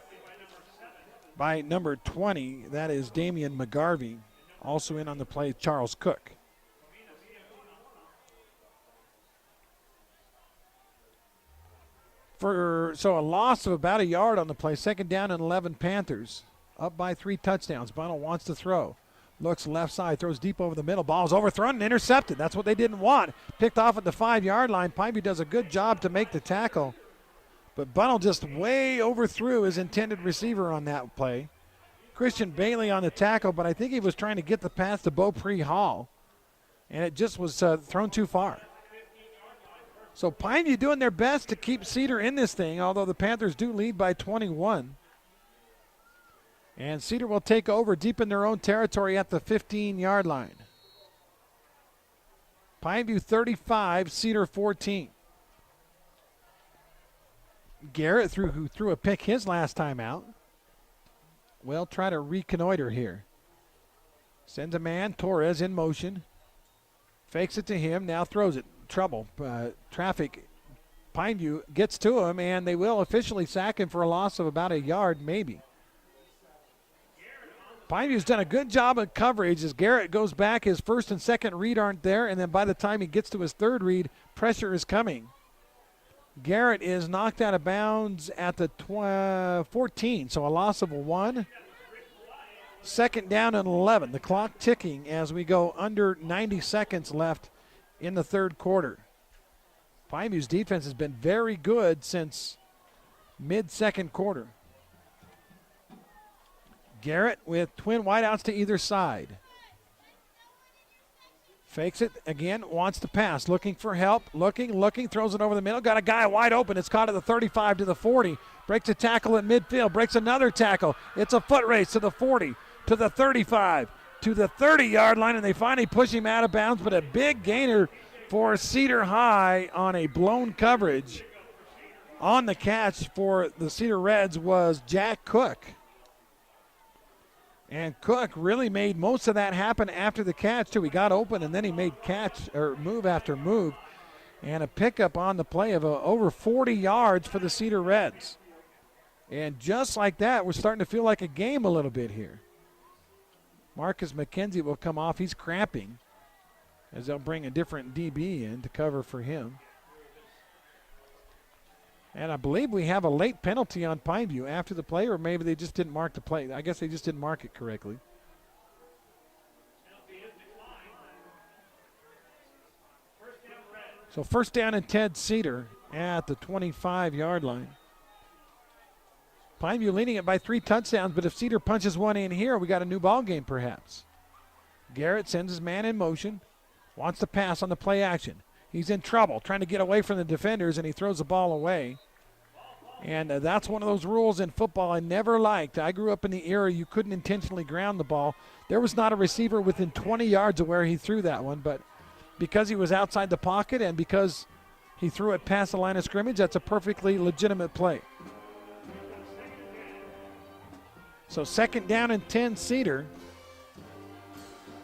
by number 20. That is Damian McGarvey. Also in on the play, Charles Cook. So a loss of about a yard on the play. 2nd down and 11 Panthers. up by 3 touchdowns. Bunnell wants to throw. Looks left side, throws deep over the middle. Ball's overthrown and intercepted. That's what they didn't want. Picked off at the 5-yard line. Pineview does a good job to make the tackle. But Bunnell just way overthrew his intended receiver on that play. Christian Bailey on the tackle, but I think he was trying to get the pass to Beaupre Hall. And it just was thrown too far. So Pineview doing their best to keep Cedar in this thing, although the Panthers do lead by 21. And Cedar will take over deep in their own territory at the 15-yard line. Pineview 35, Cedar 14. Garrett, who threw a pick his last time out, will try to reconnoiter here. Sends a man, Torres in motion. Fakes it to him, now throws it. Trouble. Traffic. Pineview gets to him, and they will officially sack him for a loss of about a yard, maybe. Pineview's done a good job of coverage as Garrett goes back. His first and second read aren't there, and then by the time he gets to his third read, pressure is coming. Garrett is knocked out of bounds at the 14, so a loss of 1. Second down and 11. The clock ticking as we go under 90 seconds left in the third quarter. Pineview's defense has been very good since mid-second quarter. Garrett with twin wideouts to either side. Fakes it again, wants to pass, looking for help, looking, throws it over the middle. Got a guy wide open. It's caught at the 35 to the 40. Breaks a tackle at midfield, breaks another tackle. It's a foot race to the 40, to the 35, to the 30-yard line, and they finally push him out of bounds, but a big gainer for Cedar High on a blown coverage. On the catch for the Cedar Reds was Jack Cook. And Cook really made most of that happen after the catch, too. He got open, and then he made move after move. And a pickup on the play of over 40 yards for the Cedar Reds. And just like that, we're starting to feel like a game a little bit here. Marcus McKenzie will come off. He's cramping as they'll bring a different DB in to cover for him. And I believe we have a late penalty on Pineview after the play, or maybe they just didn't mark the play. I guess they just didn't mark it correctly. So first down and 10, Cedar at the 25-yard line. Pineview leading it by 3 touchdowns, but if Cedar punches one in here, we got a new ball game perhaps. Garrett sends his man in motion, wants to pass on the play action. He's in trouble, trying to get away from the defenders, and he throws the ball away. And that's one of those rules in football I never liked. I grew up in the era you couldn't intentionally ground the ball. There was not a receiver within 20 yards of where he threw that one, but because he was outside the pocket and because he threw it past the line of scrimmage, that's a perfectly legitimate play. So second down and 10, Cedar.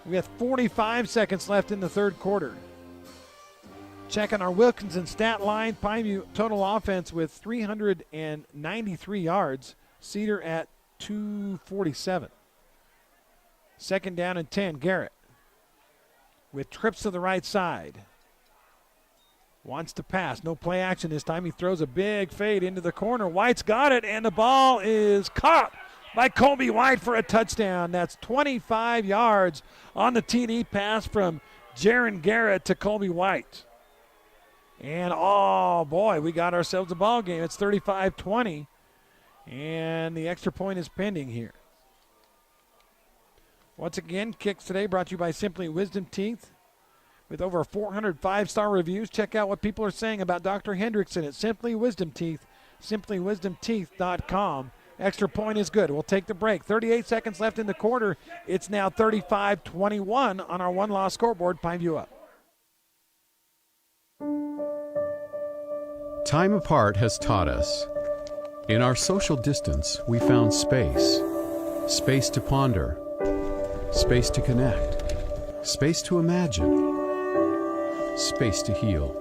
We have 45 seconds left in the third quarter. Checking our Wilkinson stat line, Pineview total offense with 393 yards. Cedar at 247. Second down and 10, Garrett. With trips to the right side. Wants to pass. No play action this time. He throws a big fade into the corner. White's got it, and the ball is caught by Colby White for a touchdown. That's 25 yards on the TD pass from Jaron Garrett to Colby White. And, oh, boy, we got ourselves a ball game. It's 35-20, and the extra point is pending here. Once again, Kicks today brought to you by Simply Wisdom Teeth. With over 400 5-star reviews, check out what people are saying about Dr. Hendrickson at Simply Wisdom Teeth, simplywisdomteeth.com. Extra point is good. We'll take the break. 38 seconds left in the quarter. It's now 35-21 on our one-loss scoreboard. Pineview up.
Time apart has taught us. In our social distance, we found space. Space to ponder. Space to connect. Space to imagine. Space to heal.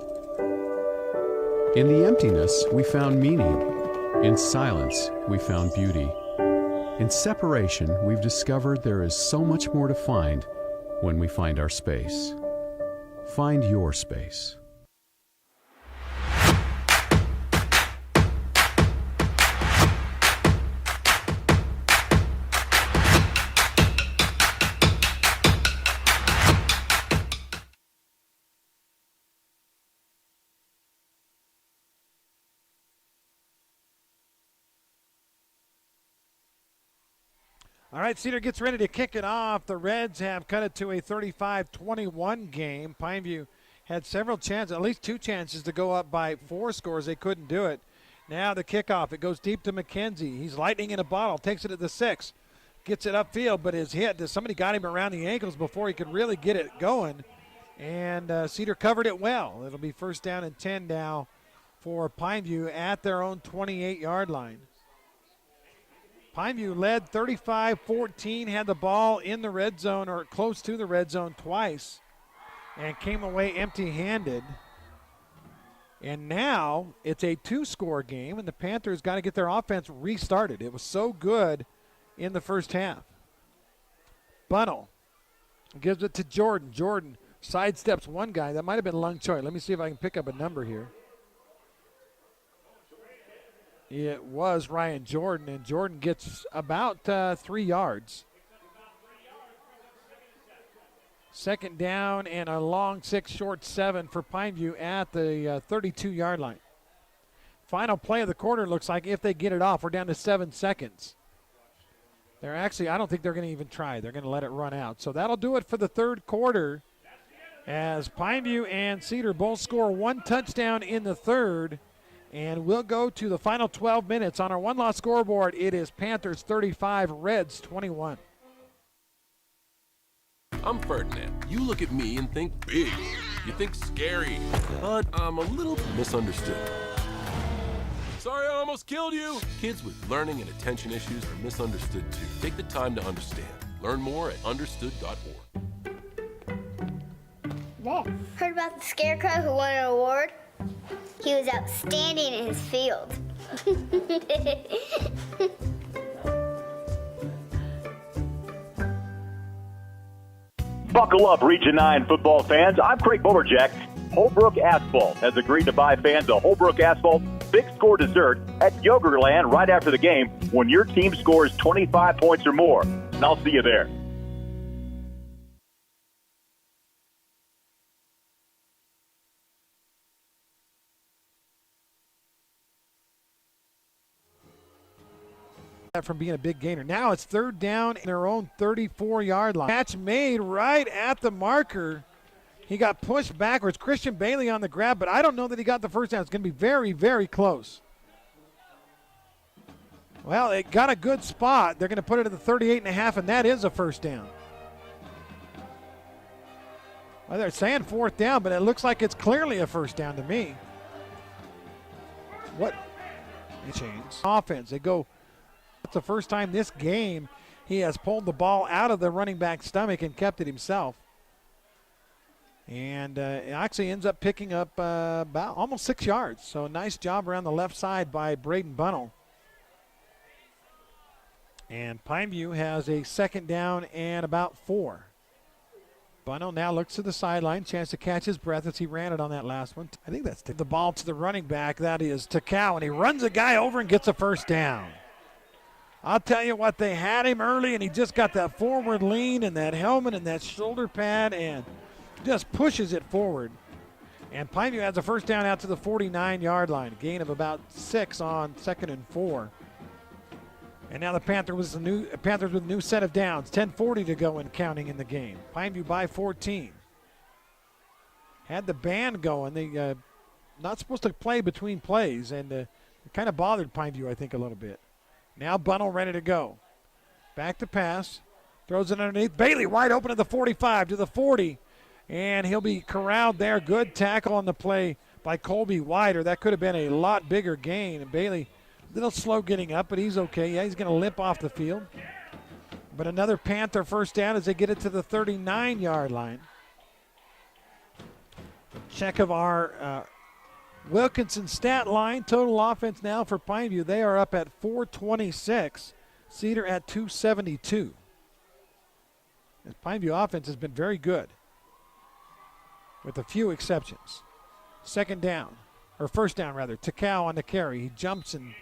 In the emptiness, we found meaning. In silence, we found beauty. In separation, we've discovered there is so much more to find when we find our space. Find your space.
All right, Cedar gets ready to kick it off. The Reds have cut it to a 35-21 game. Pineview had several chances, at least 2 chances to go up by 4 scores. They couldn't do it. Now the kickoff. It goes deep to McKenzie. He's lightning in a bottle. Takes it at the 6. Gets it upfield, but is hit. Somebody got him around the ankles before he could really get it going. And Cedar covered it well. It'll be first down and 10 now for Pineview at their own 28-yard line. Pineview led 35-14, had the ball in the red zone or close to the red zone twice and came away empty-handed. And now it's a 2-score game, and the Panthers got to get their offense restarted. It was so good in the first half. Bunnell gives it to Jordan. Jordan sidesteps one guy. That might have been Lung Choi. Let me see if I can pick up a number here. It was Ryan Jordan, and Jordan gets about 3 yards. Second down and a long 6, short 7 for Pineview at the 32-yard line. Final play of the quarter looks like if they get it off, we're down to 7 seconds. I don't think they're going to even try. They're going to let it run out. So that'll do it for the third quarter as Pineview and Cedar both score 1 touchdown in the third. And we'll go to the final 12 minutes. On our one-loss scoreboard, it is Panthers 35, Reds 21.
I'm Ferdinand. You look at me and think big. You think scary. But I'm a little misunderstood. Sorry I almost killed you. Kids with learning and attention issues are misunderstood too. Take the time to understand. Learn more at understood.org.
Heard about the Scarecrow who won an award? He was outstanding in his field.
Buckle up, Region 9 football fans. I'm Craig Boberjack. Holbrook Asphalt has agreed to buy fans a Holbrook Asphalt big-score dessert at Yogurtland right after the game when your team scores 25 points or more. And I'll see you there.
From being a big gainer. Now it's third down in their own 34-yard line. Catch made right at the marker. He got pushed backwards. Christian Bailey on the grab, but I don't know that he got the first down. It's going to be very, very close. Well, it got a good spot. They're going to put it at the 38.5, and that is a first down. Well, they're saying fourth down, but it looks like it's clearly a first down to me. What? It changed. Offense. They go. It's the first time this game he has pulled the ball out of the running back's stomach and kept it himself. And it actually ends up picking up about almost 6 yards. So a nice job around the left side by Braden Bunnell. And Pineview has a second down and about 4. Bunnell now looks to the sideline, chance to catch his breath as he ran it on that last one. I think that's the ball to the running back. That is Takao, and he runs a guy over and gets a first down. I'll tell you what, they had him early, and he just got that forward lean and that helmet and that shoulder pad and just pushes it forward. And Pineview has a first down out to the 49-yard line, a gain of about 6 on 2nd and 4. And now the Panthers with a new set of downs, 10:40 to go and counting in the game. Pineview by 14. Had the band going. They not supposed to play between plays, and it kind of bothered Pineview, I think, a little bit. Now Bunnell ready to go. Back to pass. Throws it underneath. Bailey wide open at the 45 to the 40. And he'll be corralled there. Good tackle on the play by Colby Wider. That could have been a lot bigger gain. And Bailey a little slow getting up, but he's okay. Yeah, he's going to limp off the field. But another Panther first down as they get it to the 39-yard line. Check of our Wilkinson stat line. Total offense now for Pineview. They are up at 426. Cedar at 272. This Pineview offense has been very good, with a few exceptions. Second down, or first down rather. Takao on the carry. He jumps and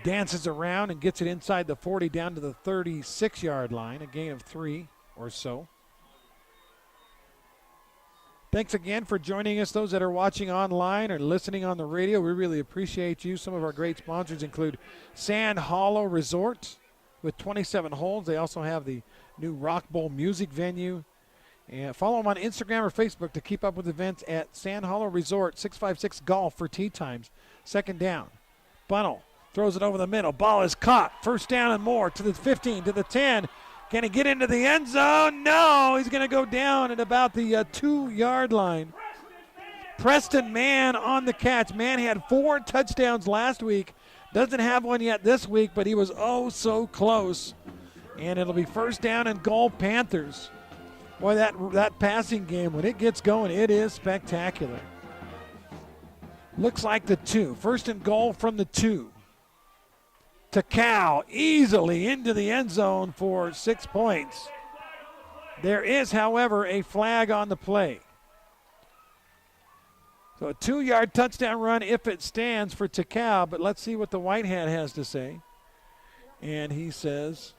dances around and gets it inside the 40 down to the 36-yard line. A gain of 3 or so. Thanks again for joining us, those that are watching online or listening on the radio. We really appreciate you. Some of our great sponsors include Sand Hollow Resort, with 27 holes. They also have the new Rock Bowl music venue. And follow them on Instagram or Facebook to keep up with events at Sand Hollow Resort. 656 Golf for tee times. Second down. Bunnell throws it over the middle. Ball is caught. First down and more to the 15, to the 10. Can he get into the end zone? No, he's going to go down at about the 2-yard line. Preston Mann on the catch. Mann had 4 touchdowns last week. Doesn't have one yet this week, but he was oh so close. And it'll be first down and goal, Panthers. Boy, that passing game, when it gets going, it is spectacular. Looks like the 2. First and goal from the 2. Takao easily into the end zone for 6 points. There is, however, a flag on the play. So a 2-yard touchdown run if it stands for Takao, but let's see what the white hat has to say. And he says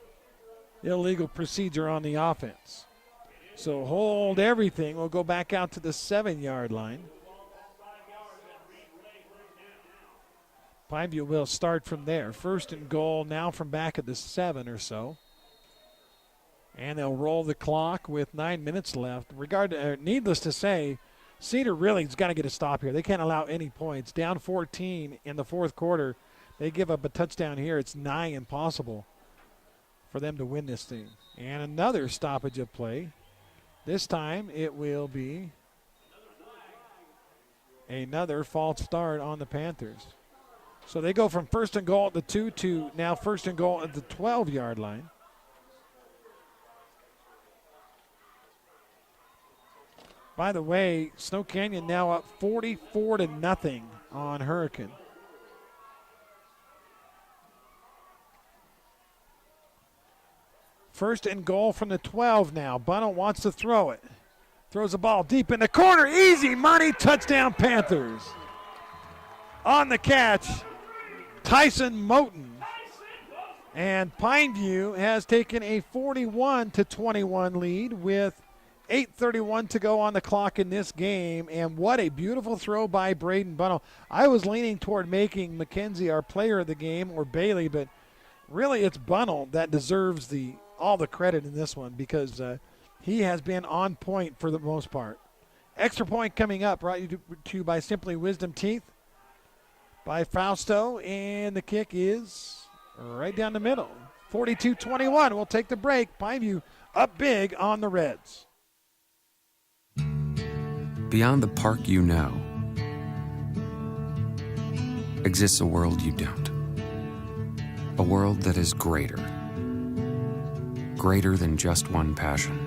illegal procedure on the offense. So hold everything. We'll go back out to the 7-yard line. Pineview will start from there. First and goal now from back at the 7 or so. And they'll roll the clock with 9 minutes left. Needless to say, Cedar really has got to get a stop here. They can't allow any points. Down 14 in the fourth quarter. They give up a touchdown here. It's nigh impossible for them to win this thing. And another stoppage of play. This time it will be another false start on the Panthers. So they go from first and goal at the 2 to now first and goal at the 12-yard line. By the way, Snow Canyon now up 44-0 on Hurricane. First and goal from the 12 now. Bunnell wants to throw it. Throws the ball deep in the corner. Easy money. Touchdown Panthers. On the catch, Tyson Moten. And Pineview has taken a 41-21 lead with 8:31 to go on the clock in this game. And what a beautiful throw by Braden Bunnell. I was leaning toward making McKenzie our player of the game or Bailey, but really it's Bunnell that deserves all the credit in this one because he has been on point for the most part. Extra point coming up, brought to you by Simply Wisdom Teeth by Fausto, and the kick is right down the middle. 42-21. We'll take the break. Pineview up big on the Reds.
Beyond the park you know exists a world you don't. A world that is greater. Greater than just one passion.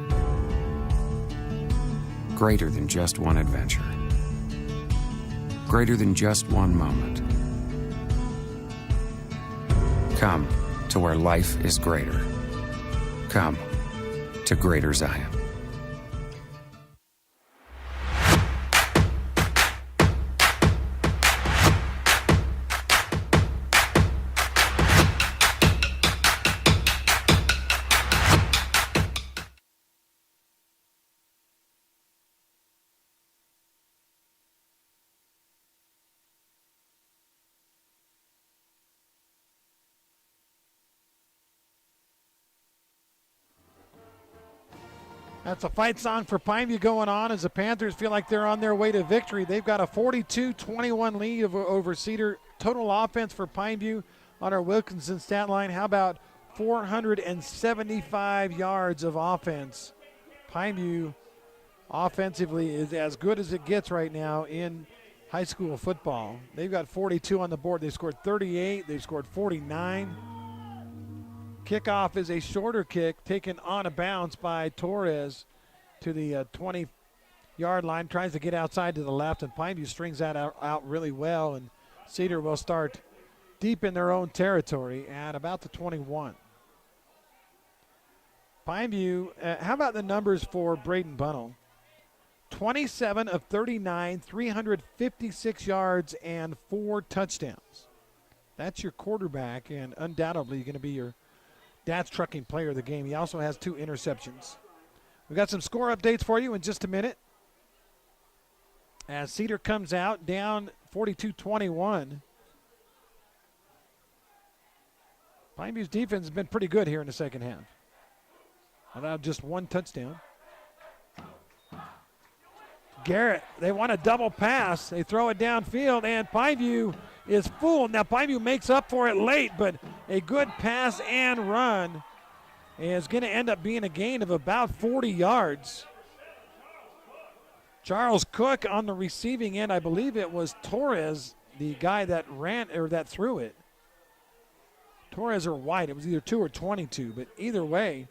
Greater than just one adventure. Greater than just one moment. Come to where life is greater. Come to Greater Zion.
That's a fight song for Pineview going on as the Panthers feel like they're on their way to victory. They've got a 42-21 lead over Cedar. Total offense for Pineview on our Wilkinson stat line. How about 475 yards of offense? Pineview offensively is as good as it gets right now in high school football. They've got 42 on the board. They scored 38. They've scored 49. Kickoff is a shorter kick taken on a bounce by Torres to the 20-yard line. Tries to get outside to the left, and Pineview strings that out really well. And Cedar will start deep in their own territory at about the 21. Pineview, how about the numbers for Braden Bunnell? 27 of 39, 356 yards, and 4 touchdowns. That's your quarterback, and undoubtedly going to be your Dad's Trucking player of the game. He also has 2 interceptions. We've got some score updates for you in just a minute. As Cedar comes out down 42-21. Pineview's defense has been pretty good here in the second half. Allowed just one touchdown. Garrett, they want a double pass. They throw it downfield, and Pineview is fooled. Now, Pineview makes up for it late, but a good pass and run is going to end up being a gain of about 40 yards. Charles Cook on the receiving end. I believe it was Torres, the guy that ran or that threw it. Torres or White. It was either 2 or 22, but either way,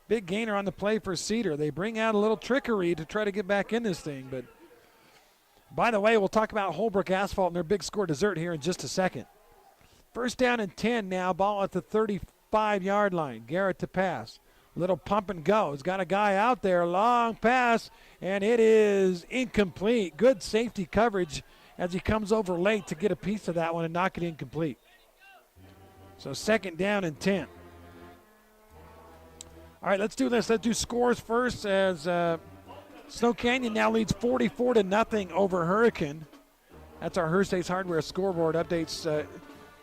big gainer on the play for Cedar. They bring out a little trickery to try to get back in this thing. But by the way, we'll talk about Holbrook Asphalt and their big score dessert here in just a second. First down and 10 now. Ball at the 35-yard line. Garrett to pass. Little pump and go. He's got a guy out there. Long pass, and it is incomplete. Good safety coverage as he comes over late to get a piece of that one and knock it incomplete. So second down and 10. All right, let's do this. Let's do scores first as Snow Canyon now leads 44-0 over Hurricane. That's our Hearstays Hardware scoreboard updates.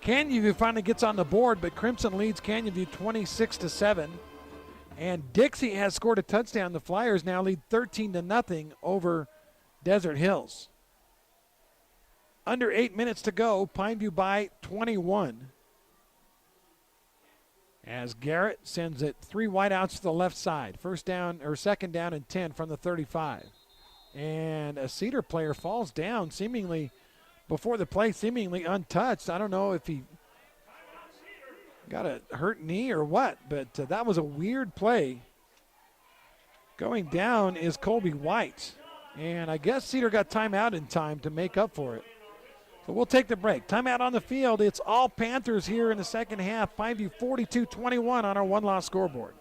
Canyonview finally gets on the board, but Crimson leads Canyonview 26-7. And Dixie has scored a touchdown. The Flyers now lead 13-0 over Desert Hills. Under 8 minutes to go, Pineview by 21. As Garrett sends it 3 wideouts to the left side. First down or second down and 10 from the 35. And a Cedar player falls down seemingly before the play, seemingly untouched. I don't know if he got a hurt knee or what, but that was a weird play. Going down is Colby White. And I guess Cedar got timeout in time to make up for it. So we'll take the break. Timeout on the field. It's all Panthers here in the second half. Pineview 42-21 on our one-loss scoreboard.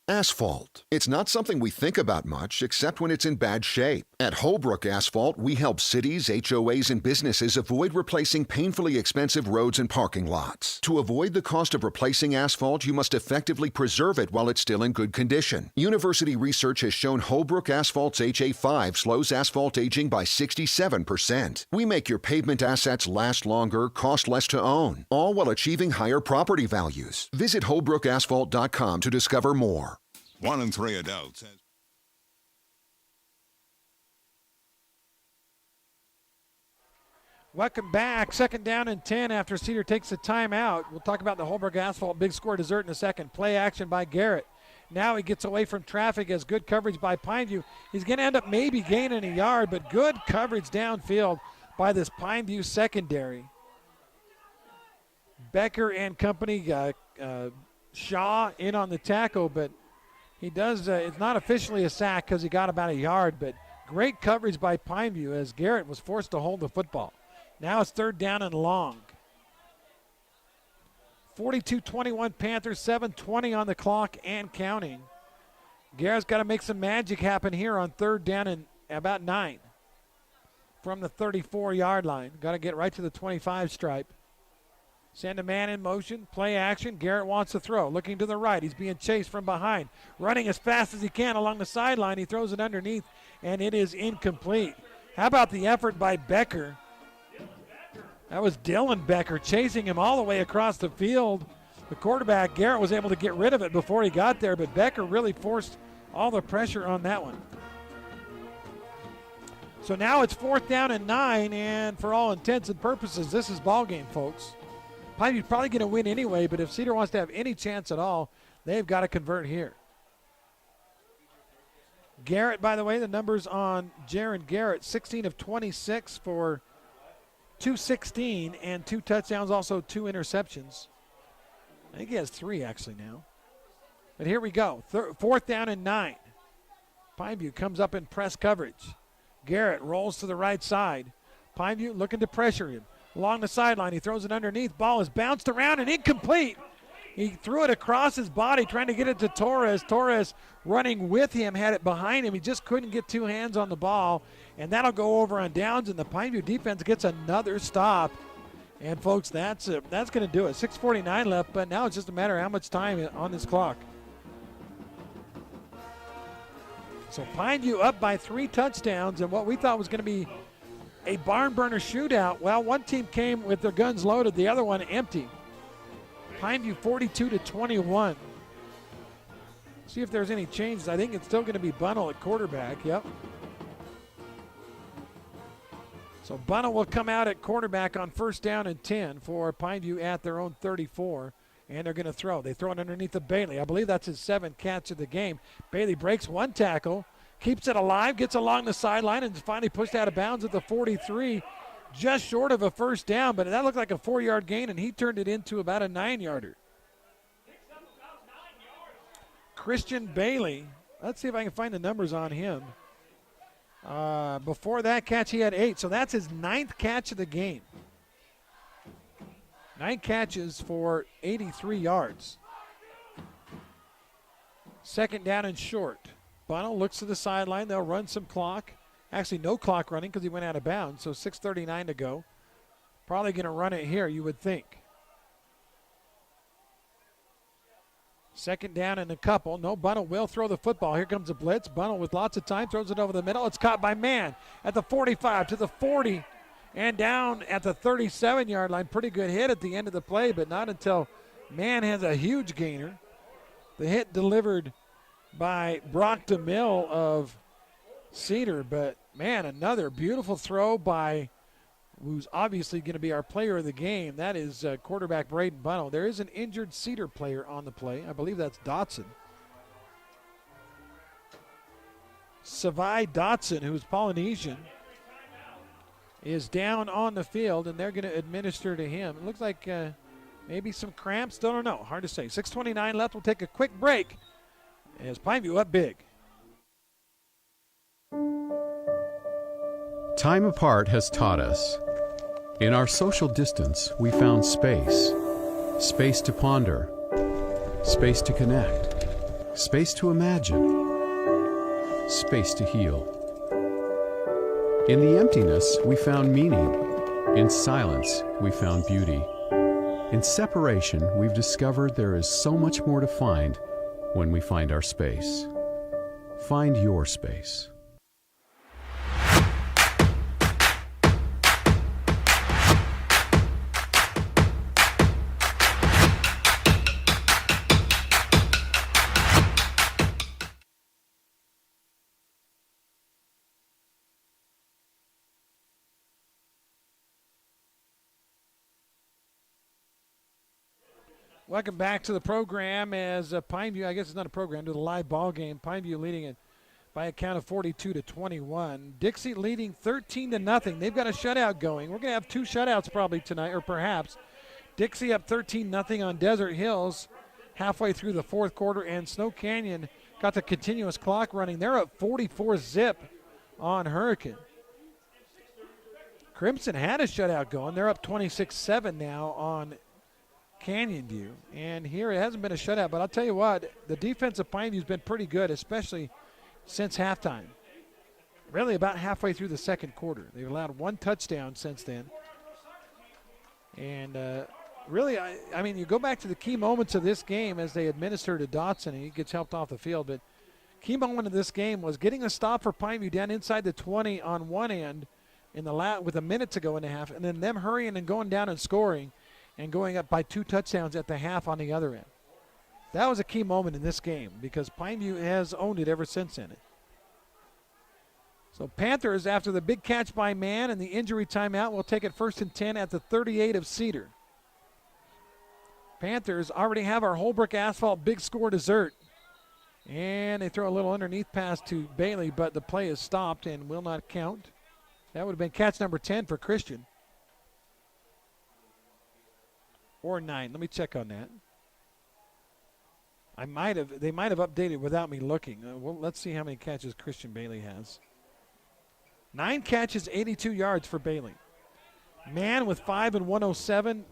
Asphalt. It's not something we think about much except when it's in bad shape. At Holbrook Asphalt, we help cities, HOAs, and businesses avoid replacing painfully expensive roads and parking lots. To avoid the cost of replacing asphalt, you must effectively preserve it while it's still in good condition. University research has shown Holbrook Asphalt's HA5 slows asphalt aging by 67%. We make your pavement assets last longer, cost less to own, all while achieving higher property values. Visit holbrookasphalt.com to discover more.
1 in 3 adults.
Welcome back. Second down and 10 after Cedar takes a timeout. We'll talk about the Holbrook Asphalt big score dessert in a second. Play action by Garrett. Now he gets away from traffic as good coverage by Pineview. He's going to end up maybe gaining a yard, but good coverage downfield by this Pineview secondary. Becker and company, Shaw in on the tackle, but he does, it's not officially a sack because he got about a yard, but great coverage by Pineview as Garrett was forced to hold the football. Now it's third down and long. 42-21 Panthers, 7:20 on the clock and counting. Garrett's got to make some magic happen here on third down and about 9 from the 34-yard line. Got to get right to the 25 stripe. Send a man in motion, play action. Garrett wants to throw, looking to the right. He's being chased from behind, running as fast as he can along the sideline. He throws it underneath, and it is incomplete. How about the effort by Becker? That was Dylan Becker chasing him all the way across the field. The quarterback, Garrett, was able to get rid of it before he got there, but Becker really forced all the pressure on that one. So now it's fourth down and 9, and for all intents and purposes, this is ball game, folks. Pineview's probably going to win anyway, but if Cedar wants to have any chance at all, they've got to convert here. Garrett, by the way, the numbers on Jaron Garrett, 16 of 26 for 216 and 2 touchdowns, also 2 interceptions. I think he has 3 actually now. But here we go, fourth down and 9. Pineview comes up in press coverage. Garrett rolls to the right side. Pineview looking to pressure him. Along the sideline, he throws it underneath. Ball is bounced around and incomplete. He threw it across his body, trying to get it to Torres. Torres running with him, had it behind him. He just couldn't get 2 hands on the ball, and that'll go over on downs, and the Pineview defense gets another stop. And, folks, that's going to do it. 6:49 left, but now it's just a matter of how much time on this clock. So Pineview up by 3 touchdowns, and what we thought was going to be a barn burner shootout. Well, one team came with their guns loaded, the other one empty. Pineview 42-21. See if there's any changes. I think it's still going to be Bunnell at quarterback. Yep. So Bunnell will come out at quarterback on 1st down and 10 for Pineview at their own 34. And they're going to throw. They throw it underneath the Bailey. I believe that's his 7th catch of the game. Bailey breaks one tackle, keeps it alive, gets along the sideline, and finally pushed out of bounds at the 43. Just short of a 1st down, but that looked like a 4-yard gain, and he turned it into about a 9-yarder. Christian Bailey, let's see if I can find the numbers on him. Before that catch, he had 8, so that's his 9th catch of the game. 9 catches for 83 yards. 2nd down and short. Bunnell looks to the sideline. They'll run some clock. Actually, no clock running because he went out of bounds, so 6:39 to go. Probably going to run it here, you would think. 2nd down and a couple. No, Bunnell will throw the football. Here comes a blitz. Bunnell with lots of time throws it over the middle. It's caught by Mann at the 45 to the 40 and down at the 37-yard line. Pretty good hit at the end of the play, but not until Mann has a huge gainer. The hit delivered by Brock DeMille of Cedar, but man, another beautiful throw by who's obviously going to be our player of the game. That is quarterback Braden Bunnell. There is an injured Cedar player on the play. I believe that's Dotson. Savai Dotson, who's Polynesian, is down on the field, and they're going to administer to him. It looks like maybe some cramps. Don't know. Hard to say. 6:29 left. We'll take a quick break as Pineview up big.
Time apart has taught us. In our social distance, we found space. Space to ponder. Space to connect. Space to imagine. Space to heal. In the emptiness, we found meaning. In silence, we found beauty. In separation, we've discovered there is so much more to find when we find our space. Find your space.
Welcome back to the program as Pineview, I guess it's not a program, to the live ball game. Pineview leading it by a count of 42-21. Dixie leading 13-0. They've got a shutout going. We're going to have 2 shutouts probably tonight, or perhaps. Dixie up 13-0 on Desert Hills halfway through the 4th quarter, and Snow Canyon got the continuous clock running. They're up 44-0 on Hurricane. Crimson had a shutout going. They're up 26-7 now on Canyon View, and here it hasn't been a shutout, but I'll tell you what, the defense of Pineview's been pretty good, especially since halftime. Really about halfway through the 2nd quarter. They've allowed 1 touchdown since then. And really, I mean, you go back to the key moments of this game as they administer to Dotson, and he gets helped off the field, but key moment of this game was getting a stop for Pineview down inside the 20 on one end with a minute to go in the half, and then them hurrying and going down and scoring and going up by 2 touchdowns at the half on the other end. That was a key moment in this game because Pineview has owned it ever since then. So Panthers, after the big catch by Mann and the injury timeout, will take it 1st and 10 at the 38 of Cedar. Panthers already have our Holbrook Asphalt big score dessert. And they throw a little underneath pass to Bailey, but the play is stopped and will not count. That would have been catch number 10 for Christian. Or 9. Let me check on that. They might have updated without me looking. Well, let's see how many catches Christian Bailey has. 9 catches, 82 yards for Bailey. Mann with 5 and 107.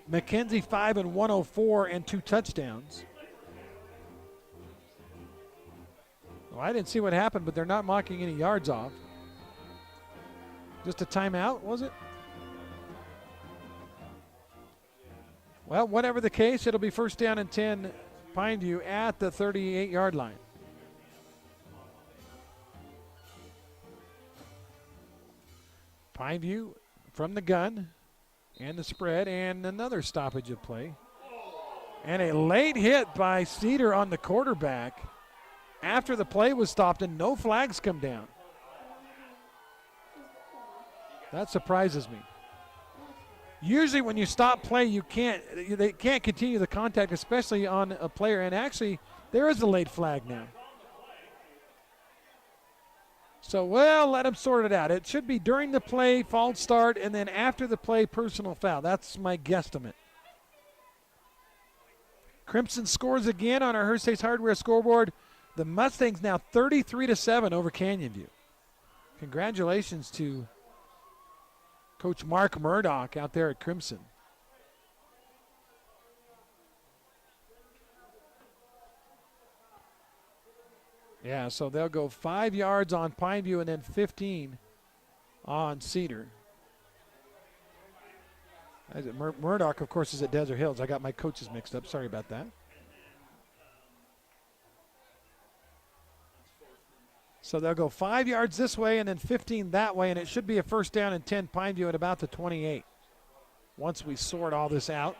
McKenzie 5 and 104 and 2 touchdowns. Well, I didn't see what happened, but they're not marking any yards off. Just a timeout, was it? Well, whatever the case, it'll be 1st down and 10, Pineview at the 38-yard line. Pineview from the gun and the spread and another stoppage of play. And a late hit by Cedar on the quarterback after the play was stopped and no flags come down. That surprises me. Usually when you stop play, they can't continue the contact, especially on a player. And actually, there is a late flag now. So, well, let them sort it out. It should be during the play, false start, and then after the play, personal foul. That's my guesstimate. Crimson scores again on our Hearst Hardware scoreboard. The Mustangs now 33-7 over Canyon View. Congratulations to Coach Mark Murdoch out there at Crimson. Yeah, so they'll go 5 yards on Pineview and then 15 on Cedar. Murdoch, of course, is at Desert Hills. I got my coaches mixed up. Sorry about that. So they'll go 5 yards this way and then 15 that way, and it should be a first down and 10 Pineview at about the 28 once we sort all this out.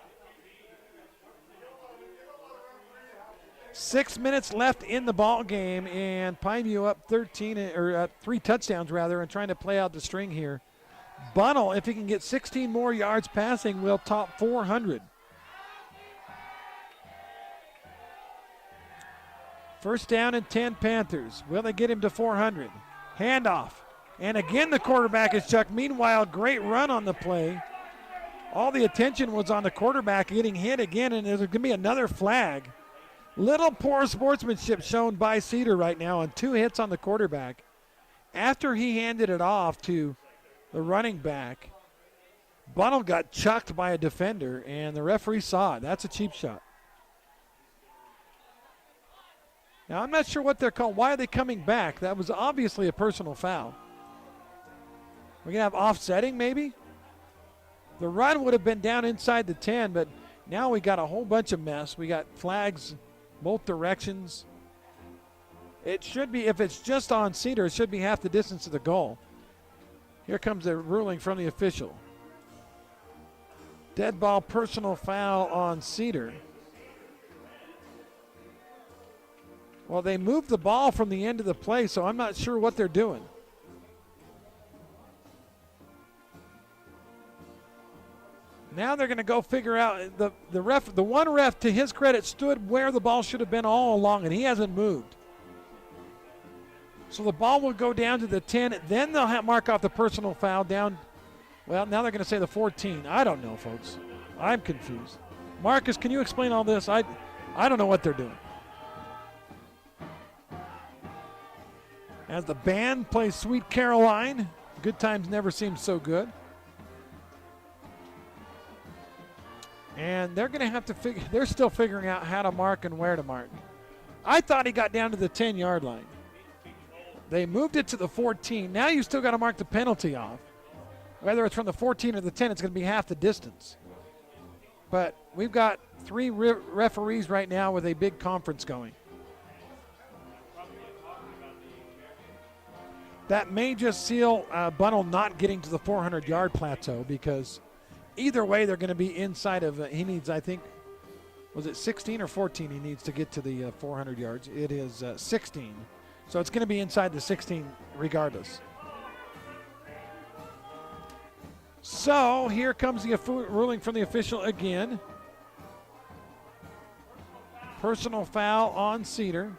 6 minutes left in the ball game, and Pineview up 3 touchdowns rather, and trying to play out the string here. Bunnell, if he can get 16 more yards passing, will top 400. First down and 10 Panthers. Will they get him to 400? Handoff. And again the quarterback is chucked. Meanwhile, great run on the play. All the attention was on the quarterback getting hit again, and there's going to be another flag. Little poor sportsmanship shown by Cedar right now on 2 hits on the quarterback. After he handed it off to the running back, Bunnell got chucked by a defender, and the referee saw it. That's a cheap shot. Now, I'm not sure what they're called. Why are they coming back? That was obviously a personal foul. We're going to have offsetting, maybe? The run would have been down inside the 10, but now we got a whole bunch of mess. We got flags both directions. It should be, if it's just on Cedar, it should be half the distance of the goal. Here comes a ruling from the official. Dead ball personal foul on Cedar. Well, they moved the ball from the end of the play, so I'm not sure what they're doing. Now they're going to go figure out the ref. The one ref, to his credit, stood where the ball should have been all along, and he hasn't moved. So the ball will go down to the 10. Then they'll mark off the personal foul down. Well, now they're going to say the 14. I don't know, folks. I'm confused. Marcus, can you explain all this? I don't know what they're doing. As the band plays Sweet Caroline, good times never seem so good. And they're going to have to figure, they're still figuring out how to mark and where to mark. I thought he got down to the 10-yard line. They moved it to the 14. Now you still got to mark the penalty off. Whether it's from the 14 or the 10, it's going to be half the distance. But we've got 3 referees right now with a big conference going. That may just seal Bunnell not getting to the 400-yard plateau, because either way they're going to be inside of, he needs, I think, was it 16 or 14 he needs to get to the 400 yards? It is 16. So it's going to be inside the 16 regardless. So here comes the ruling from the official again. Personal foul on Cedar.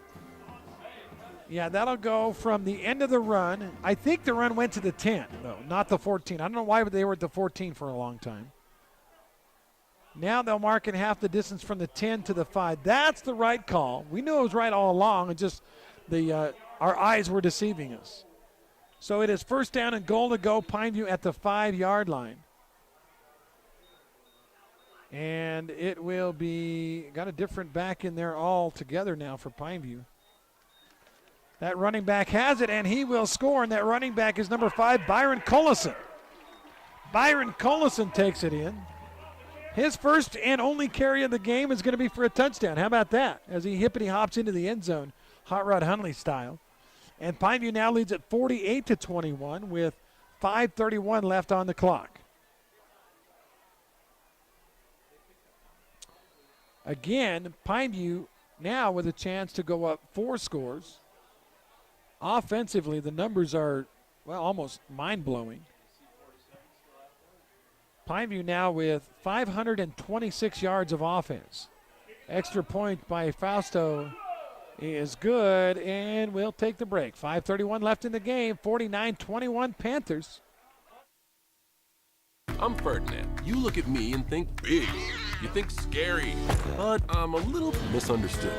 Yeah, that'll go from the end of the run. I think the run went to the 10, though, not the 14. I don't know why they were at the 14 for a long time. Now they'll mark in half the distance from the 10 to the 5. That's the right call. We knew it was right all along. It just our eyes were deceiving us. So it is first down and goal to go. Pineview at the 5-yard line. And it will be, got a different back in there altogether now for Pineview. That running back has it, and he will score, and that running back is number 5, Byron Collison. Byron Collison takes it in. His first and only carry of the game is going to be for a touchdown. How about that? As he hippity-hops into the end zone, Hot Rod Hundley style. And Pineview now leads at 48-21 with 5:31 left on the clock. Again, Pineview now with a chance to go up 4 scores. Offensively, the numbers are, well, almost mind-blowing. Pineview now with 526 yards of offense. Extra point by Fausto is good, and we'll take the break. 5:31 left in the game, 49-21 Panthers.
I'm Ferdinand. You look at me and think big. You think scary. But I'm a little misunderstood.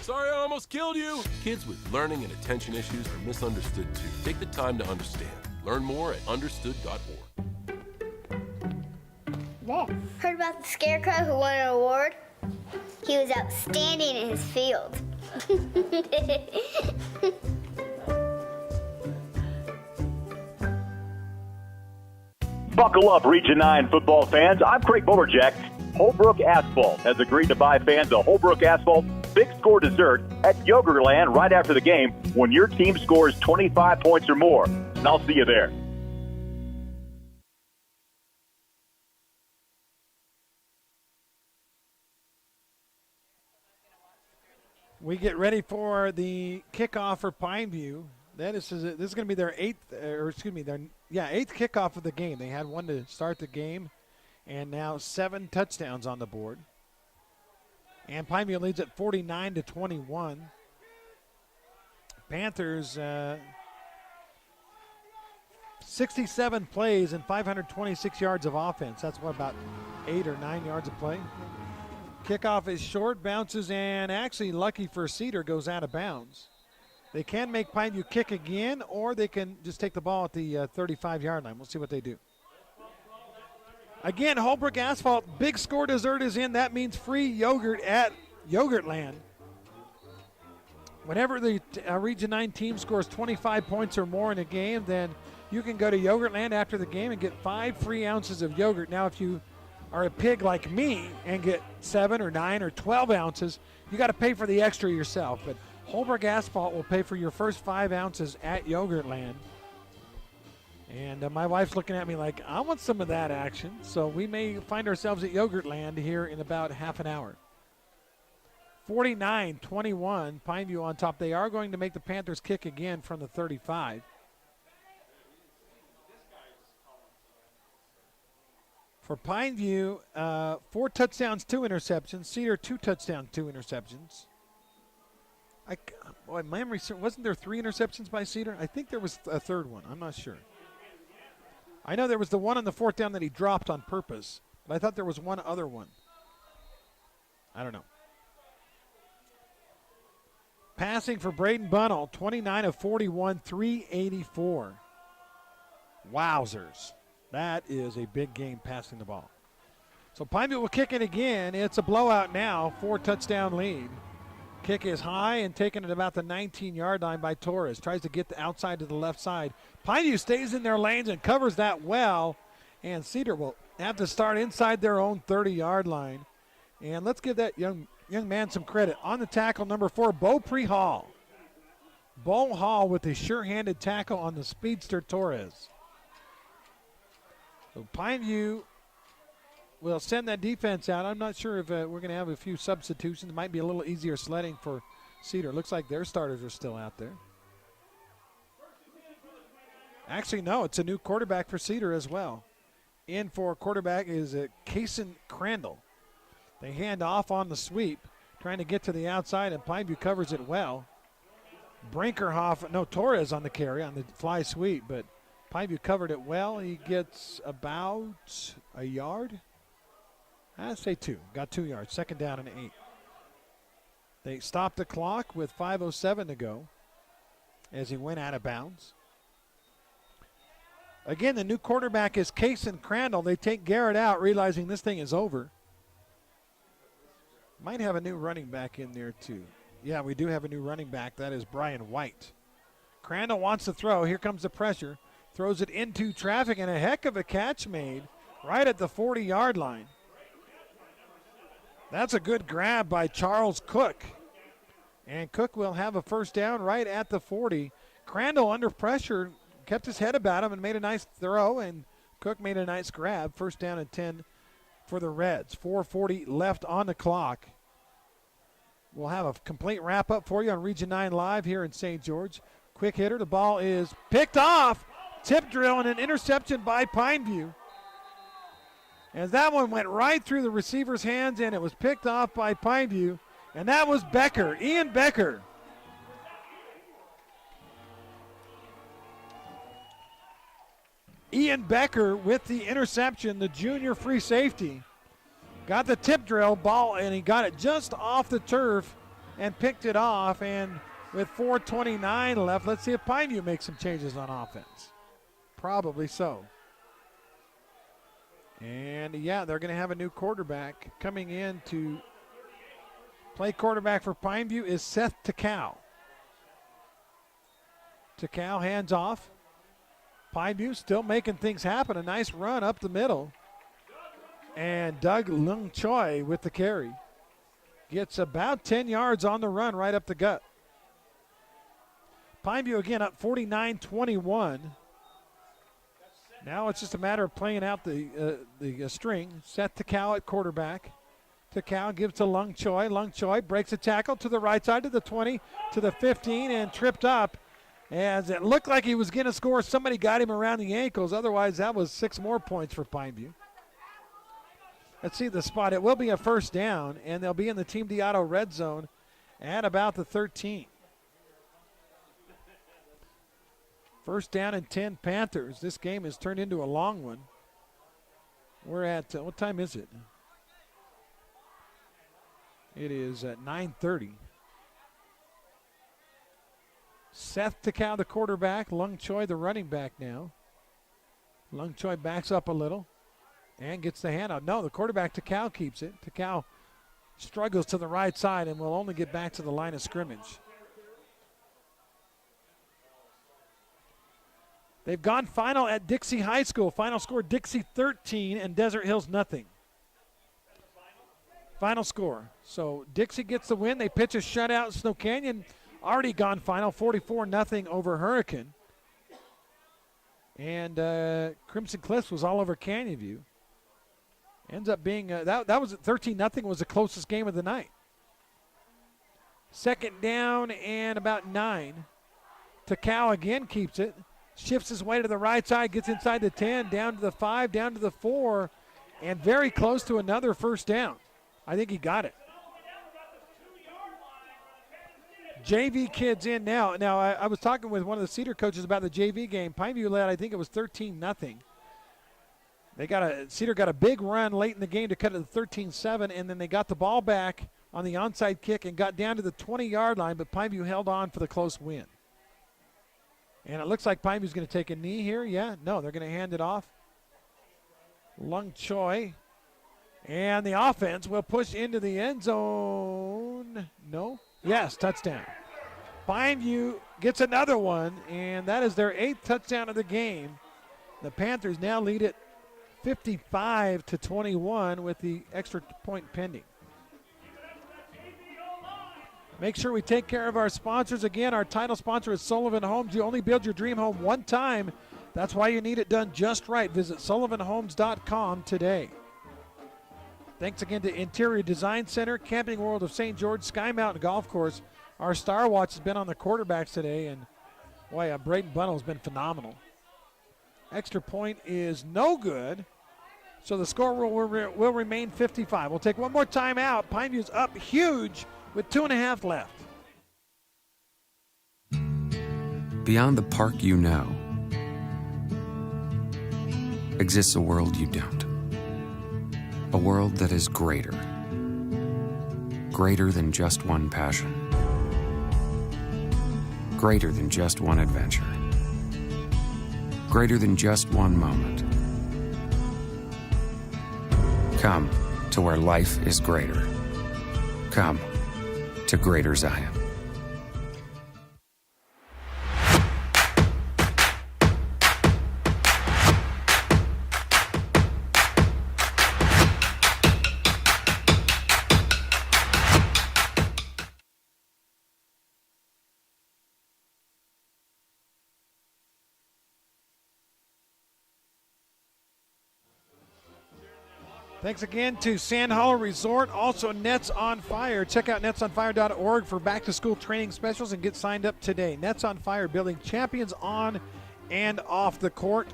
Sorry I almost killed you. Kids with learning and attention issues are misunderstood too. Take the time to understand. Learn more at understood.org.
Heard about the scarecrow who won an award? He was outstanding in his field.
Buckle up, Region 9 football fans. I'm Craig Boberjack. Holbrook Asphalt has agreed to buy fans a Holbrook Asphalt big score dessert at Yogurtland right after the game when your team scores 25 points or more. And I'll see you there.
We get ready for the kickoff for Pineview. This is going to be their eighth kickoff of the game. They had one to start the game, and now 7 touchdowns on the board. And Pineview leads at 49-21. Panthers 67 plays and 526 yards of offense. That's what, about 8 or 9 yards of play. Kickoff is short, bounces, and actually lucky for Cedar goes out of bounds. They can make Pineview kick again, or they can just take the ball at the 35-yard line. We'll see what they do. Again, Holbrook Asphalt, big score dessert is in. That means free yogurt at Yogurtland. Whenever the Region 9 team scores 25 points or more in a game, then you can go to Yogurtland after the game and get 5 free ounces of yogurt. Now, if you are a pig like me and get 7 or 9 or 12 ounces, you got to pay for the extra yourself. But Holbrook Asphalt will pay for your first 5 ounces at Yogurtland. And my wife's looking at me like, I want some of that action. So we may find ourselves at Yogurtland here in about half an hour. 49-21, Pineview on top. They are going to make the Panthers kick again from the 35. For Pineview, 4 touchdowns, 2 interceptions. Cedar, 2 touchdowns, 2 interceptions. Memory, wasn't there 3 interceptions by Cedar? I think there was a third one. I'm not sure. I know there was the one on the 4th down that he dropped on purpose, but I thought there was one other one. I don't know. Passing for Braden Bunnell, 29 of 41, 384. Wowzers. That is a big game passing the ball. So Pineview will kick it again. It's a blowout now, 4-touchdown lead. Kick is high and taken at about the 19-yard line by Torres. Tries to get the outside to the left side. Pineview stays in their lanes and covers that well. And Cedar will have to start inside their own 30-yard line. And let's give that young man some credit. On the tackle, number 4, Bo Prehall. Bo Hall with a sure-handed tackle on the speedster Torres. So Pineview will send that defense out. I'm not sure if we're going to have a few substitutions. It might be a little easier sledding for Cedar. Looks like their starters are still out there. Actually, no, it's a new quarterback for Cedar as well. In for quarterback is Kason Crandall. They hand off on the sweep, trying to get to the outside, and Pineview covers it well. Torres on the carry on the fly sweep, but Pineview covered it well. He gets about a yard. I'd say 2. Got 2 yards. 2nd down and 8. They stopped the clock with 5:07 to go as he went out of bounds. Again, the new quarterback is Kason Crandall. They take Garrett out, realizing this thing is over. Might have a new running back in there, too. Yeah, we do have a new running back. That is Brian White. Crandall wants to throw. Here comes the pressure. Throws it into traffic, and a heck of a catch made right at the 40-yard line. That's a good grab by Charles Cook. And Cook will have a first down right at the 40. Crandall under pressure kept his head about him and made a nice throw, and Cook made a nice grab. First down and 10 for the Reds. 4:40 left on the clock. We'll have a complete wrap-up for you on Region 9 Live here in St. George. Quick hitter. The ball is picked off. Tip drill and an interception by Pineview. As that one went right through the receiver's hands, and it was picked off by Pineview. And that was Becker, Ian Becker. Ian Becker with the interception, the junior free safety. Got the tip drill ball, and he got it just off the turf and picked it off. And with 4:29 left, let's see if Pineview makes some changes on offense. Probably so. And, yeah, they're going to have a new quarterback coming in to play quarterback for Pineview is Seth Takau. Takau hands off. Pineview still making things happen. A nice run up the middle. And Doug Lung Choi with the carry. Gets about 10 yards on the run right up the gut. Pineview again up 49-21. Now it's just a matter of playing out the string. Seth Takau at quarterback. Takau gives to Lung Choi. Lung Choi breaks a tackle to the right side to the 20, to the 15, and tripped up. As it looked like he was going to score, somebody got him around the ankles. Otherwise, that was 6 more points for Pineview. Let's see the spot. It will be a first down, and they'll be in the Team Diato red zone at about the 13. First down and 10 Panthers. This game has turned into a long one. We're at, what time is it? It is at 9:30. Seth Takau, the quarterback. Lung Choi, the running back now. Lung Choi backs up a little and gets the handout. No, the quarterback, Takau, keeps it. Takau struggles to the right side and will only get back to the line of scrimmage. They've gone final at Dixie High School. Final score, Dixie 13 and Desert Hills nothing. Final score. So Dixie gets the win. They pitch a shutout. Snow Canyon already gone final, 44-0 over Hurricane. And Crimson Cliffs was all over Canyon View. Ends up being, that was at 13-0 was the closest game of the night. Second down and about 9. Takau again keeps it. Shifts his way to the right side, gets inside the 10, down to the 5, down to the 4, and very close to another first down. I think he got it. JV kids in now. Now, I was talking with one of the Cedar coaches about the JV game. Pineview led, I think it was 13-0. Cedar got a big run late in the game to cut it to 13-7, and then they got the ball back on the onside kick and got down to the 20-yard line, but Pineview held on for the close win. And it looks like Pineview's going to take a knee here. Yeah, no, they're going to hand it off. Lung Choi. And the offense will push into the end zone. No? Yes, touchdown. Pineview gets another one, and that is their 8th touchdown of the game. The Panthers now lead it 55-21 with the extra point pending. Make sure we take care of our sponsors. Again, our title sponsor is Sullivan Homes. You only build your dream home one time. That's why you need it done just right. Visit sullivanhomes.com today. Thanks again to Interior Design Center, Camping World of St. George, Sky Mountain Golf Course. Our Star Watch has been on the quarterbacks today, and boy, Braden Bunnell has been phenomenal. Extra point is no good, so the score will remain 55. We'll take one more time out. Pineview's up huge with 2.5 left.
Beyond the park you know, exists a world you don't. A world that is greater. Greater than just one passion. Greater than just one adventure. Greater than just one moment. Come to where life is greater. Come to Greater Zion.
Thanks again to Sand Hollow Resort, also Nets on Fire. Check out netsonfire.org for back-to-school training specials and get signed up today. Nets on Fire, building champions on and off the court.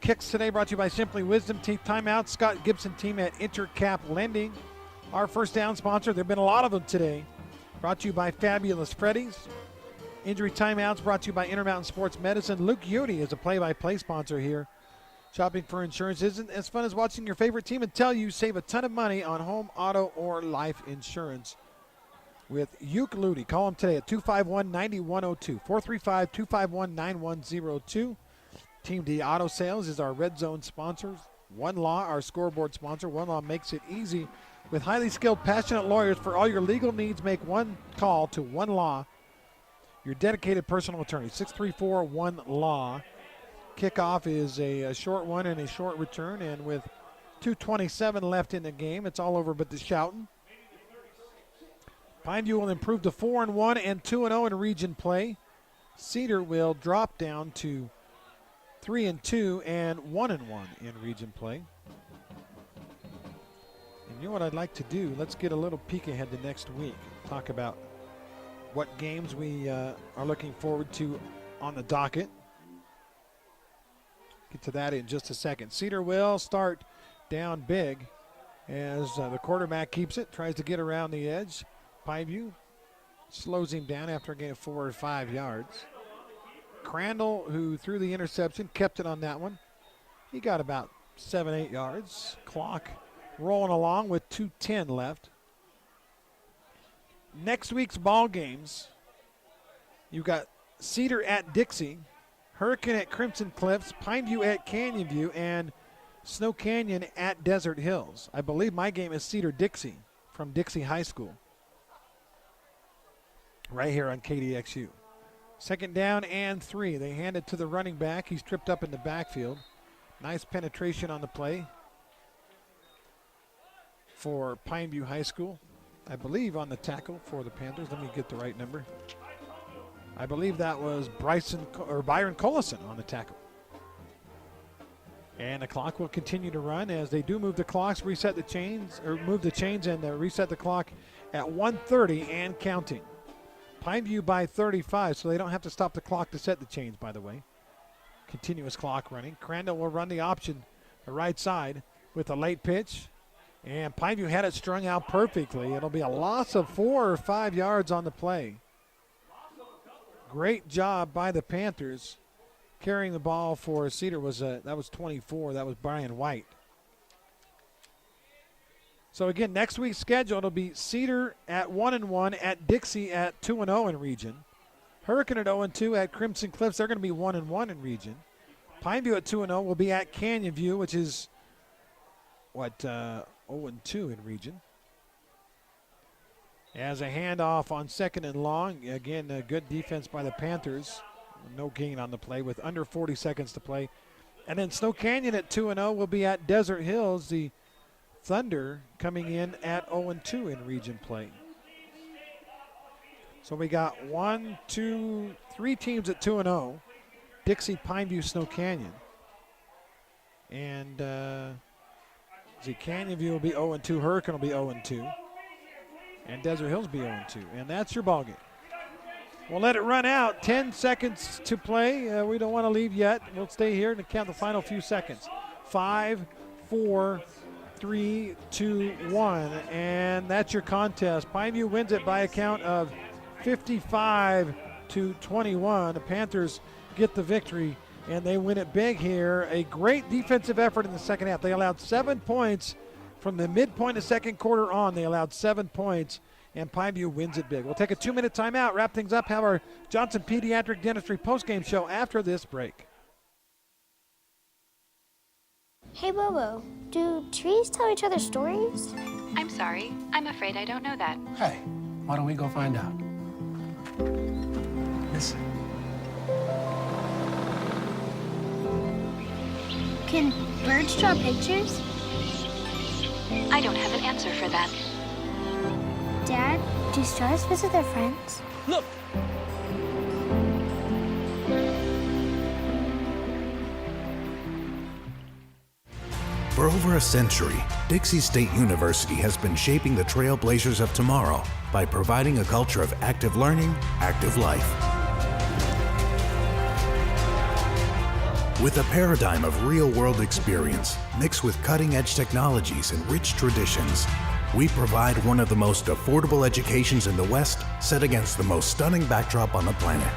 Kicks today brought to you by Simply Wisdom Teeth Timeout, Scott Gibson team at Intercap Lending. Our first down sponsor, there have been a lot of them today. Brought to you by Fabulous Freddy's. Injury Timeouts brought to you by Intermountain Sports Medicine. Luke Yodi is a play-by-play sponsor here. Shopping for insurance isn't as fun as watching your favorite team until you save a ton of money on home, auto, or life insurance with Uke Ludi. Call them today at 251-9102, 435-251-9102. Team D Auto Sales is our Red Zone sponsors. One Law, our scoreboard sponsor. One Law makes it easy. With highly skilled, passionate lawyers for all your legal needs, make one call to One Law, your dedicated personal attorney, 634-1-LAW. Kickoff is a short one and a short return, and with 2:27 left in the game, it's all over but the shouting. Pineview will improve to 4-1 and 2-0 in region play. Cedar will drop down to 3-2 and 1-1 in region play. And you know what I'd like to do? Let's get a little peek ahead to next week. Talk about what games we are looking forward to on the docket. Get to that in just a second. Cedar will start down big as the quarterback keeps it, tries to get around the edge. Pineview slows him down after a gain of 4 or 5 yards. Crandall, who threw the interception, kept it on that one. He got about 7-8 yards. Clock rolling along with 2:10 left. Next week's ball games, you got Cedar at Dixie, Hurricane at Crimson Cliffs, Pineview at Canyon View, and Snow Canyon at Desert Hills. I believe my game is Cedar-Dixie from Dixie High School. Right here on KDXU. Second down and 3. They hand it to the running back. He's tripped up in the backfield. Nice penetration on the play for Pineview High School. I believe on the tackle for the Panthers. Let me get the right number. I believe that was Byron Collison on the tackle. And the clock will continue to run as they do move the clocks, reset the chains, or move the chains and reset the clock at 1:30 and counting. Pineview by 35, so they don't have to stop the clock to set the chains, by the way. Continuous clock running. Crandall will run the option, the right side, with a late pitch. And Pineview had it strung out perfectly. It'll be a loss of 4 or 5 yards on the play. Great job by the Panthers. Carrying the ball for Cedar was that was 24. That was Brian White. So again, next week's schedule, it'll be Cedar at 1-1, at Dixie at 2-0 in region. Hurricane at 0-2 at Crimson Cliffs. They're going to be 1-1 in region. Pineview at 2-0 will be at Canyon View, which is 0-2 in region. As a handoff on 2nd and long, again, a good defense by the Panthers. No gain on the play with under 40 seconds to play. And then Snow Canyon at 2-0 will be at Desert Hills. The Thunder coming in at 0-2 in region play. So we got 3 teams at 2-0. Dixie, Pineview, Snow Canyon. And Canyon View will be 0-2. Hurricane will be 0-2. And Desert Hills will be 0-2. And that's your ball game. We'll let it run out. 10 seconds to play. We don't want to leave yet. We'll stay here and count the final few seconds. 5, 4, 3, 2, 1. And that's your contest. Pineview wins it by a count of 55-21. The Panthers get the victory, and they win it big here. A great defensive effort in the second half. They allowed 7 points from the midpoint of second quarter on. They allowed 7 points, and Pineview wins it big. We'll take a 2-minute timeout, wrap things up, have our Johnson Pediatric Dentistry postgame show after this break.
Hey, Bobo, do trees tell each other stories?
I'm sorry. I'm afraid I don't know that.
Hey, why don't we go find out? Listen.
Can birds draw pictures?
I don't have an answer for that.
Dad, do stars visit their friends?
Look!
For over a century, Dixie State University has been shaping the trailblazers of tomorrow by providing a culture of active learning, active life. With a paradigm of real-world experience mixed with cutting-edge technologies and rich traditions, we provide one of the most affordable educations in the West, set against the most stunning backdrop on the planet.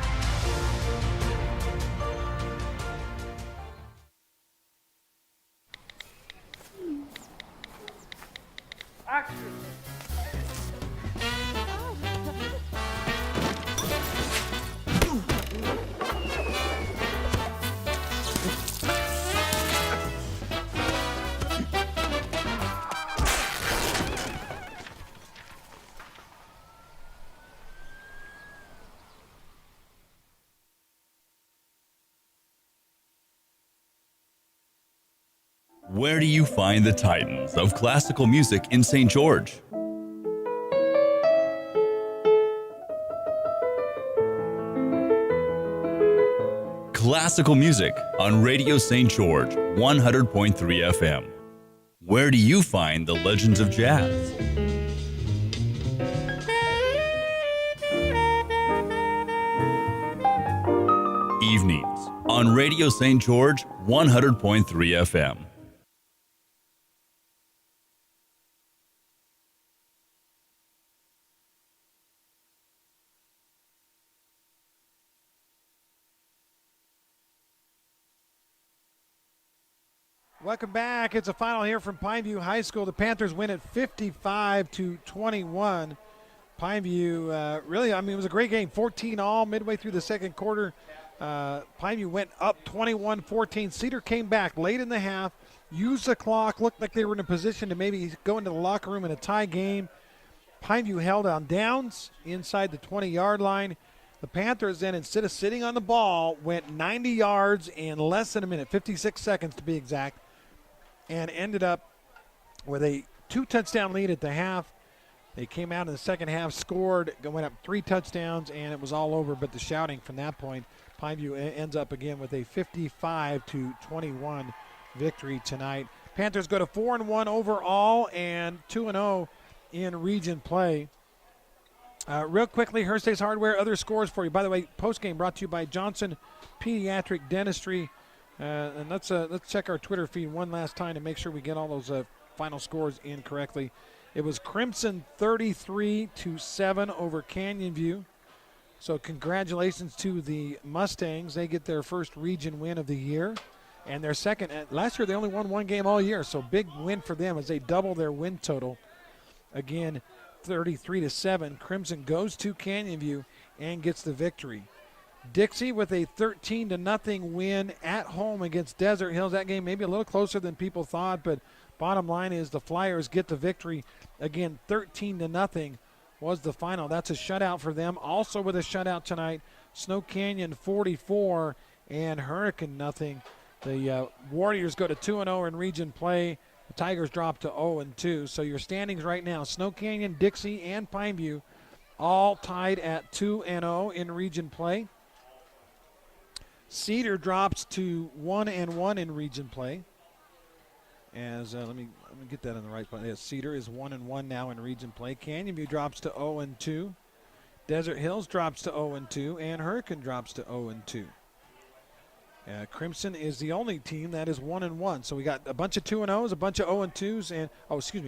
Where do you find the titans of classical music in St. George? Classical music on Radio St. George, 100.3 FM. Where do you find the legends of jazz? Evenings on Radio St. George, 100.3 FM.
Welcome back. It's a final here from Pineview High School. The Panthers win it 55-21. Pineview, really, I mean, it was a great game. 14 all midway through the second quarter. Pineview went up 21-14. Cedar came back late in the half, used the clock, looked like they were in a position to maybe go into the locker room in a tie game. Pineview held on downs inside the 20-yard line. The Panthers then, instead of sitting on the ball, went 90 yards in less than a minute, 56 seconds to be exact, and ended up with a 2-touchdown lead at the half. They came out in the second half, scored, went up 3 touchdowns, and it was all over but the shouting from that point. Pineview ends up again with a 55-21 victory tonight. Panthers go to 4-1 overall and 2-0 in region play. Real quickly, Hearst Hardware, other scores for you. By the way, postgame brought to you by Johnson Pediatric Dentistry. And let's check our Twitter feed one last time to make sure we get all those final scores in correctly. It was Crimson 33-7 over Canyon View. So congratulations to the Mustangs. They get their first region win of the year. And their second. Last year they only won one game all year, so big win for them as they double their win total. Again, 33-7. Crimson goes to Canyon View and gets the victory. Dixie with a 13-0 win at home against Desert Hills. That game maybe a little closer than people thought, but bottom line is the Flyers get the victory. Again, 13-0 was the final. That's a shutout for them. Also with a shutout tonight, Snow Canyon 44 and Hurricane 0. The Warriors go to 2-0 in region play. The Tigers drop to 0-2. So your standings right now, Snow Canyon, Dixie, and Pineview all tied at 2-0 in region play. Cedar drops to 1-1 in region play. As let me get that in the right place. Cedar is 1-1 now in region play. Canyon View drops to 0-2. Desert Hills drops to 0-2, and Hurricane drops to 0-2. Crimson is the only team that is 1-1. So we got a bunch of 2-0s, a bunch of 0-2s, and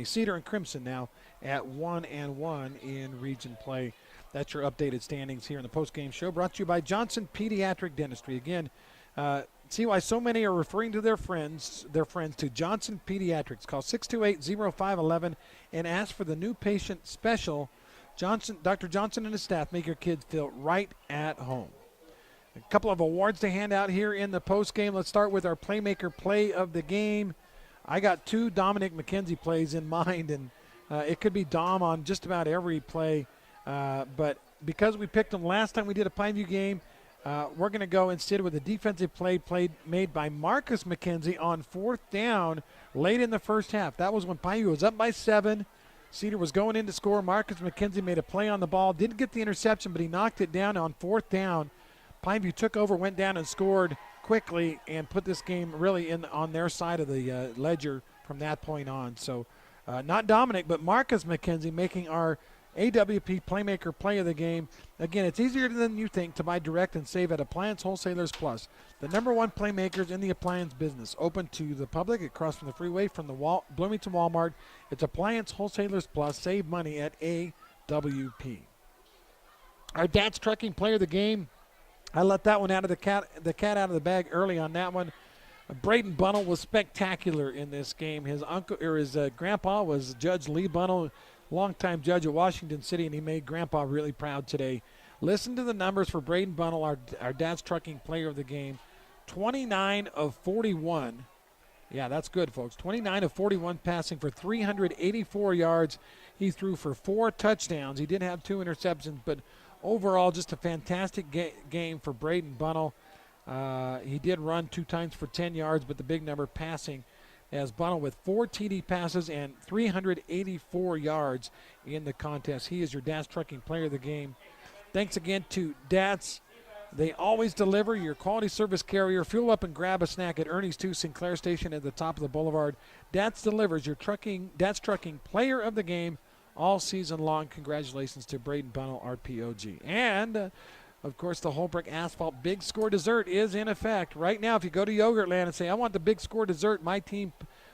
Cedar and Crimson now at 1-1 in region play. That's your updated standings here in the postgame show, brought to you by Johnson Pediatric Dentistry. Again, see why so many are referring to their friends to Johnson Pediatrics. Call 628-0511 and ask for the new patient special. Dr. Johnson and his staff make your kids feel right at home. A couple of awards to hand out here in the postgame. Let's start with our Playmaker Play of the Game. I got 2 Dominic McKenzie plays in mind, and it could be Dom on just about every play. But because we picked him last time we did a Pineview game, we're going to go instead with a defensive play made by Marcus McKenzie on 4th down late in the first half. That was when Pineview was up by 7. Cedar was going in to score. Marcus McKenzie made a play on the ball. Didn't get the interception, but he knocked it down on 4th down. Pineview took over, went down and scored quickly and put this game really on their side of the ledger from that point on. So not Dominic, but Marcus McKenzie making our AWP Playmaker Play of the Game. Again, it's easier than you think to buy direct and save at Appliance Wholesalers Plus, the #1 playmakers in the appliance business. Open to the public across from the freeway from the Bloomington Walmart. It's Appliance Wholesalers Plus. Save money at AWP. Our Dad's Trucking Player of the Game. I let that one out of the cat out of the bag early on that one. Braden Bunnell was spectacular in this game. His uncle or his grandpa was Judge Lee Bunnell, longtime judge at Washington City, and he made Grandpa really proud today. Listen to the numbers for Braden Bunnell, our Dad's Trucking Player of the Game. 29 of 41. Yeah, that's good, folks. 29 of 41 passing for 384 yards. He threw for 4 touchdowns. He did have 2 interceptions, but overall just a fantastic game for Braden Bunnell. He did run 2 times for 10 yards, but the big number passing as Bunnell with 4 TD passes and 384 yards in the contest. He is your Dad's Trucking Player of the Game. Thanks again to Dad's. They always deliver, your quality service carrier. Fuel up and grab a snack at Ernie's 2 Sinclair Station at the top of the boulevard. Dad's delivers your Dad's Trucking Player of the Game all season long. Congratulations to Braden Bunnell, RPOG. And of course, the Holbrook Asphalt Big Score Dessert is in effect. Right now, if you go to Yogurtland and say, I want the Big Score Dessert, my team,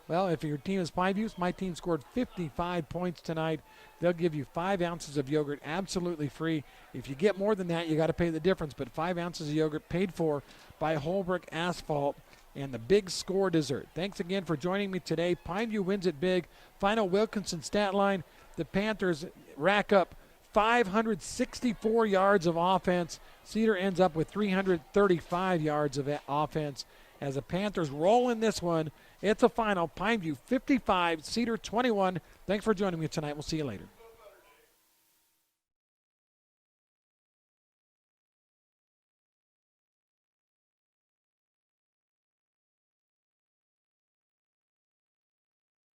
well, if your team is 5U's, my team scored 55 points tonight. They'll give you 5 ounces of yogurt absolutely free. If you get more than that, you got to pay the difference. But 5 ounces of yogurt paid for by Holbrook Asphalt and the Big Score Dessert. Thanks again for joining me today. Pineview wins it big. Final Wilkinson stat line. The Panthers rack up 564 yards of offense. Cedar ends up with 335 yards of offense as the Panthers roll in this one. It's a final. Pineview 55, Cedar 21. Thanks for joining me tonight. We'll see you later.